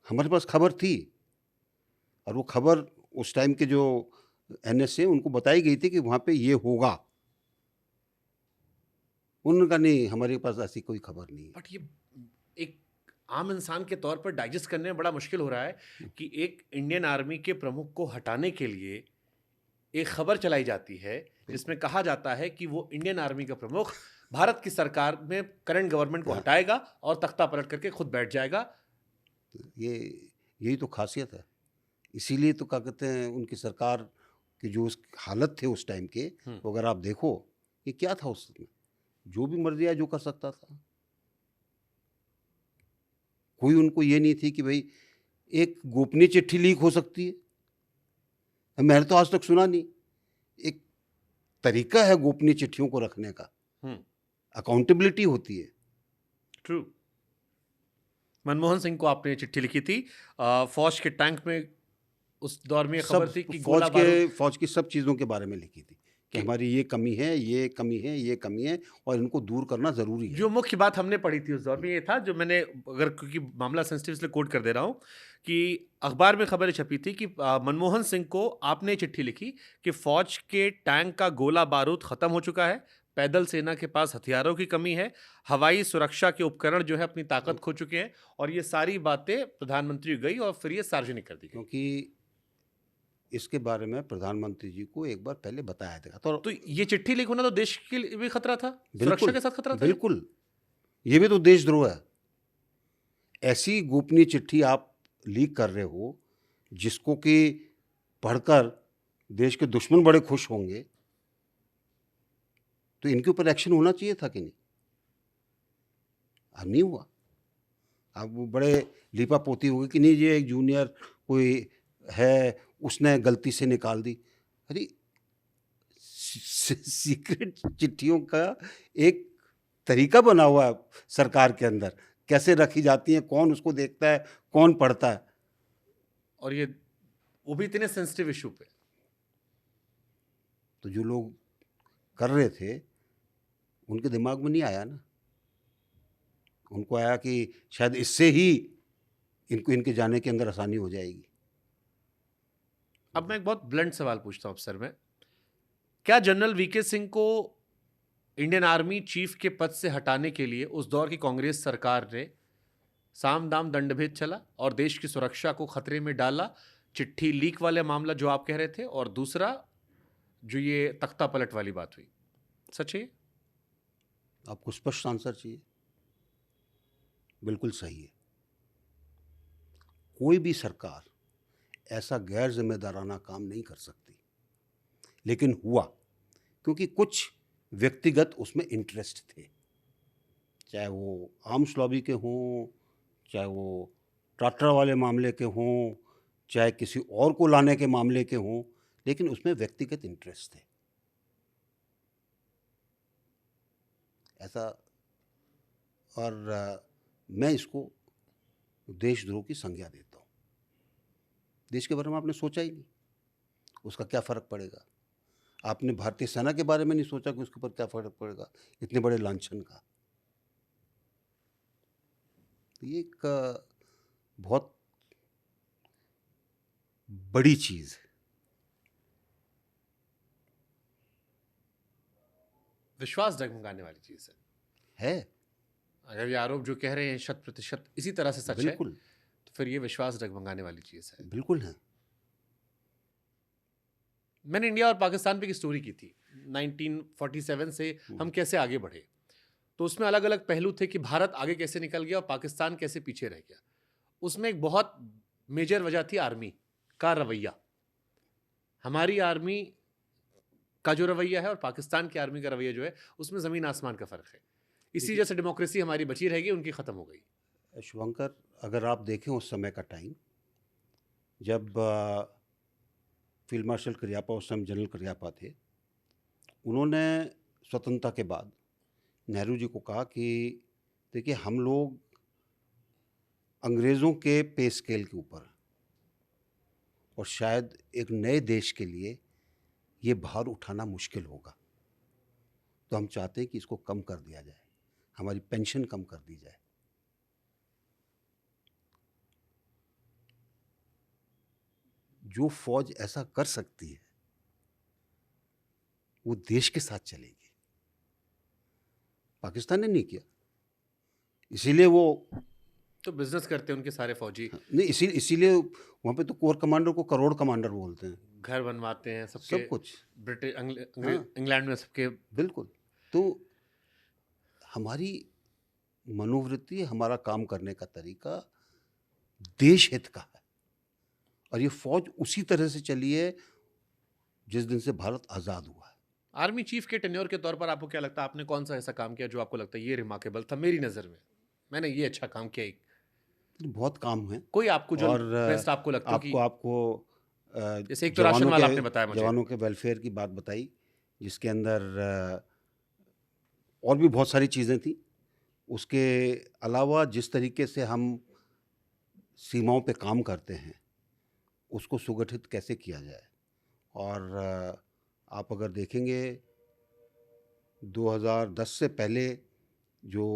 हमारे पास खबर थी, और वो खबर उस टाइम के जो एनएसए उनको बताई गई थी कि वहाँ पे ये होगा। उन्होंने कहा नहीं, हमारे पास ऐसी कोई खबर नहीं है। बट ये एक आम इंसान के तौर पर डाइजेस्ट करने में बड़ा मुश्किल हो रहा है कि एक इंडियन आर्मी के प्रमुख को हटाने के लिए एक खबर चलाई जाती है जिसमें कहा जाता है कि वो इंडियन आर्मी का प्रमुख भारत की सरकार में करंट गवर्नमेंट को हाँ। हटाएगा और तख्ता पलट करके खुद बैठ जाएगा। ये यही तो खासियत है। इसीलिए तो क्या कहते हैं, उनकी सरकार की जो उस हालत थे उस टाइम के, वो अगर आप देखो, ये क्या था उसमें, जो भी मर्जी आया जो कर सकता था। कोई उनको ये नहीं थी कि भाई एक गोपनीय चिट्ठी लीक हो सकती है। मैंने तो आज तक सुना नहीं। एक तरीका है गोपनीय चिट्ठियों को रखने का, अकाउंटेबिलिटी होती है। ट्रू। मनमोहन सिंह को आपने चिट्ठी लिखी थी, फौज के टैंक में उस दौर में ये सब खबर थी कि गोला बारूद, फौज की सब चीज़ों के बारे में लिखी थी कि हमारी ये कमी है, ये कमी है, ये कमी है, और इनको दूर करना ज़रूरी है। जो मुख्य बात हमने पढ़ी थी उस दौर में ये था, जो मैंने, अगर क्योंकि मामला सेंसिटिव इसलिए कोट कर दे रहा हूं, कि अखबार में खबर छपी थी कि मनमोहन सिंह को आपने चिट्ठी लिखी कि फौज के टैंक का गोला बारूद खत्म हो चुका है, पैदल सेना के पास हथियारों की कमी है, हवाई सुरक्षा के उपकरण जो है अपनी ताकत खो चुके हैं, और ये सारी बातें प्रधानमंत्री को गई और फिर ये सार्वजनिक कर दी गई। क्योंकि इसके बारे में प्रधानमंत्री जी को एक बार पहले बताया था। तो ये चिट्ठी लीक होना तो देश के लिए भी खतरा था, सुरक्षा बिल्कुल, के साथ खतरा था। बिल्कुल, ये भी तो देशद्रोह है। ऐसी गोपनीय चिट्ठी आप लीक कर रहे हो जिसको कि पढ़कर देश के दुश्मन बड़े खुश होंगे, तो इनके ऊपर एक्शन होना चाहिए था कि नहीं? अब नहीं हुआ। अब वो बड़े लीपापोती हो गई कि नहीं, ये एक जूनियर कोई है, उसने गलती से निकाल दी। अरे सीक्रेट चिट्ठियों का एक तरीका बना हुआ है सरकार के अंदर, कैसे रखी जाती हैं, कौन उसको देखता है, कौन पढ़ता है। और ये वो भी इतने सेंसिटिव इशू पे। तो जो लोग कर रहे थे उनके दिमाग में नहीं आया ना, उनको आया कि शायद इससे ही इनको इनके जाने के अंदर आसानी हो जाएगी। अब मैं एक बहुत ब्लंट सवाल पूछता हूं अफसर में, क्या जनरल वीके सिंह को इंडियन आर्मी चीफ के पद से हटाने के लिए उस दौर की कांग्रेस सरकार ने साम दाम दंडभेद चला और देश की सुरक्षा को खतरे में डाला? चिट्ठी लीक वाले मामला जो आप कह रहे थे, और दूसरा जो ये तख्ता पलट वाली बात हुई, सच है? आपको स्पष्ट आंसर चाहिए? बिल्कुल सही है। कोई भी सरकार ऐसा गैर जिम्मेदाराना काम नहीं कर सकती, लेकिन हुआ क्योंकि कुछ व्यक्तिगत उसमें इंटरेस्ट थे, चाहे वो आर्म्स लॉबी के हों, चाहे वो टाटा वाले मामले के हों, चाहे किसी और को लाने के मामले के हों, लेकिन उसमें व्यक्तिगत इंटरेस्ट थे। ऐसा, और मैं इसको देशद्रोह की संज्ञा देता हूँ। देश के बारे में आपने सोचा ही नहीं, उसका क्या फ़र्क पड़ेगा। आपने भारतीय सेना के बारे में नहीं सोचा कि उसके ऊपर क्या फ़र्क पड़ेगा इतने बड़े लांछन का। तो ये एक बहुत बड़ी चीज़ है। विश्वास डगमगाने वाली चीज है। अगर ये आरोप जो कह रहे हैं 100% इसी तरह से सच है, बिल्कुल, तो फिर ये विश्वास डगमगाने वाली चीज है। बिल्कुल है। मैंने इंडिया और पाकिस्तान पे की स्टोरी की थी 1947 से हम कैसे आगे बढ़े, तो उसमें अलग अलग पहलू थे कि भारत आगे कैसे निकल गया और पाकिस्तान कैसे पीछे रह गया। उसमें एक बहुत मेजर वजह थी आर्मी का रवैया। हमारी आर्मी का जो रवैया है और पाकिस्तान की आर्मी का रवैया जो है, उसमें ज़मीन आसमान का फ़र्क है। इसी वजह से डेमोक्रेसी हमारी बची रहेगी, उनकी ख़त्म हो गई। शुभंकर, अगर आप देखें उस समय का टाइम, जब फील्ड मार्शल करियप्पा, उस समय जनरल करियप्पा थे, उन्होंने स्वतंत्रता के बाद नेहरू जी को कहा कि देखिए, हम लोग अंग्रेज़ों के पे स्केल के ऊपर, और शायद एक नए देश के लिए ये भार उठाना मुश्किल होगा, तो हम चाहते हैं कि इसको कम कर दिया जाए, हमारी पेंशन कम कर दी जाए। जो फौज ऐसा कर सकती है वो देश के साथ चलेगी। पाकिस्तान ने नहीं किया, इसीलिए वो तो बिजनेस करते हैं उनके सारे फौजी, नहीं, इसीलिए वहाँ पे तो कोर कमांडर को करोड़ कमांडर बोलते हैं। घर बनवाते हैं सबके, सब कुछ। ब्रिटिश हाँ, इंग्लैंड में सबके। बिल्कुल। तो हमारी मनोवृत्ति, हमारा काम करने का तरीका देश हित का है, और ये फौज उसी तरह से चली है जिस दिन से भारत आज़ाद हुआ है। आर्मी चीफ के टेन्योर के तौर पर आपको क्या लगता है, आपने कौन सा ऐसा काम किया जो आपको लगता है ये रिमार्केबल था, मेरी नज़र में मैंने ये अच्छा काम किया? बहुत काम है, कोई आपको जो और बेस्ट आपको लगता हो कि आपको जैसे एक तो राशन वाला आपने बताया मुझे, जवानों के वेलफेयर की बात बताई, जिसके अंदर और भी बहुत सारी चीज़ें थी। उसके अलावा जिस तरीके से हम सीमाओं पे काम करते हैं, उसको सुगठित कैसे किया जाए। और आप अगर देखेंगे 2010 से पहले जो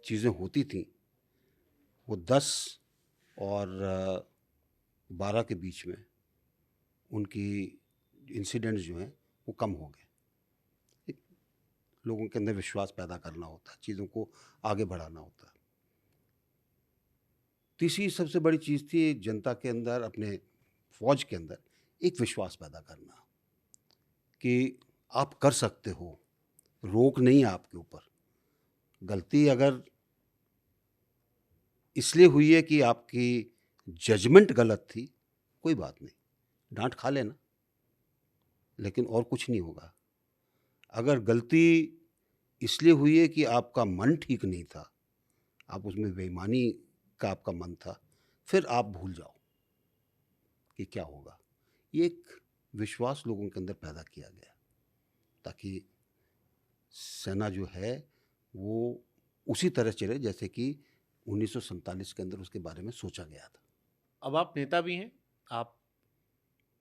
चीज़ें होती थी, वो 10 और 12 के बीच में उनकी इंसिडेंट्स जो हैं वो कम हो गए। एक लोगों के अंदर विश्वास पैदा करना होता है, चीज़ों को आगे बढ़ाना होता है। तीसरी सबसे बड़ी चीज़ थी जनता के अंदर, अपने फौज के अंदर एक विश्वास पैदा करना कि आप कर सकते हो, रोक नहीं है आपके ऊपर। गलती अगर इसलिए हुई है कि आपकी जजमेंट गलत थी, कोई बात नहीं, डांट खा लेना, लेकिन और कुछ नहीं होगा। अगर गलती इसलिए हुई है कि आपका मन ठीक नहीं था, आप उसमें बेईमानी का आपका मन था, फिर आप भूल जाओ कि क्या होगा। ये एक विश्वास लोगों के अंदर पैदा किया गया ताकि सेना जो है वो उसी तरह चले जैसे कि 1947 के अंदर उसके बारे में सोचा गया था। अब आप नेता भी हैं, आप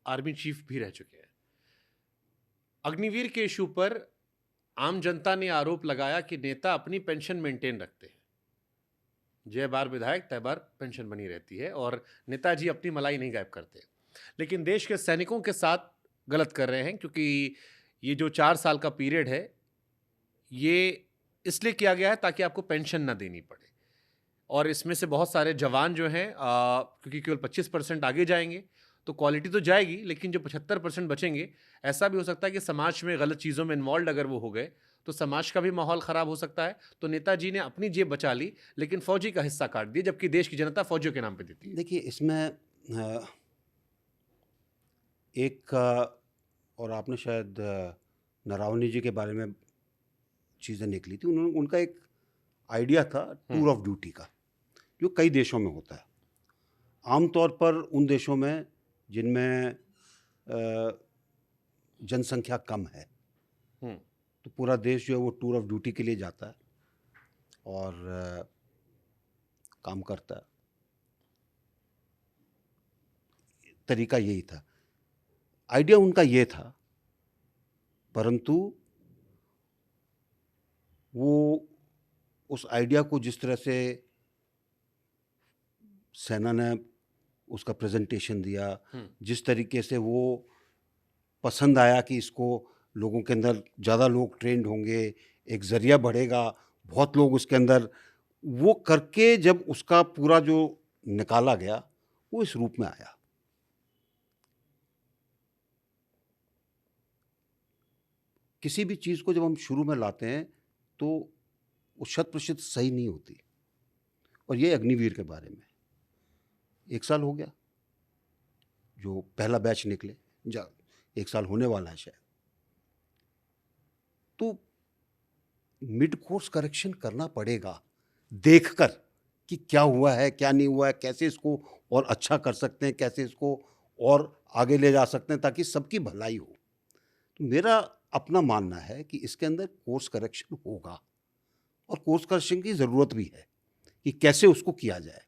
आर्मी चीफ भी रह चुके हैं। अग्निवीर के इशू पर आम जनता ने आरोप लगाया कि नेता अपनी पेंशन मेंटेन रखते हैं, जय बार विधायक तय बार पेंशन बनी रहती है, और नेताजी अपनी मलाई नहीं गायब करते। लेकिन देश के सैनिकों के साथ गलत कर रहे हैं, क्योंकि ये जो 4 साल का पीरियड है, ये इसलिए किया गया है ताकि आपको पेंशन ना देनी पड़े। और इसमें से बहुत सारे जवान जो हैं, क्योंकि केवल 25% आगे जाएंगे तो क्वालिटी तो जाएगी, लेकिन जो 75% बचेंगे, ऐसा भी हो सकता है कि समाज में गलत चीज़ों में इन्वॉल्व अगर वो हो गए तो समाज का भी माहौल ख़राब हो सकता है। तो नेताजी ने अपनी जेब बचा ली, लेकिन फौजी का हिस्सा काट दिया, जबकि देश की जनता फौजियों के नाम पे देती है। देखिए, इसमें एक और आपने शायद नरावनी जी के बारे में चीज़ें निकली थी, उन्होंने उनका एक आइडिया था टूर ऑफ ड्यूटी का, जो कई देशों में होता है। आमतौर पर उन देशों में जिनमें जनसंख्या कम है, तो पूरा देश जो है वो टूर ऑफ ड्यूटी के लिए जाता है और काम करता है। तरीका यही था, आइडिया उनका ये था, परंतु वो उस आइडिया को जिस तरह से सेना ने उसका प्रेजेंटेशन दिया, जिस तरीके से वो पसंद आया कि इसको लोगों के अंदर ज़्यादा लोग ट्रेंड होंगे, एक ज़रिया बढ़ेगा, बहुत लोग उसके अंदर, वो करके जब उसका पूरा जो निकाला गया वो इस रूप में आया। किसी भी चीज़ को जब हम शुरू में लाते हैं तो वो 100% सही नहीं होती, और ये अग्निवीर के बारे में 1 साल हो गया जो पहला बैच निकले, 1 साल होने वाला है शायद। तो मिड कोर्स करेक्शन करना पड़ेगा, देखकर कि क्या हुआ है, क्या नहीं हुआ है, कैसे इसको और अच्छा कर सकते हैं, कैसे इसको और आगे ले जा सकते हैं ताकि सबकी भलाई हो। तो मेरा अपना मानना है कि इसके अंदर कोर्स करेक्शन होगा, और कोर्स करेक्शन की ज़रूरत भी है कि कैसे उसको किया जाए।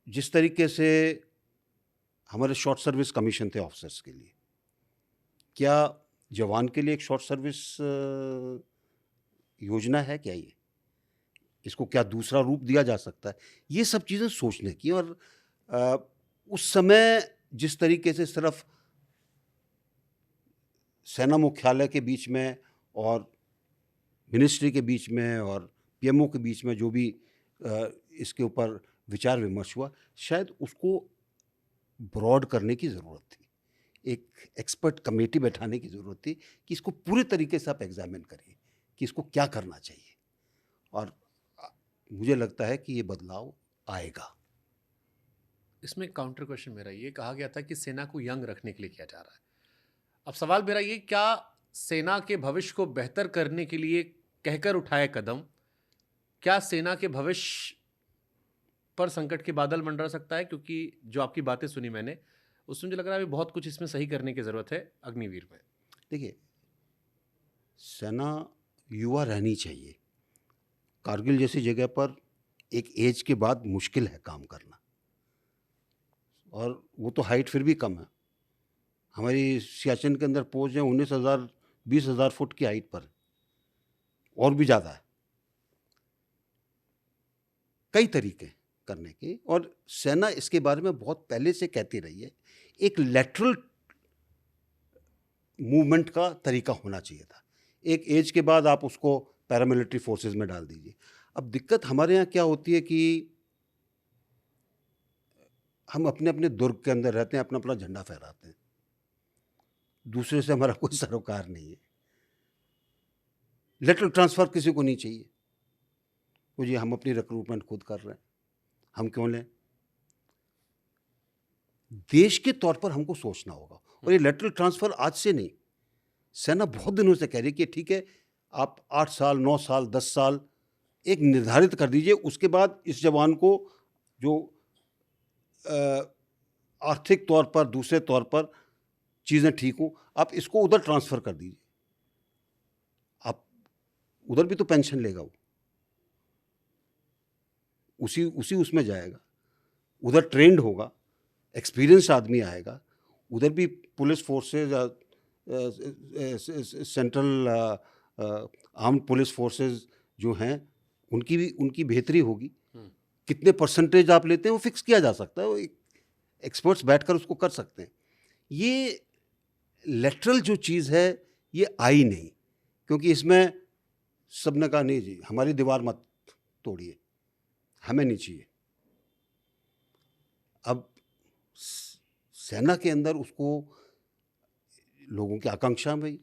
जिस तरीके से हमारे शॉर्ट सर्विस कमीशन थे ऑफिसर्स के लिए, क्या जवान के लिए एक शॉर्ट सर्विस योजना है क्या? ये इसको क्या दूसरा रूप दिया जा सकता है? ये सब चीज़ें सोचने की। और उस समय जिस तरीके से सिर्फ सेना मुख्यालय के बीच में और मिनिस्ट्री के बीच में और पीएमओ के बीच में जो भी इसके ऊपर विचार विमर्श हुआ, शायद उसको ब्रॉड करने की ज़रूरत थी, एक एक्सपर्ट कमेटी बैठाने की ज़रूरत थी कि इसको पूरे तरीके से आप एग्जामिन करिए कि इसको क्या करना चाहिए। और मुझे लगता है कि ये बदलाव आएगा। इसमें काउंटर क्वेश्चन मेरा, ये कहा गया था कि सेना को यंग रखने के लिए किया जा रहा है। अब सवाल मेरा ये, क्या सेना के भविष्य को बेहतर करने के लिए कहकर उठाए कदम, क्या सेना के भविष्य पर संकट के बादल मंडरा सकता है? क्योंकि जो आपकी बातें सुनी मैंने, उसमें मुझे लग रहा है अभी बहुत कुछ इसमें सही करने की ज़रूरत है अग्निवीर में। देखिए, सेना युवा रहनी चाहिए। कारगिल जैसी जगह पर एक एज के बाद मुश्किल है काम करना, और वो तो हाइट फिर भी कम है। हमारी सियाचिन के अंदर पहुँच जाए 19,000 20,000 फुट की हाइट पर, और भी ज़्यादा है। कई तरीके करने के, और सेना इसके बारे में बहुत पहले से कहती रही है, एक लेटरल मूवमेंट का तरीका होना चाहिए था। एक एज के बाद आप उसको पैरामिलिट्री फोर्सेस में डाल दीजिए। अब दिक्कत हमारे यहाँ क्या होती है कि हम अपने अपने दुर्ग के अंदर रहते हैं, अपना अपना झंडा फहराते हैं, दूसरे से हमारा कोई सरोकार नहीं है। लेटरल ट्रांसफ़र किसी को नहीं चाहिए। तो जी हम अपनी रिक्रूटमेंट खुद कर रहे हैं, हम क्यों लें? देश के तौर पर हमको सोचना होगा। और ये लेटरल ट्रांसफ़र आज से नहीं, सेना बहुत दिनों से कह रही है कि ठीक है, आप 8 साल 9 साल 10 साल एक निर्धारित कर दीजिए, उसके बाद इस जवान को जो आर्थिक तौर पर दूसरे तौर पर चीज़ें ठीक हों, आप इसको उधर ट्रांसफ़र कर दीजिए। आप उधर भी तो पेंशन लेगा वो, उसी उसमें जाएगा, उधर ट्रेंड होगा, एक्सपीरियंस आदमी आएगा, उधर भी police forces, central armed police forces जो हैं उनकी बेहतरी होगी। कितने परसेंटेज आप लेते हैं वो फिक्स किया जा सकता है, वो एक्सपर्ट्स बैठकर उसको कर सकते हैं। ये लेटरल जो चीज़ है ये आई नहीं, क्योंकि इसमें सबने कहा नहीं जी हमारी दीवार मत तोड़िए, हमें नहीं चाहिए। अब सेना के अंदर उसको लोगों की आकांक्षा में,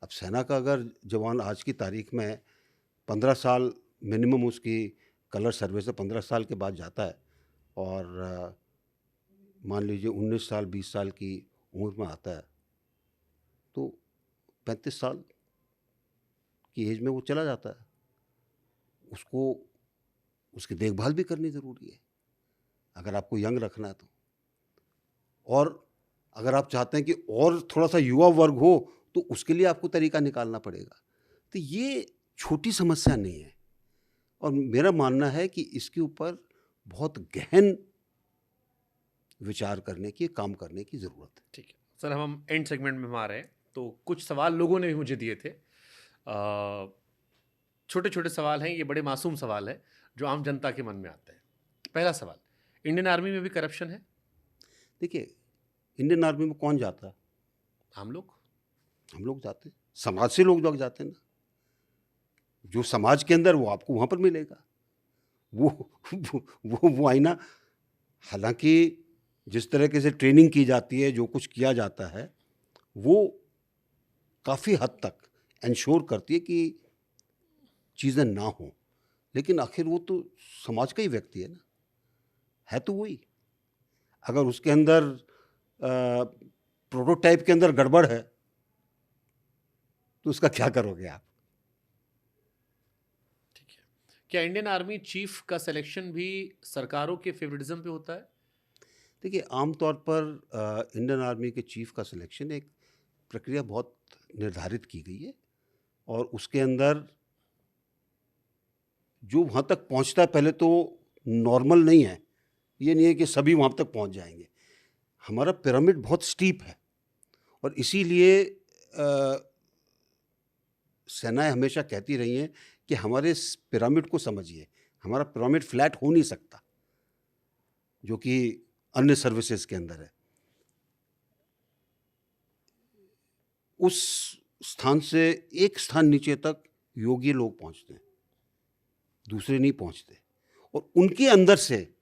अब सेना का अगर जवान आज की तारीख में 15 साल मिनिमम उसकी कलर सर्विस है, 15 साल के बाद जाता है, और मान लीजिए 19 साल 20 साल की उम्र में आता है, तो 35 साल की एज में वो चला जाता है। उसको उसकी देखभाल भी करनी ज़रूरी है अगर आपको यंग रखना है तो। और अगर आप चाहते हैं कि और थोड़ा सा युवा वर्ग हो तो उसके लिए आपको तरीका निकालना पड़ेगा। तो ये छोटी समस्या नहीं है, और मेरा मानना है कि इसके ऊपर बहुत गहन विचार करने की, काम करने की ज़रूरत है। ठीक है सर, हम एंड सेगमेंट में आ रहे हैं, तो कुछ सवाल लोगों ने भी मुझे दिए थे। छोटे छोटे सवाल हैं, ये बड़े मासूम सवाल है जो आम जनता के मन में आते हैं। पहला सवाल, इंडियन आर्मी में भी करप्शन है? देखिए, इंडियन आर्मी में कौन जाता है? हम लोग जाते हैं, समाज से लोग जाते हैं ना। जो समाज के अंदर वो आपको वहाँ पर मिलेगा, वो आईना। हालांकि जिस तरीके से ट्रेनिंग की जाती है, जो कुछ किया जाता है, वो काफ़ी हद तक इंश्योर करती है कि चीज़ें ना हों, लेकिन आखिर वो तो समाज का ही व्यक्ति है ना, है तो वही। अगर उसके अंदर प्रोटोटाइप के अंदर गड़बड़ है तो उसका क्या करोगे आप? ठीक है। क्या इंडियन आर्मी चीफ का सिलेक्शन भी सरकारों के फेवरेटिज्म पे होता है? देखिए, आमतौर पर इंडियन आर्मी के चीफ का सिलेक्शन एक प्रक्रिया बहुत निर्धारित की गई है, और उसके अंदर जो वहाँ तक पहुँचता है, पहले तो नॉर्मल नहीं है, ये नहीं है कि सभी वहाँ तक पहुँच जाएंगे। हमारा पिरामिड बहुत स्टीप है, और इसीलिए सेनाएं हमेशा कहती रही हैं कि हमारे इस पिरामिड को समझिए, हमारा पिरामिड फ्लैट हो नहीं सकता, जो कि अन्य सर्विसेज के अंदर है। उस स्थान से एक स्थान नीचे तक योग्य लोग पहुंचते हैं, दूसरे नहीं पहुंचते। और उनके अंदर से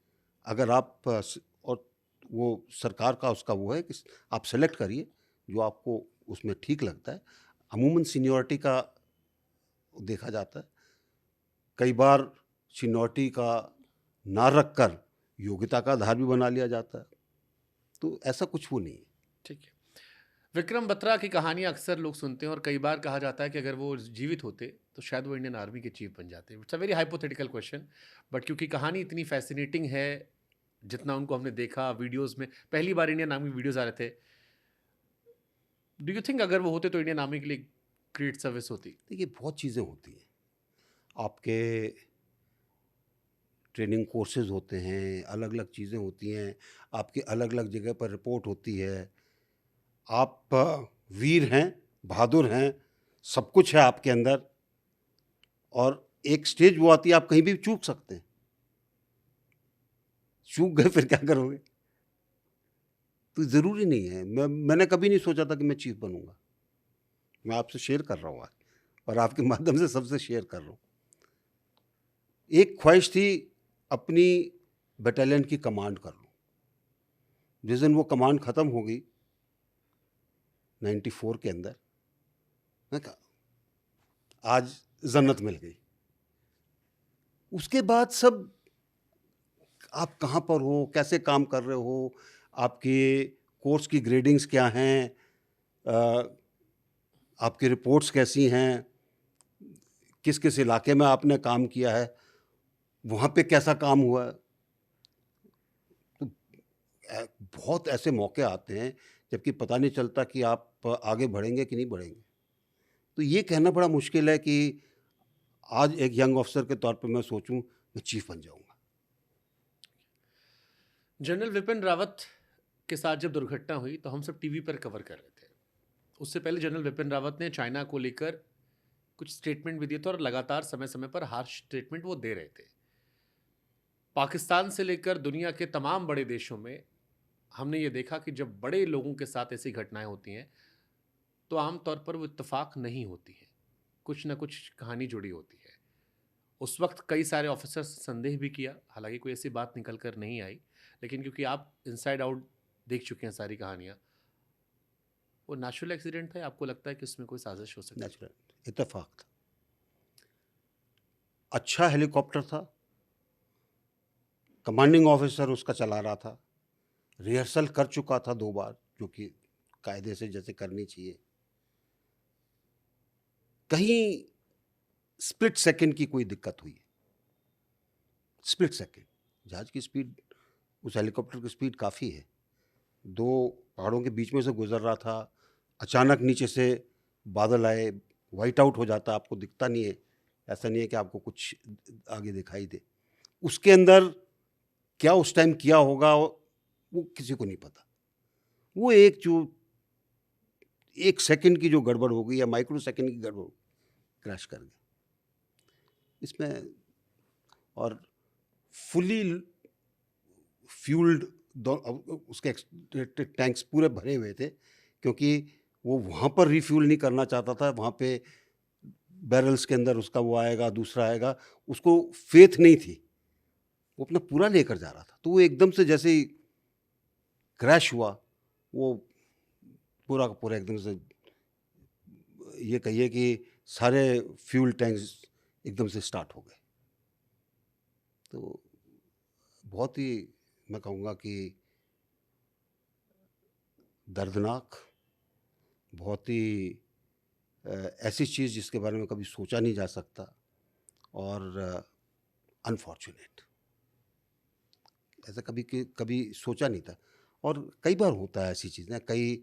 अगर आप और वो सरकार का उसका वो है कि आप सेलेक्ट करिए जो आपको उसमें ठीक लगता है। अमूमन सीनियरिटी का देखा जाता है, कई बार सीनियरिटी का ना रख कर योग्यता का आधार भी बना लिया जाता है, तो ऐसा कुछ वो नहीं है। ठीक है। विक्रम बत्रा की कहानियां अक्सर लोग सुनते हैं और कई बार कहा जाता है कि अगर वो जीवित होते तो शायद वो इंडियन आर्मी के चीफ बन जाते। It's a very hypothetical question, but क्योंकि कहानी इतनी फैसिनेटिंग है, जितना उनको हमने देखा वीडियोस में, पहली बार इंडियन आर्मी वीडियोस आ रहे थे, डू यू थिंक अगर वो होते तो इंडियन आर्मी के लिए ग्रेट सर्विस होती? देखिए, बहुत चीज़ें होती हैं, आपके ट्रेनिंग कोर्सेज होते हैं, अलग अलग चीज़ें होती हैं, आपकी अलग अलग जगह पर रिपोर्ट होती है, आप वीर हैं, बहादुर हैं, सब कुछ है आपके अंदर, और एक स्टेज वो आती है आप कहीं भी चूक सकते हैं। चूक गए फिर क्या करोगे? तो ज़रूरी नहीं है। मैंने कभी नहीं सोचा था कि मैं चीफ बनूंगा। मैं आपसे शेयर कर रहा हूँ आज, और आपके माध्यम से सबसे शेयर कर रहा हूँ। एक ख्वाहिश थी अपनी बटालियन की कमांड कर लूँ। जिस दिन वो कमांड ख़त्म हो गई 94 के अंदर, मैं कहा आज जन्नत मिल गई। उसके बाद सब आप कहाँ पर हो, कैसे काम कर रहे हो, आपके कोर्स की ग्रेडिंग्स क्या हैं, आपकी रिपोर्ट्स कैसी हैं, किस किस इलाके में आपने काम किया है, वहाँ पे कैसा काम हुआ है। तो बहुत ऐसे मौके आते हैं जबकि पता नहीं चलता कि आप आगे बढ़ेंगे कि नहीं बढ़ेंगे। तो ये कहना बड़ा मुश्किल है कि आज एक यंग ऑफिसर के तौर पे मैं सोचूं मैं चीफ बन जाऊंगा। जनरल विपिन रावत के साथ जब दुर्घटना हुई तो हम सब टीवी पर कवर कर रहे थे। उससे पहले जनरल विपिन रावत ने चाइना को लेकर कुछ स्टेटमेंट भी दिए थे और लगातार समय समय पर हार्श स्टेटमेंट वो दे रहे थे। पाकिस्तान से लेकर दुनिया के तमाम बड़े देशों में हमने ये देखा कि जब बड़े लोगों के साथ ऐसी घटनाएं होती हैं तो आमतौर पर वो इत्तेफाक नहीं होती है, कुछ ना कुछ कहानी जुड़ी होती है। उस वक्त कई सारे ऑफिसर्स संदेह भी किया, हालांकि कोई ऐसी बात निकल कर नहीं आई, लेकिन क्योंकि आप इनसाइड आउट देख चुके हैं सारी कहानियां, वो नेचुरल एक्सीडेंट था, आपको लगता है कि उसमें कोई साजिश हो सकती है? नेचुरल इत्तेफाक था। अच्छा हेलीकॉप्टर था, कमांडिंग ऑफिसर उसका चला रहा था, रिहर्सल कर चुका था 2 बार, जो कि कायदे से जैसे करनी चाहिए। कहीं स्प्लिट सेकंड की कोई दिक्कत हुई है, स्प्लिट सेकंड। जहाज की स्पीड, उस हेलीकॉप्टर की स्पीड काफ़ी है, 2 पहाड़ों के बीच में से गुजर रहा था, अचानक नीचे से बादल आए, वाइट आउट हो जाता, आपको दिखता नहीं है, ऐसा नहीं है कि आपको कुछ आगे दिखाई दे। उसके अंदर क्या उस टाइम किया होगा वो किसी को नहीं पता। वो एक सेकंड की जो गड़बड़ हो गई या माइक्रो सेकंड की गड़बड़, क्रैश कर गया इसमें। और फुली फ्यूल्ड उसके टैंक्स पूरे भरे हुए थे, क्योंकि वो वहाँ पर रिफ्यूल नहीं करना चाहता था। वहाँ पे बैरल्स के अंदर उसका वो आएगा, दूसरा आएगा, उसको फेथ नहीं थी, वो अपना पूरा लेकर जा रहा था। तो वो एकदम से जैसे ही क्रैश हुआ, वो पूरा का पूरा एकदम से, ये कहिए कि सारे फ्यूल टैंक्स एकदम से स्टार्ट हो गए। तो बहुत ही, मैं कहूँगा कि दर्दनाक, बहुत ही ऐसी चीज़ जिसके बारे में कभी सोचा नहीं जा सकता, और अनफॉर्चुनेट, ऐसा कभी सोचा नहीं था। और कई बार होता है ऐसी चीज़ें, कई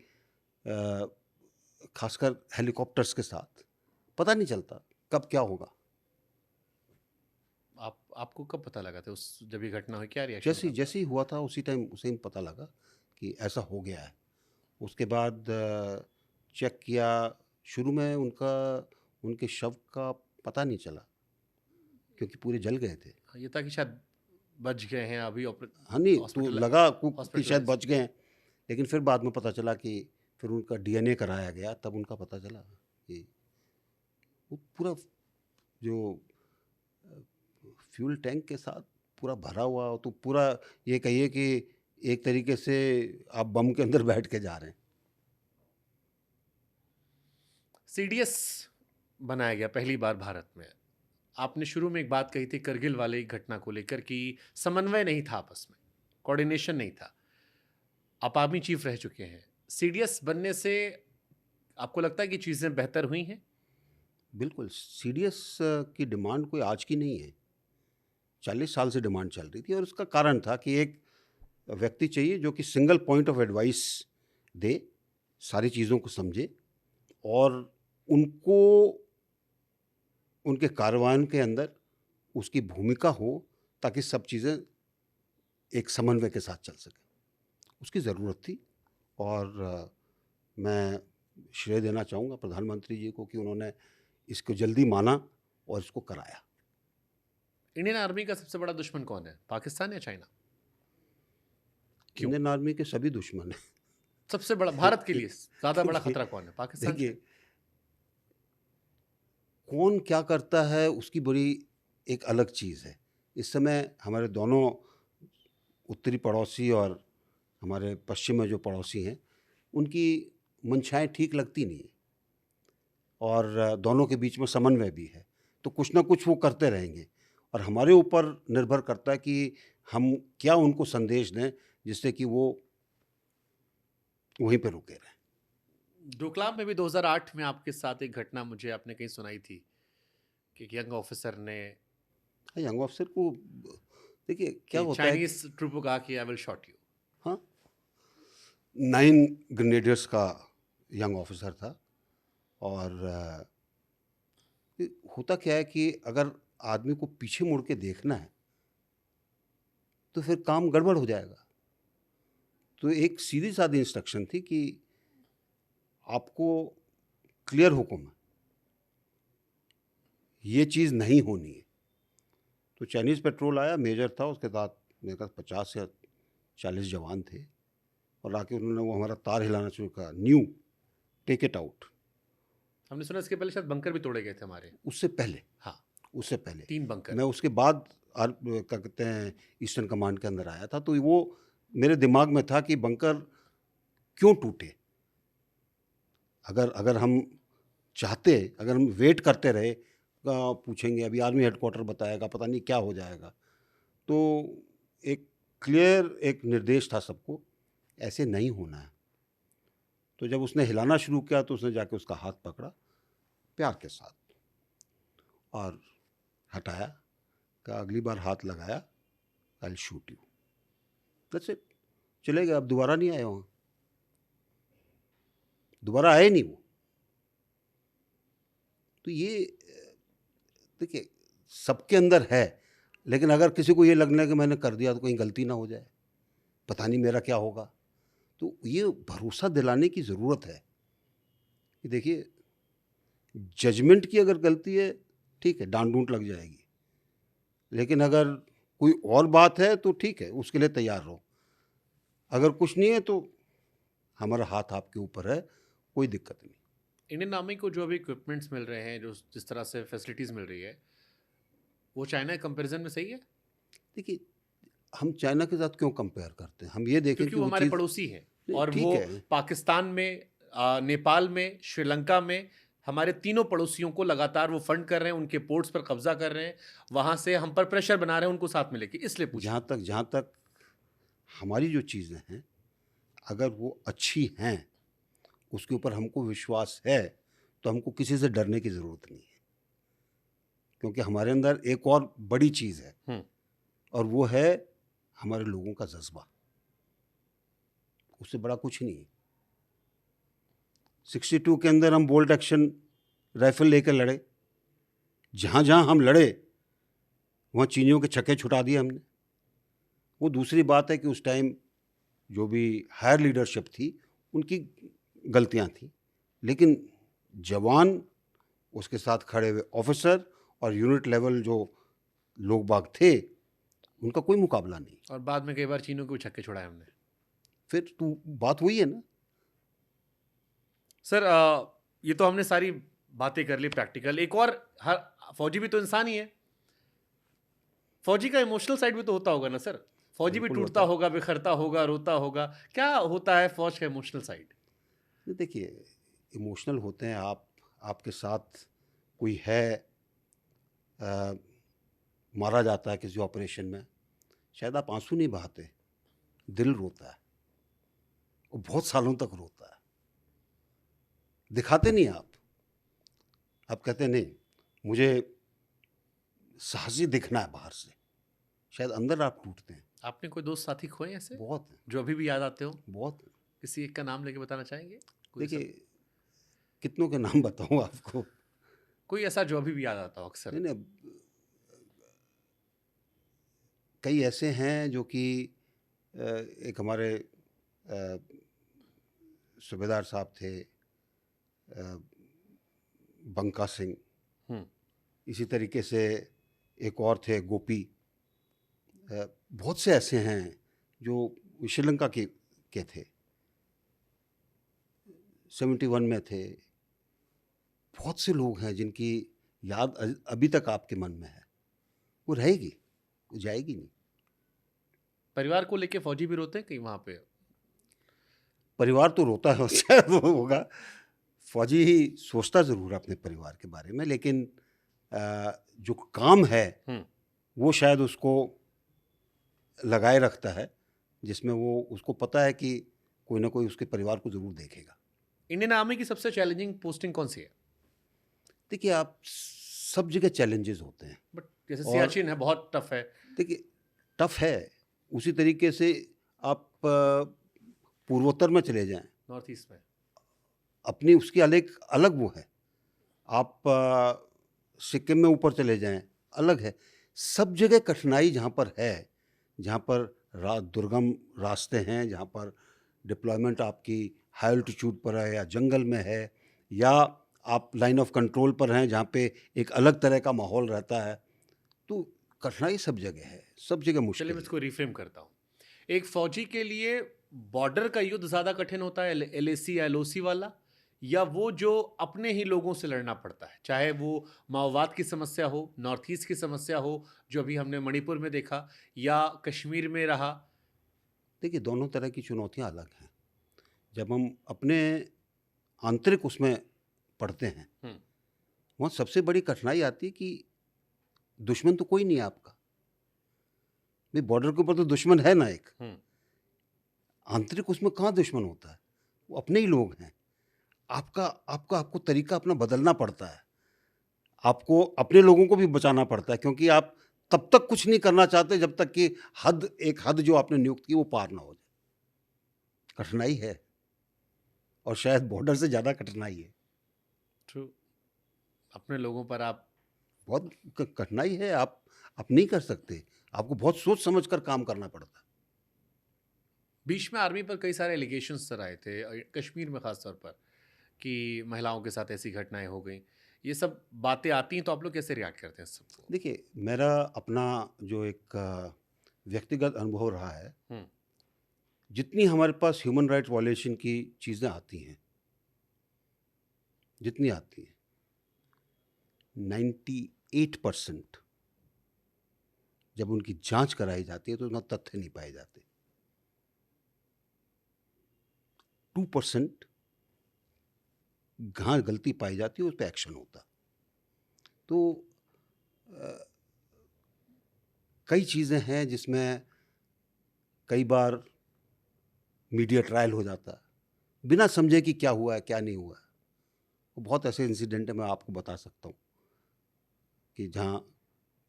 खासकर हेलीकॉप्टर्स के साथ पता नहीं चलता कब क्या होगा। आपको कब पता लगा था उस जब ये घटना हुई, क्या रिएक्शन था? जैसे ही हुआ था उसी टाइम पता लगा कि ऐसा हो गया है। उसके बाद चेक किया, शुरू में उनके शव का पता नहीं चला क्योंकि पूरे जल गए थे। ये था कि शायद बच गए हैं अभी हाँ, नहीं तो हॉस्पिटल लगा कि शायद हॉस्पिटलाइज। बच गए हैं, लेकिन फिर बाद में पता चला कि फिर उनका डीएनए कराया गया, तब उनका पता चला कि वो पूरा जो फ्यूल टैंक के साथ पूरा भरा हुआ हो तो पूरा ये कहिए कि एक तरीके से आप बम के अंदर बैठ के जा रहे हैं। सीडीएस बनाया गया पहली बार भारत में। आपने शुरू में एक बात कही थी करगिल वाले घटना को लेकर कि समन्वय नहीं था आपस में, कोऑर्डिनेशन नहीं था। आप आर्मी चीफ रह चुके हैं, सीडीएस बनने से आपको लगता है कि चीजें बेहतर हुई हैं? बिल्कुल, सीडीएस की डिमांड कोई आज की नहीं है, 40 साल से डिमांड चल रही थी और उसका कारण था कि एक व्यक्ति चाहिए जो कि सिंगल पॉइंट ऑफ एडवाइस दे, सारी चीज़ों को समझे और उनको उनके कार्यान्वयन के अंदर उसकी भूमिका हो ताकि सब चीज़ें एक समन्वय के साथ चल सकें। उसकी ज़रूरत थी और मैं श्रेय देना चाहूँगा प्रधानमंत्री जी को कि उन्होंने इसको जल्दी माना और इसको कराया। इंडियन आर्मी का सबसे बड़ा दुश्मन कौन है, पाकिस्तान या चाइना? क्यों? इंडियन आर्मी के सभी दुश्मन हैं। सबसे बड़ा भारत के लिए ज्यादा बड़ा खतरा कौन है, पाकिस्तान से? देखिए, कौन क्या करता है उसकी बड़ी एक अलग चीज़ है। इस समय हमारे दोनों उत्तरी पड़ोसी और हमारे पश्चिम में जो पड़ोसी हैं, उनकी मंशाएं ठीक लगती नहीं है और दोनों के बीच में समन्वय भी है, तो कुछ ना कुछ वो करते रहेंगे और हमारे ऊपर निर्भर करता है कि हम क्या उनको संदेश दें जिससे कि वो वहीं पे रुके रहें। डोकलाम में भी 2008 में आपके साथ एक घटना मुझे आपने कहीं सुनाई थी कि एक यंग ऑफिसर ने यंग ऑफिसर को देखिए क्या होता है, चाइनीज ट्रूप को कहा कि आई विल शॉट यू। हाँ, 9 ग्रेनेडियर्स का यंग ऑफिसर था और होता क्या है कि अगर आदमी को पीछे मुड़ के देखना है तो फिर काम गड़बड़ हो जाएगा। तो एक सीधी सादी इंस्ट्रक्शन थी कि आपको क्लियर हुक्म है, ये चीज़ नहीं होनी है। तो चाइनीज़ पेट्रोल आया, मेजर था, उसके साथ मेरे पास 50 या 40 जवान थे और आके उन्होंने वो हमारा तार हिलाना शुरू करा, न्यू टेक इट आउट। हमने सुना इसके पहले शायद बंकर भी तोड़े गए थे हमारे। उससे पहले, हाँ, उससे पहले 3 बंकर। मैं उसके बाद क्या कहते हैं ईस्टर्न कमांड के अंदर आया था, तो वो मेरे दिमाग में था कि बंकर क्यों टूटे। अगर हम चाहते, अगर हम वेट करते रहे, पूछेंगे अभी आर्मी हेडक्वार्टर बताएगा, पता नहीं क्या हो जाएगा, तो एक क्लियर एक निर्देश था सबको, ऐसे नहीं होना है। तो जब उसने हिलाना शुरू किया तो उसने जाके उसका हाथ पकड़ा प्यार के साथ और हटाया, कहा अगली बार हाथ लगाया I will shoot you. That's it, चले गए। अब दोबारा नहीं आए, वहाँ दोबारा आए नहीं वो। तो ये देखिए सबके अंदर है, लेकिन अगर किसी को ये लगने कि मैंने कर दिया तो कहीं गलती ना हो जाए, पता नहीं मेरा क्या होगा, तो ये भरोसा दिलाने की ज़रूरत है कि देखिए जजमेंट की अगर गलती है ठीक है, डांट डूंट लग जाएगी, लेकिन अगर कोई और बात है तो ठीक है, उसके लिए तैयार रहो। अगर कुछ नहीं है तो हमारा हाथ आपके ऊपर है, कोई दिक्कत नहीं। इंडियन आर्मी को जो अभी इक्विपमेंट्स मिल रहे हैं, जो जिस तरह से फैसिलिटीज़ मिल रही है, वो चाइना के कंपैरिजन में सही है? देखिए हम चाइना के साथ क्यों कंपेयर करते हैं, हम ये देखें क्योंकि कि वो वो हमारे चीज़ पड़ोसी हैं और ठीक वो है। पाकिस्तान में, नेपाल में, श्रीलंका में, हमारे तीनों पड़ोसियों को लगातार वो फंड कर रहे हैं, उनके पोर्ट्स पर कब्जा कर रहे हैं, वहाँ से हम पर प्रेशर बना रहे हैं उनको साथ में लेके, इसलिए पूछा। जहाँ तक हमारी जो चीज़ें हैं अगर वो अच्छी हैं, उसके ऊपर हमको विश्वास है, तो हमको किसी से डरने की ज़रूरत नहीं है, क्योंकि हमारे अंदर एक और बड़ी चीज़ है और वो है हमारे लोगों का जज्बा। उससे बड़ा कुछ नहीं है। 62 के अंदर हम बोल्ट एक्शन राइफल लेकर लड़े, जहाँ जहाँ हम लड़े वहाँ चीनियों के छक्के छुटा दिए हमने। वो दूसरी बात है कि उस टाइम जो भी हायर लीडरशिप थी उनकी गलतियाँ थी, लेकिन जवान, उसके साथ खड़े हुए ऑफिसर और यूनिट लेवल जो लोग बाग थे, उनका कोई मुकाबला नहीं। और बाद में कई बार चीनों को भी छक्के छुड़ाए हमने। फिर तो बात हुई है ना सर, ये तो हमने सारी बातें कर ली प्रैक्टिकल। एक और, हर फौजी भी तो इंसान ही है। फौजी का इमोशनल साइड भी तो होता होगा ना सर? फौजी भी बिल्कुल टूटता होता है। होगा, बिखरता होगा, रोता होगा। क्या होता है फौज का इमोशनल साइड? ये देखिए, इमोशनल होते हैं आप, आपके साथ कोई है, अ, मारा जाता है किसी ऑपरेशन में, शायद आप आंसू नहीं बहाते, दिल रोता है, वो बहुत सालों तक रोता है, दिखाते नहीं आप कहते नहीं, मुझे साहसी दिखना है बाहर से, शायद अंदर आप टूटते हैं। आपने कोई दोस्त साथी खोए ऐसे, बहुत जो अभी भी याद आते हो? बहुत। किसी एक का नाम लेके बताना चाहेंगे? कोई ऐसा देखिए, कितनों के नाम बताऊं आपको? कोई ऐसा जो अभी भी याद आता हो अक्सर? नहीं नहीं, कई ऐसे हैं जो कि एक हमारे अ, सूबेदार साहब थे, बंका सिंह, हुँ। इसी तरीके से एक और थे गोपी, बहुत से ऐसे हैं जो श्रीलंका के थे, 71 में थे। बहुत से लोग हैं जिनकी याद अभी तक आपके मन में है, वो रहेगी, वो जाएगी नहीं। परिवार को लेके फौजी भी रोते हैं कहीं वहाँ पे? परिवार तो रोता है शायद वो होगा, फौजी ही सोचता ज़रूर है अपने परिवार के बारे में, लेकिन जो काम है हुँ। वो शायद उसको लगाए रखता है, जिसमें वो उसको पता है कि कोई ना कोई उसके परिवार को ज़रूर देखेगा। इंडियन आर्मी की सबसे चैलेंजिंग पोस्टिंग कौन-सी है? देखिए, आप सब जगह चैलेंजेस होते हैं, बट जैसे और सियाचिन है, बहुत टफ है। देखिए टफ है, उसी तरीके से आप पूर्वोत्तर में चले जाएं, नॉर्थ ईस्ट में। अपनी उसकी अलग अलग वो है, आप सिक्किम में ऊपर चले जाएं, अलग है। सब जगह कठिनाई जहाँ पर है, जहाँ पर दुर्गम रास्ते हैं, जहाँ पर डिप्लॉयमेंट आपकी हाई एल्टीट्यूड पर है या जंगल में है, या आप लाइन ऑफ कंट्रोल पर हैं जहाँ पे एक अलग तरह का माहौल रहता है, तो कठिनाई सब जगह है, सब जगह चलिए मुश्किल मैं है। इसको रिफ्रेम करता हूँ। एक फौजी के लिए बॉर्डर का युद्ध ज़्यादा कठिन होता है, एलएसी या एलओसी वाला, या वो जो अपने ही लोगों से लड़ना पड़ता है? चाहे वो माओवाद की समस्या हो, नॉर्थ ईस्ट की समस्या हो, जो अभी हमने मणिपुर में देखा, या कश्मीर में रहा। देखिए, दोनों तरह की चुनौतियाँ अलग हैं। जब हम अपने आंतरिक उसमें पढ़ते हैं, हुँ। वहाँ सबसे बड़ी कठिनाई आती है कि दुश्मन तो कोई नहीं है आपका। भाई, बॉर्डर के ऊपर तो दुश्मन है ना एक, हुँ। आंतरिक उसमें कहाँ दुश्मन होता है? वो अपने ही लोग हैं। आपका आपका आपको तरीका अपना बदलना पड़ता है। आपको अपने लोगों को भी बचाना पड़ता है, क्योंकि आप तब तक कुछ नहीं करना चाहते जब तक कि एक हद जो आपने नियुक्त की वो पार ना हो जाए। कठिनाई है, और शायद बॉर्डर से ज़्यादा कठिनाई है। ट्रू। अपने लोगों पर आप बहुत कठिनाई है, आप नहीं कर सकते। आपको बहुत सोच समझ कर काम करना पड़ता है। बीच में आर्मी पर कई सारे एलिगेशंस सर आए थे, कश्मीर में ख़ास तौर पर, कि महिलाओं के साथ ऐसी घटनाएँ हो गईं। ये सब बातें आती हैं तो आप लोग कैसे रिएक्ट करते हैं इस सबको? देखिए, मेरा अपना जो एक व्यक्तिगत अनुभव रहा है, हुँ। जितनी हमारे पास ह्यूमन राइट्स वायलेशन की चीज़ें आती हैं, जितनी आती हैं, 98% जब उनकी जांच कराई जाती है तो उसमें तथ्य नहीं पाए जाते। 2% जहाँ गलती पाई जाती है उस पर एक्शन होता। तो कई चीज़ें हैं जिसमें कई बार मीडिया ट्रायल हो जाता है, बिना समझे कि क्या हुआ है क्या नहीं हुआ है। वो बहुत ऐसे इंसिडेंट है, मैं आपको बता सकता हूँ कि जहाँ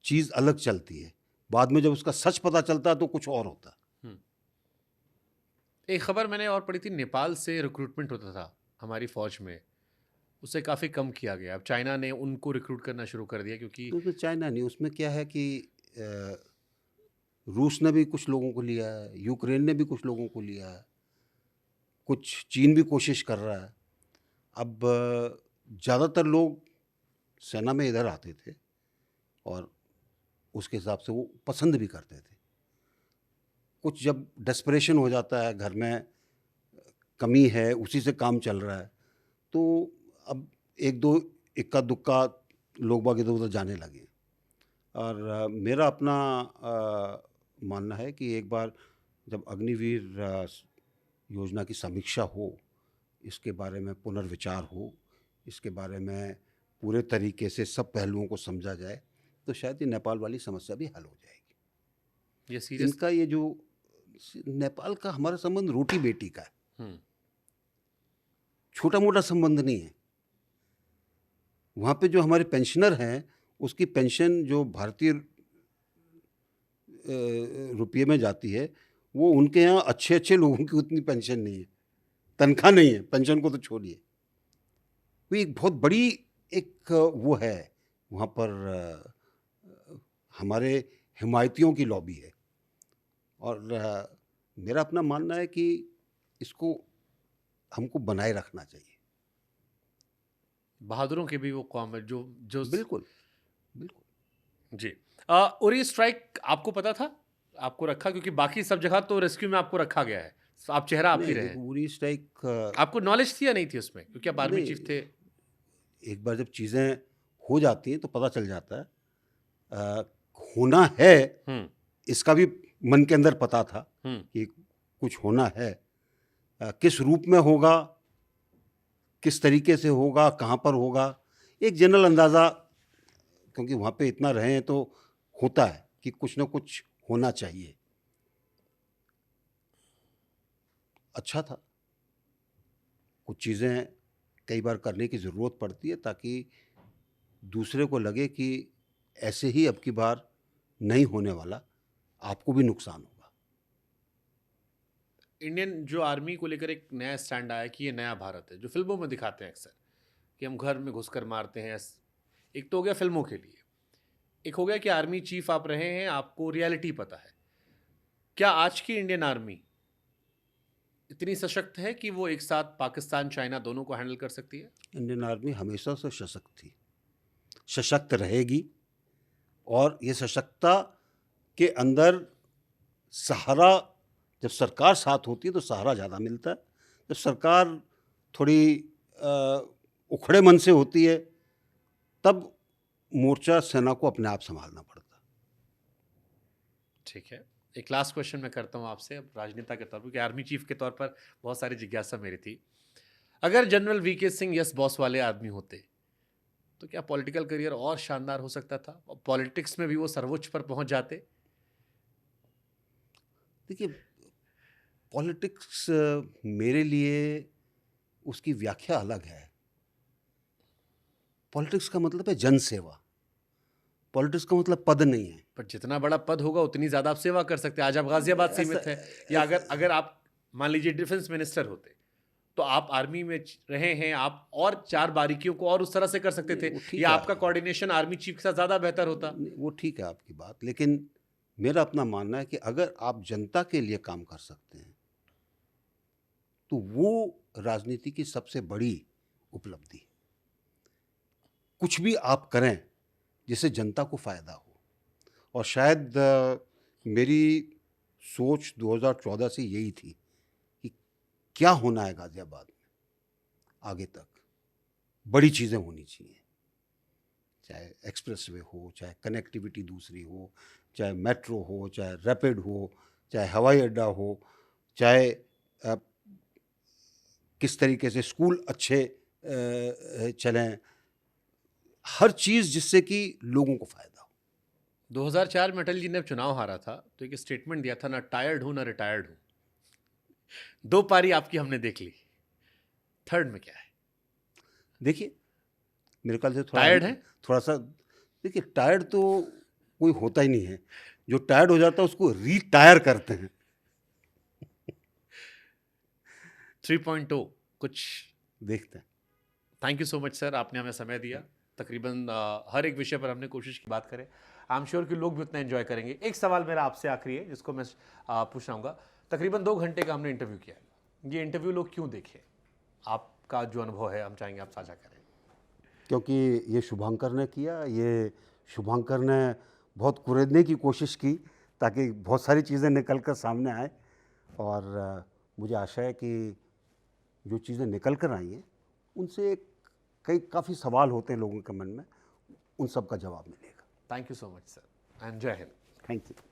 चीज़ अलग चलती है, बाद में जब उसका सच पता चलता है तो कुछ और होता है। हुँ। एक खबर मैंने और पढ़ी थी, नेपाल से रिक्रूटमेंट होता था हमारी फ़ौज में, उसे काफ़ी कम किया गया। अब चाइना ने उनको रिक्रूट करना शुरू कर दिया क्योंकि तो उसमें चाइना नहीं, उसमें क्या है कि अ, रूस ने भी कुछ लोगों को लिया है, यूक्रेन ने भी कुछ लोगों को लिया है, कुछ चीन भी कोशिश कर रहा है। अब ज़्यादातर लोग सेना में इधर आते थे और उसके हिसाब से वो पसंद भी करते थे। कुछ जब डेस्परेशन हो जाता है, घर में कमी है, उसी से काम चल रहा है, तो अब एक दो इक्का दुक्का लोग बाग इधर उधर जाने लगे। और मेरा अपना मानना है कि एक बार जब अग्निवीर योजना की समीक्षा हो, इसके बारे में पुनर्विचार हो, इसके बारे में पूरे तरीके से सब पहलुओं को समझा जाए, तो शायद ये नेपाल वाली समस्या भी हल हो जाएगी। ये सीरियस। इनका ये जो नेपाल का हमारा संबंध रोटी बेटी का है, छोटा मोटा संबंध नहीं है। वहाँ पे जो हमारे पेंशनर हैं, उसकी पेंशन जो भारतीय रुपये में जाती है, वो उनके यहाँ अच्छे अच्छे लोगों की उतनी पेंशन नहीं है, तनख्वाह नहीं है, पेंशन को तो छोड़िए। वो एक बहुत बड़ी एक वो है वहाँ पर हमारे हिमायतियों की लॉबी है। और मेरा अपना मानना है कि इसको हमको बनाए रखना चाहिए। बहादुरों के भी वो कौम है जो जो बिल्कुल बिल्कुल। जी। उरी स्ट्राइक आपको पता था, आपको रखा, क्योंकि बाकी सब जगह तो रेस्क्यू में आपको रखा गया है, आप चेहरा आप ही नहीं, रहे देखो हैं। उरी स्ट्राइक आपको नॉलेज थी या नहीं थी उसमें, क्योंकि आप आर्मी नहीं, चीफ थे? एक बार जब चीज़ें हो जाती हैं तो पता चल जाता है। होना है इसका भी मन के अंदर पता था कि कुछ होना है। किस रूप में होगा, किस तरीके से होगा, कहाँ पर होगा, एक जनरल अंदाज़ा, क्योंकि वहाँ पे इतना रहे हैं तो होता है कि कुछ ना कुछ होना चाहिए। अच्छा था। कुछ चीज़ें कई बार करने की ज़रूरत पड़ती है ताकि दूसरे को लगे कि ऐसे ही अब की बार नहीं होने वाला, आपको भी नुकसान होगा। इंडियन जो आर्मी को लेकर एक नया स्टैंड आया कि ये नया भारत है, जो फिल्मों में दिखाते हैं अक्सर कि हम घर में घुसकर मारते हैं। एक तो हो गया फिल्मों के लिए, एक हो गया कि आर्मी चीफ आप रहे हैं, आपको रियलिटी पता है। क्या आज की इंडियन आर्मी इतनी सशक्त है कि वो एक साथ पाकिस्तान चाइना दोनों को हैंडल कर सकती है? इंडियन आर्मी हमेशा से सशक्त थी, सशक्त रहेगी। और ये सशक्तता के अंदर सहारा, जब सरकार साथ होती है तो सहारा ज़्यादा मिलता है। जब सरकार थोड़ी उखड़े मन से होती है तब मोर्चा सेना को अपने आप संभालना पड़ता है। ठीक है, एक लास्ट क्वेश्चन मैं करता हूं आपसे, अब राजनेता के तौर पर, क्योंकि आर्मी चीफ के तौर पर बहुत सारी जिज्ञासा मेरी थी। अगर general VK Singh yes boss वाले आदमी होते तो क्या पॉलिटिकल करियर और शानदार हो सकता था, और पॉलिटिक्स में भी वो सर्वोच्च पर पहुंच जाते? देखिए, पॉलिटिक्स मेरे लिए उसकी व्याख्या अलग है। पॉलिटिक्स का मतलब है जनसेवा। पॉलिटिक्स का मतलब पद नहीं है। पर जितना बड़ा पद होगा उतनी ज्यादा आप सेवा कर सकते हैं। आज आप गाजियाबाद सीमित है, या अगर आप मान लीजिए डिफेंस मिनिस्टर होते तो आप आर्मी में रहे हैं, आप और 4 बारीकियों को और उस तरह से कर सकते थे, या आपका कोऑर्डिनेशन आर्मी चीफ के साथ ज्यादा बेहतर होता। वो ठीक है आपकी बात, लेकिन मेरा अपना मानना है कि अगर आप जनता के लिए काम कर सकते हैं तो वो राजनीति की सबसे बड़ी उपलब्धि है। कुछ भी आप करें जिससे जनता को फायदा हो। और शायद मेरी सोच 2014 से यही थी कि क्या होना है गाजियाबाद में आगे तक, बड़ी चीज़ें होनी चाहिए, चाहे एक्सप्रेसवे हो, चाहे कनेक्टिविटी दूसरी हो, चाहे मेट्रो हो, चाहे रैपिड हो, चाहे हवाई अड्डा हो, चाहे किस तरीके से स्कूल अच्छे चलें, हर चीज़ जिससे कि लोगों को फ़ायदा हो। 2004 में अटल जी ने चुनाव हारा था तो एक स्टेटमेंट दिया था, ना टायर्ड हूं ना रिटायर्ड हूं। 2 पारी आपकी हमने देख ली, थर्ड में क्या है? देखिए, मेरे ख्याल से टायर्ड है? थोड़ा सा देखिए, टायर्ड तो कोई होता ही नहीं है। जो टायर्ड हो जाता है उसको रिटायर करते हैं। 3.0 कुछ देखते हैं। Thank you so much sir, आपने हमें समय दिया। तकरीबन हर एक विषय पर हमने कोशिश की बात करें। आई एम श्योर कि लोग भी उतना एंजॉय करेंगे। एक सवाल मेरा आपसे आखिरी है जिसको मैं पूछना चाहूँगा। तकरीबन 2 घंटे का हमने इंटरव्यू किया, ये इंटरव्यू लोग क्यों देखें? आपका जो अनुभव है हम चाहेंगे आप साझा करें। क्योंकि ये शुभांकर ने किया, ये शुभांकर ने बहुत कुरेदने की कोशिश की ताकि बहुत सारी चीज़ें निकल कर सामने आए। और मुझे आशा है कि जो चीज़ें निकल कर आई हैं उनसे काफ़ी सवाल होते हैं लोगों के मन में, उन सब का जवाब मिलेगा। Thank you so much sir and जय हिंद. Thank you.